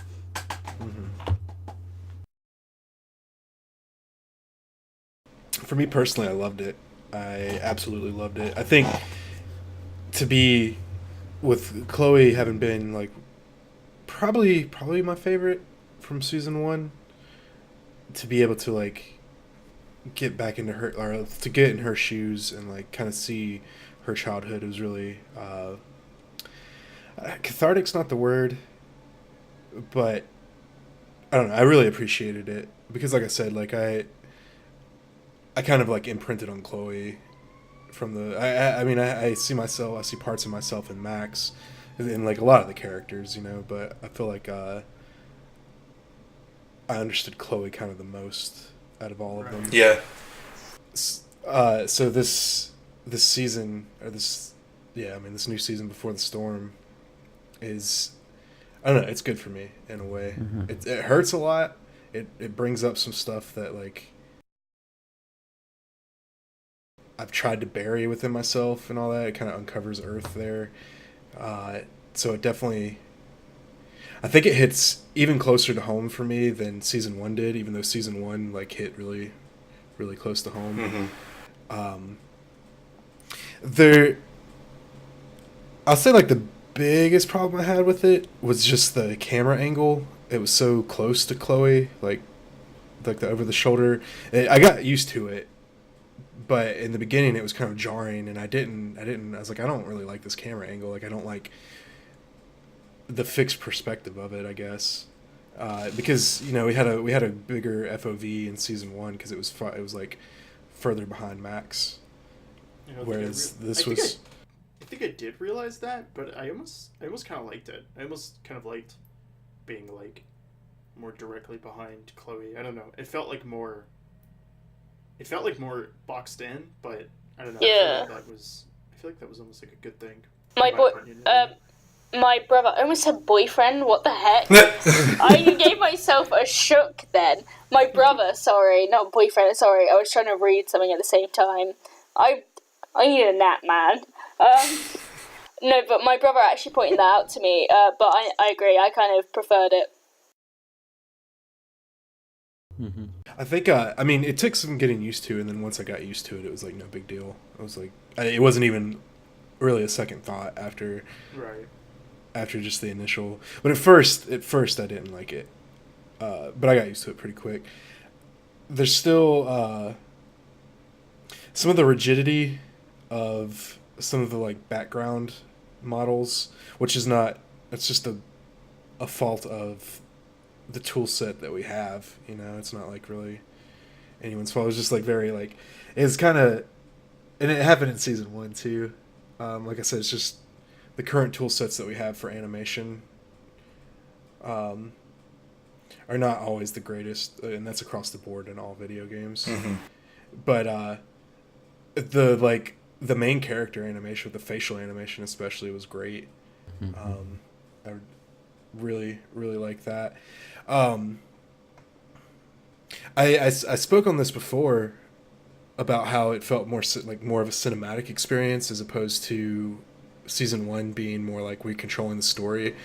For me personally, I loved it. I absolutely loved it. I think to be with Chloe having been like probably my favorite from season 1, to be able to like get back into her, or to get in her shoes and like kind of see her childhood was really cathartic's not the word, but I don't know, I really appreciated it because like I said, like I kind of like imprinted on Chloe from the I see parts of myself in Max and like a lot of the characters, but I feel like I understood Chloe kind of the most out of all of them. Yeah. So this season, or this new season Before the Storm is, I don't know, it's good for me in a way. It hurts a lot. It brings up some stuff that like I've tried to bury within myself and all that. It kind of uncovers Earth there. So it definitely, I think it hits even closer to home for me than season 1 did, even though season 1 like hit really, really close to home. I'll say like the biggest problem I had with it was just the camera angle. It was so close to Chloe, like the over the shoulder. I got used to it, but in the beginning it was kind of jarring, and I was like, I don't really like this camera angle. Like I don't like the fixed perspective of it, I guess, because we had a bigger FOV in season 1 because it was like further behind Max, whereas this was. I think I did realize that, but I almost kind of liked it. I almost kind of liked being like more directly behind Chloe. I don't know. It felt like more boxed in, but I don't know. Yeah. I feel like that was almost like a good thing. My brother, I almost said boyfriend, what the heck? I gave myself a shook then. My brother, sorry, not boyfriend, sorry, I was trying to read something at the same time. I need a nap, man. No, but my brother actually pointed that out to me, but I agree, I kind of preferred it. Mm-hmm. I think, I mean, it took some getting used to, and then once I got used to it, it was like no big deal. It was like, it wasn't even really a second thought after just the initial. But at first I didn't like it, but I got used to it pretty quick. There's still some of the rigidity of some of the like background models, which is not. It's just a fault of the tool set that we have. You know, it's not like really anyone's fault. It was just like very like it's kind of, and it happened in season 1 too. Like I said, it's just the current tool sets that we have for animation are not always the greatest, and that's across the board in all video games. Mm-hmm. But the main character animation, with the facial animation especially, was great. Mm-hmm. I really like that. I spoke on this before about how it felt more of a cinematic experience as opposed to season 1 being more like we controlling the story.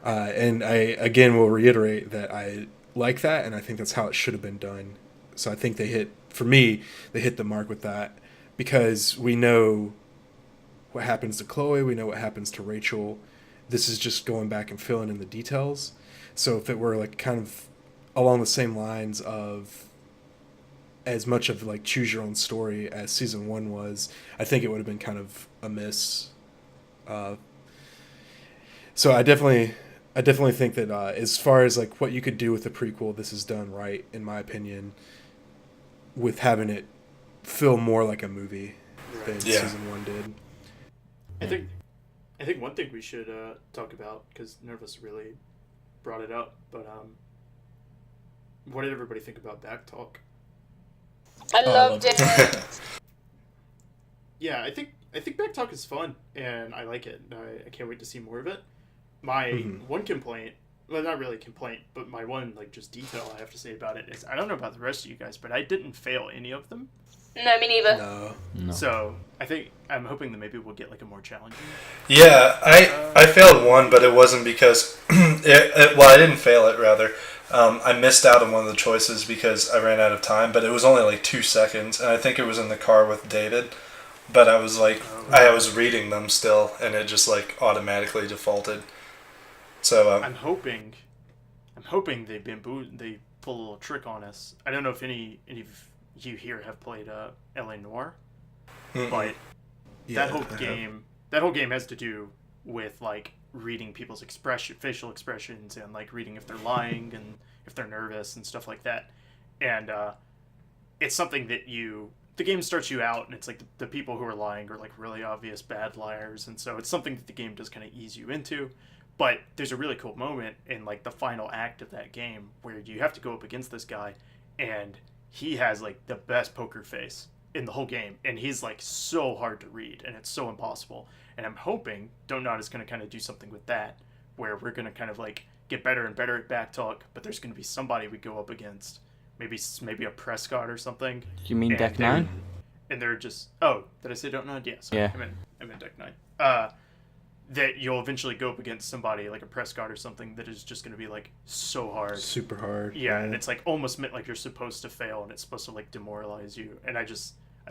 And I again will reiterate that I like that, and I think that's how it should have been done. So I think they hit the mark with that, because we know what happens to Chloe, we know what happens to Rachel. This is just going back and filling in the details. So if it were like kind of along the same lines of as much of like choose your own story as season 1 was, I think it would have been kind of a miss. So I definitely think that as far as like what you could do with the prequel, this is done right, in my opinion, with having it feel more like a movie than season 1 did. I think one thing we should talk about, because none of us really brought it up, but what did everybody think about Backtalk? I loved it. Yeah, I think Backtalk is fun, and I like it. I can't wait to see more of it. My one complaint, well, not really a complaint, but my one like just detail I have to say about it is I don't know about the rest of you guys, but I didn't fail any of them. No, me neither. No. So I'm hoping that maybe we'll get like a more challenging. Yeah, I failed one, but it wasn't because I didn't fail it, rather. I missed out on one of the choices because I ran out of time, but it was only like 2 seconds, and I think it was in the car with David. But I was like, I was reading them still, and it just like automatically defaulted. So I'm hoping they pull a little trick on us. I don't know if any of you here have played LA Noire, but that whole game has to do with like reading people's facial expressions, and like reading if they're lying and if they're nervous and stuff like that. And it's something that the game starts you out, and it's like the people who are lying are like really obvious bad liars, and so it's something that the game does kind of ease you into. But there's a really cool moment in like the final act of that game where you have to go up against this guy, and he has like the best poker face in the whole game, and he's like so hard to read, and it's so impossible. And I'm hoping Don't Nod is going to kind of do something with that, where we're going to kind of like get better and better at Backtalk, but there's going to be somebody we go up against, maybe a Prescott or something. You mean Deck 9? And they're just, oh, did I say Don't Nod? Yes. Yeah. I meant Deck 9. That you'll eventually go up against somebody like a Prescott or something that is just going to be like so hard. Super hard. Yeah, and it's like almost meant like you're supposed to fail, and it's supposed to like demoralize you. And I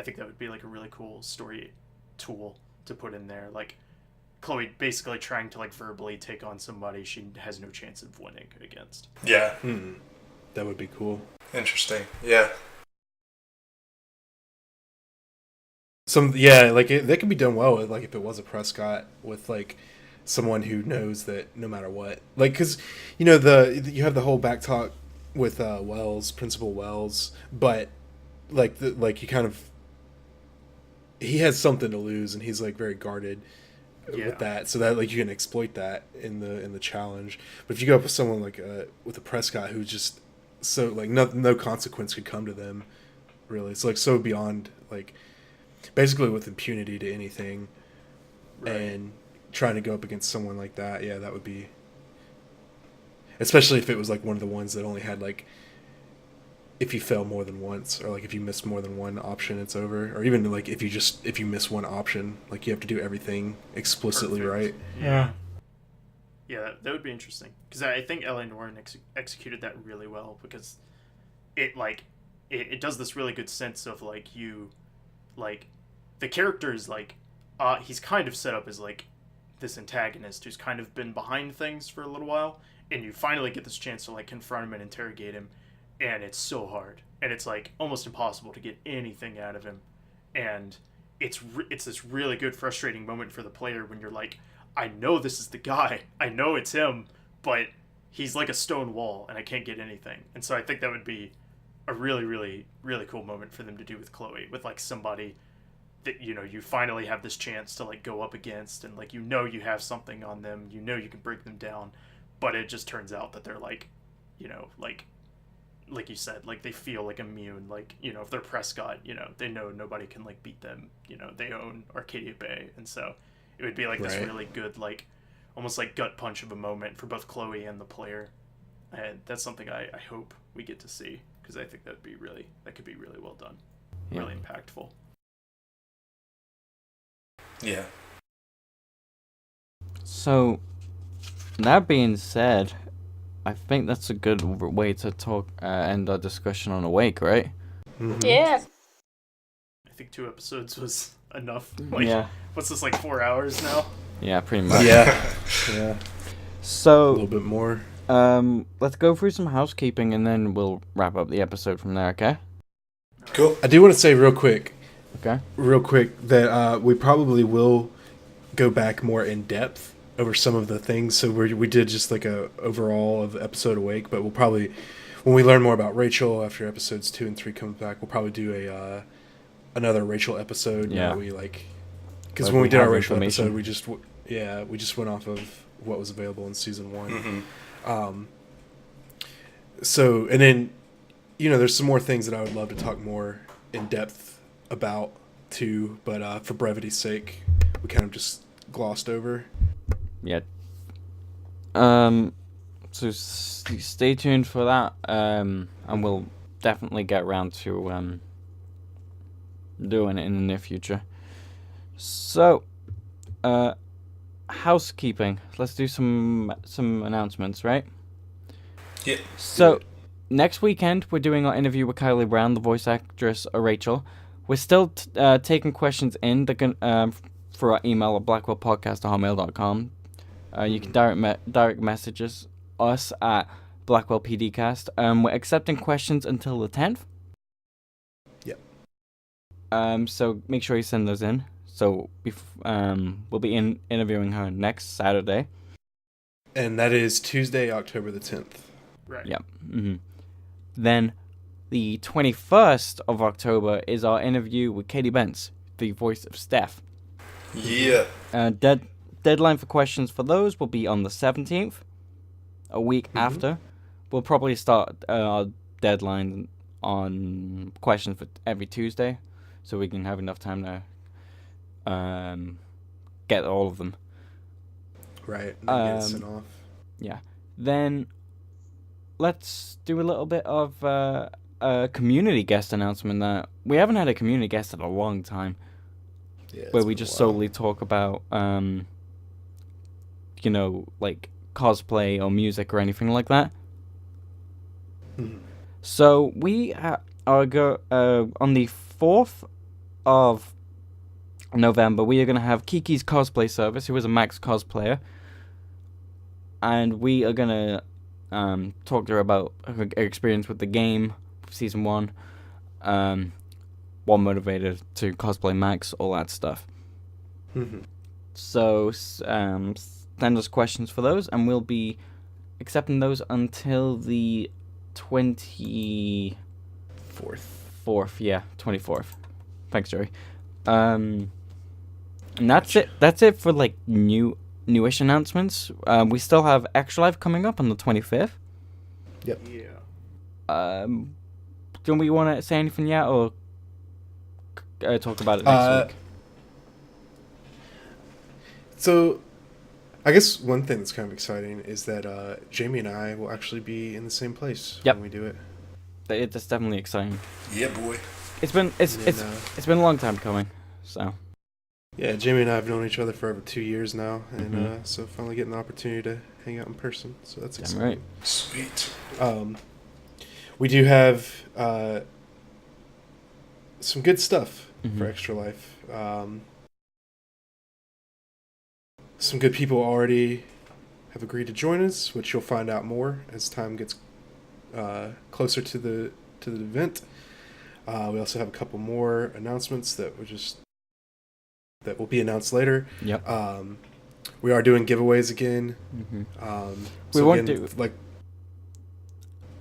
think that would be like a really cool story tool to put in there. Like Chloe basically trying to like verbally take on somebody she has no chance of winning against. Yeah. That would be cool. Interesting. Yeah. That could be done well with, like, if it was a Prescott with like someone who knows that no matter what, like, because you know you have the whole Backtalk with Principal Wells, but like you kind of he has something to lose, and he's like very guarded with that, so that like you can exploit that in the challenge. But if you go up with someone like with a Prescott who's just so like no consequence could come to them, really, it's like so beyond like basically with impunity to anything, and trying to go up against someone like that, yeah, that would be, especially if it was like one of the ones that only had like, if you fail more than once, or like if you miss more than one option, it's over. Or even like if you miss one option, like you have to do everything explicitly right. Yeah, that would be interesting, because I think L.A. Noire executed that really well, because it does this really good sense of like you, like the character is like he's kind of set up as like this antagonist who's kind of been behind things for a little while, and you finally get this chance to like confront him and interrogate him. And it's so hard, and it's like almost impossible to get anything out of him, and it's this really good frustrating moment for the player when you're like, I know this is the guy, I know it's him, but he's like a stone wall and I can't get anything. And so I think that would be a really, really, really cool moment for them to do with Chloe, with like somebody that, you know, you finally have this chance to like go up against, and like, you know, you have something on them, you know, you can break them down, but it just turns out that they're like, you know, like you said, like they feel like immune, like, you know, if they're Prescott, you know, they know nobody can like beat them, you know, they own Arcadia Bay. And so it would be like this really good, like almost like gut punch of a moment for both Chloe and the player, and that's something I hope we get to see, because I think that could be really well done, really impactful. Yeah. So that being said, I think that's a good way to end our discussion on Awake, right? Mm-hmm. Yeah. I think 2 episodes was enough. Like, what's this, like 4 hours now? Yeah, pretty much. Yeah. So A little bit more. Let's go through some housekeeping, and then we'll wrap up the episode from there, okay? Cool. I do want to say real quick Okay. that we probably will go back more in depth over some of the things. So we did just like a overall of the episode Awake, but we'll probably, when we learn more about Rachel after episodes 2 and 3 come back, we'll probably do another Rachel episode. Yeah. We like, because Like when we did our have Rachel information. episode, we just went off of what was available in season 1. Mm-hmm. So, and then, you know, there's some more things that I would love to talk more in depth about too, but for brevity's sake, we kind of just glossed over. Yeah. So stay tuned for that. And we'll definitely get around to doing it in the near future. So, housekeeping. Let's do some announcements, right? Yeah. So, next weekend we're doing our interview with Kylie Brown, the voice actress of Rachel. We're still taking questions in for our email at blackwellpodcast@hotmail.com. You can direct messages us at blackwellpdcast. We're accepting questions until the 10th. Yep. So make sure you send those in. So we'll be interviewing her next Saturday. And that is Tuesday, October the 10th. Right. Yep. Mm-hmm. Then the 21st of October is our interview with Katie Bentz, the voice of Steph. Yeah. Deadline for questions for those will be on the 17th, a week after. We'll probably start our deadline on questions for every Tuesday, so we can have enough time to get all of them. Right. And then get it sent off. Yeah. Then let's do a little bit of a community guest announcement. That we haven't had a community guest in a long time. Yeah, Where we just solely talk about, like cosplay or music or anything like that. So we are on the 4th of November. We are going to have Kiki's cosplay service, who is a Max cosplayer, and we are going to talk to her about her experience with the game, Season 1, what motivated to cosplay Max, all that stuff. So send us questions for those, and we'll be accepting those until the 24th. Yeah, 24th. Thanks, Joey. And that's it. That's it for like newish announcements. We still have Extra Life coming up on the 25th. Yep. Yeah. Do we want to say anything yet, or talk about it next week? So, I guess one thing that's kind of exciting is that Jamie and I will actually be in the same place when we do it. It's definitely exciting. Yeah, boy. It's been a long time coming. So. Yeah, Jamie and I have known each other for over 2 years now, and so finally getting the opportunity to hang out in person. So that's exciting. Right. Sweet. We do have some good stuff for Extra Life. Some good people already have agreed to join us, which you'll find out more as time gets closer to the event. We also have a couple more announcements that will be announced later. Yep. We are doing giveaways again. We won't do like.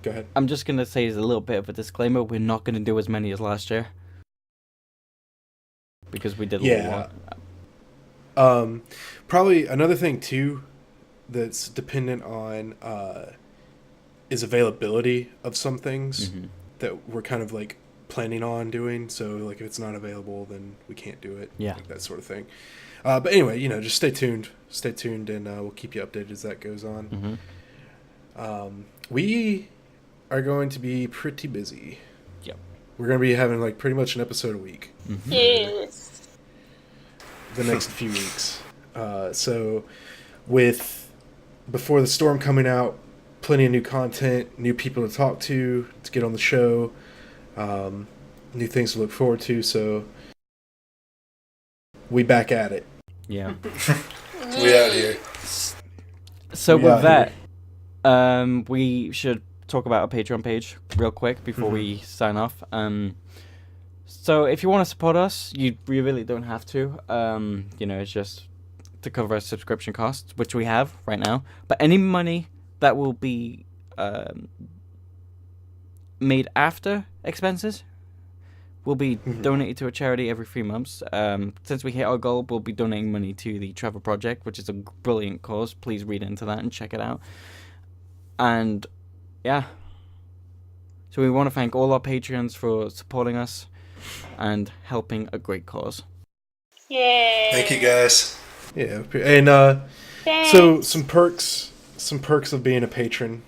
Go ahead. I'm just gonna say as a little bit of a disclaimer: we're not gonna do as many as last year because we did a lot. Probably another thing too that's dependent on is availability of some things that we're kind of like planning on doing. So like if it's not available, then we can't do it. Yeah, like that sort of thing. But anyway, just stay tuned, and we'll keep you updated as that goes on. We are going to be pretty busy. Yep. We're going to be having like pretty much an episode a week. Yes. The next few weeks. So with Before the Storm coming out, plenty of new content, new people to talk to get on the show, new things to look forward to. So we back at it. Yeah. We out here. So with that, we should talk about our Patreon page real quick before we sign off. So if you want to support us, you really don't have to. It's just to cover our subscription costs, which we have right now. But any money that will be made after expenses will be donated to a charity every 3 months. Since we hit our goal, we'll be donating money to the Trevor Project, which is a brilliant cause. Please read into that and check it out. And yeah. So we want to thank all our Patreons for supporting us and helping a great cause. Yay. Thank you, guys. Yeah, and so some perks of being a patron.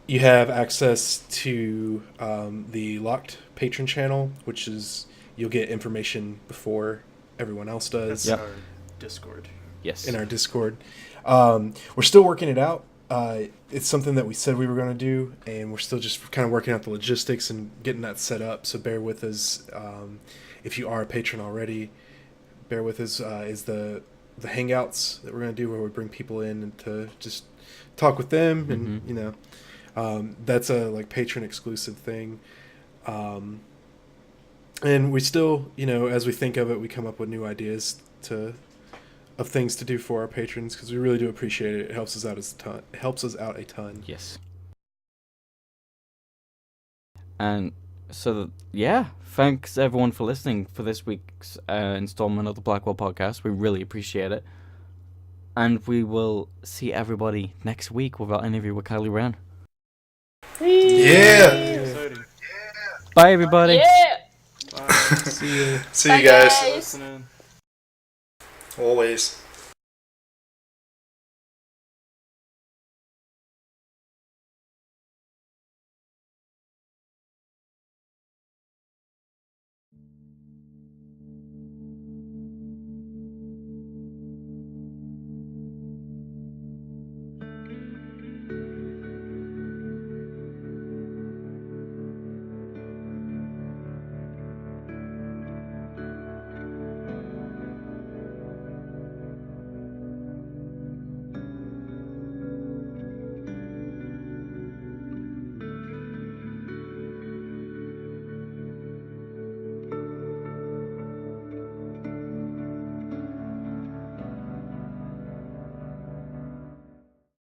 You have access to the locked patron channel, which is you'll get information before everyone else does. That's our Discord. Yes. In our Discord. We're still working it out. It's something that we said we were going to do, and we're still just kind of working out the logistics and getting that set up. So bear with us. If you are a patron already, bear with us. Is the hangouts that we're going to do where we bring people in and to just talk with them, and that's a like patron exclusive thing. And we still, as we think of it, we come up with new ideas of things to do for our patrons because we really do appreciate it. It helps us out a ton. Yes. And so, yeah, thanks everyone for listening for this week's installment of the Blackwell Podcast. We really appreciate it. And we will see everybody next week with our interview with Kylie Brown. Yeah. Bye, everybody. Yeah. Bye. See you. See you guys. Guys. Always.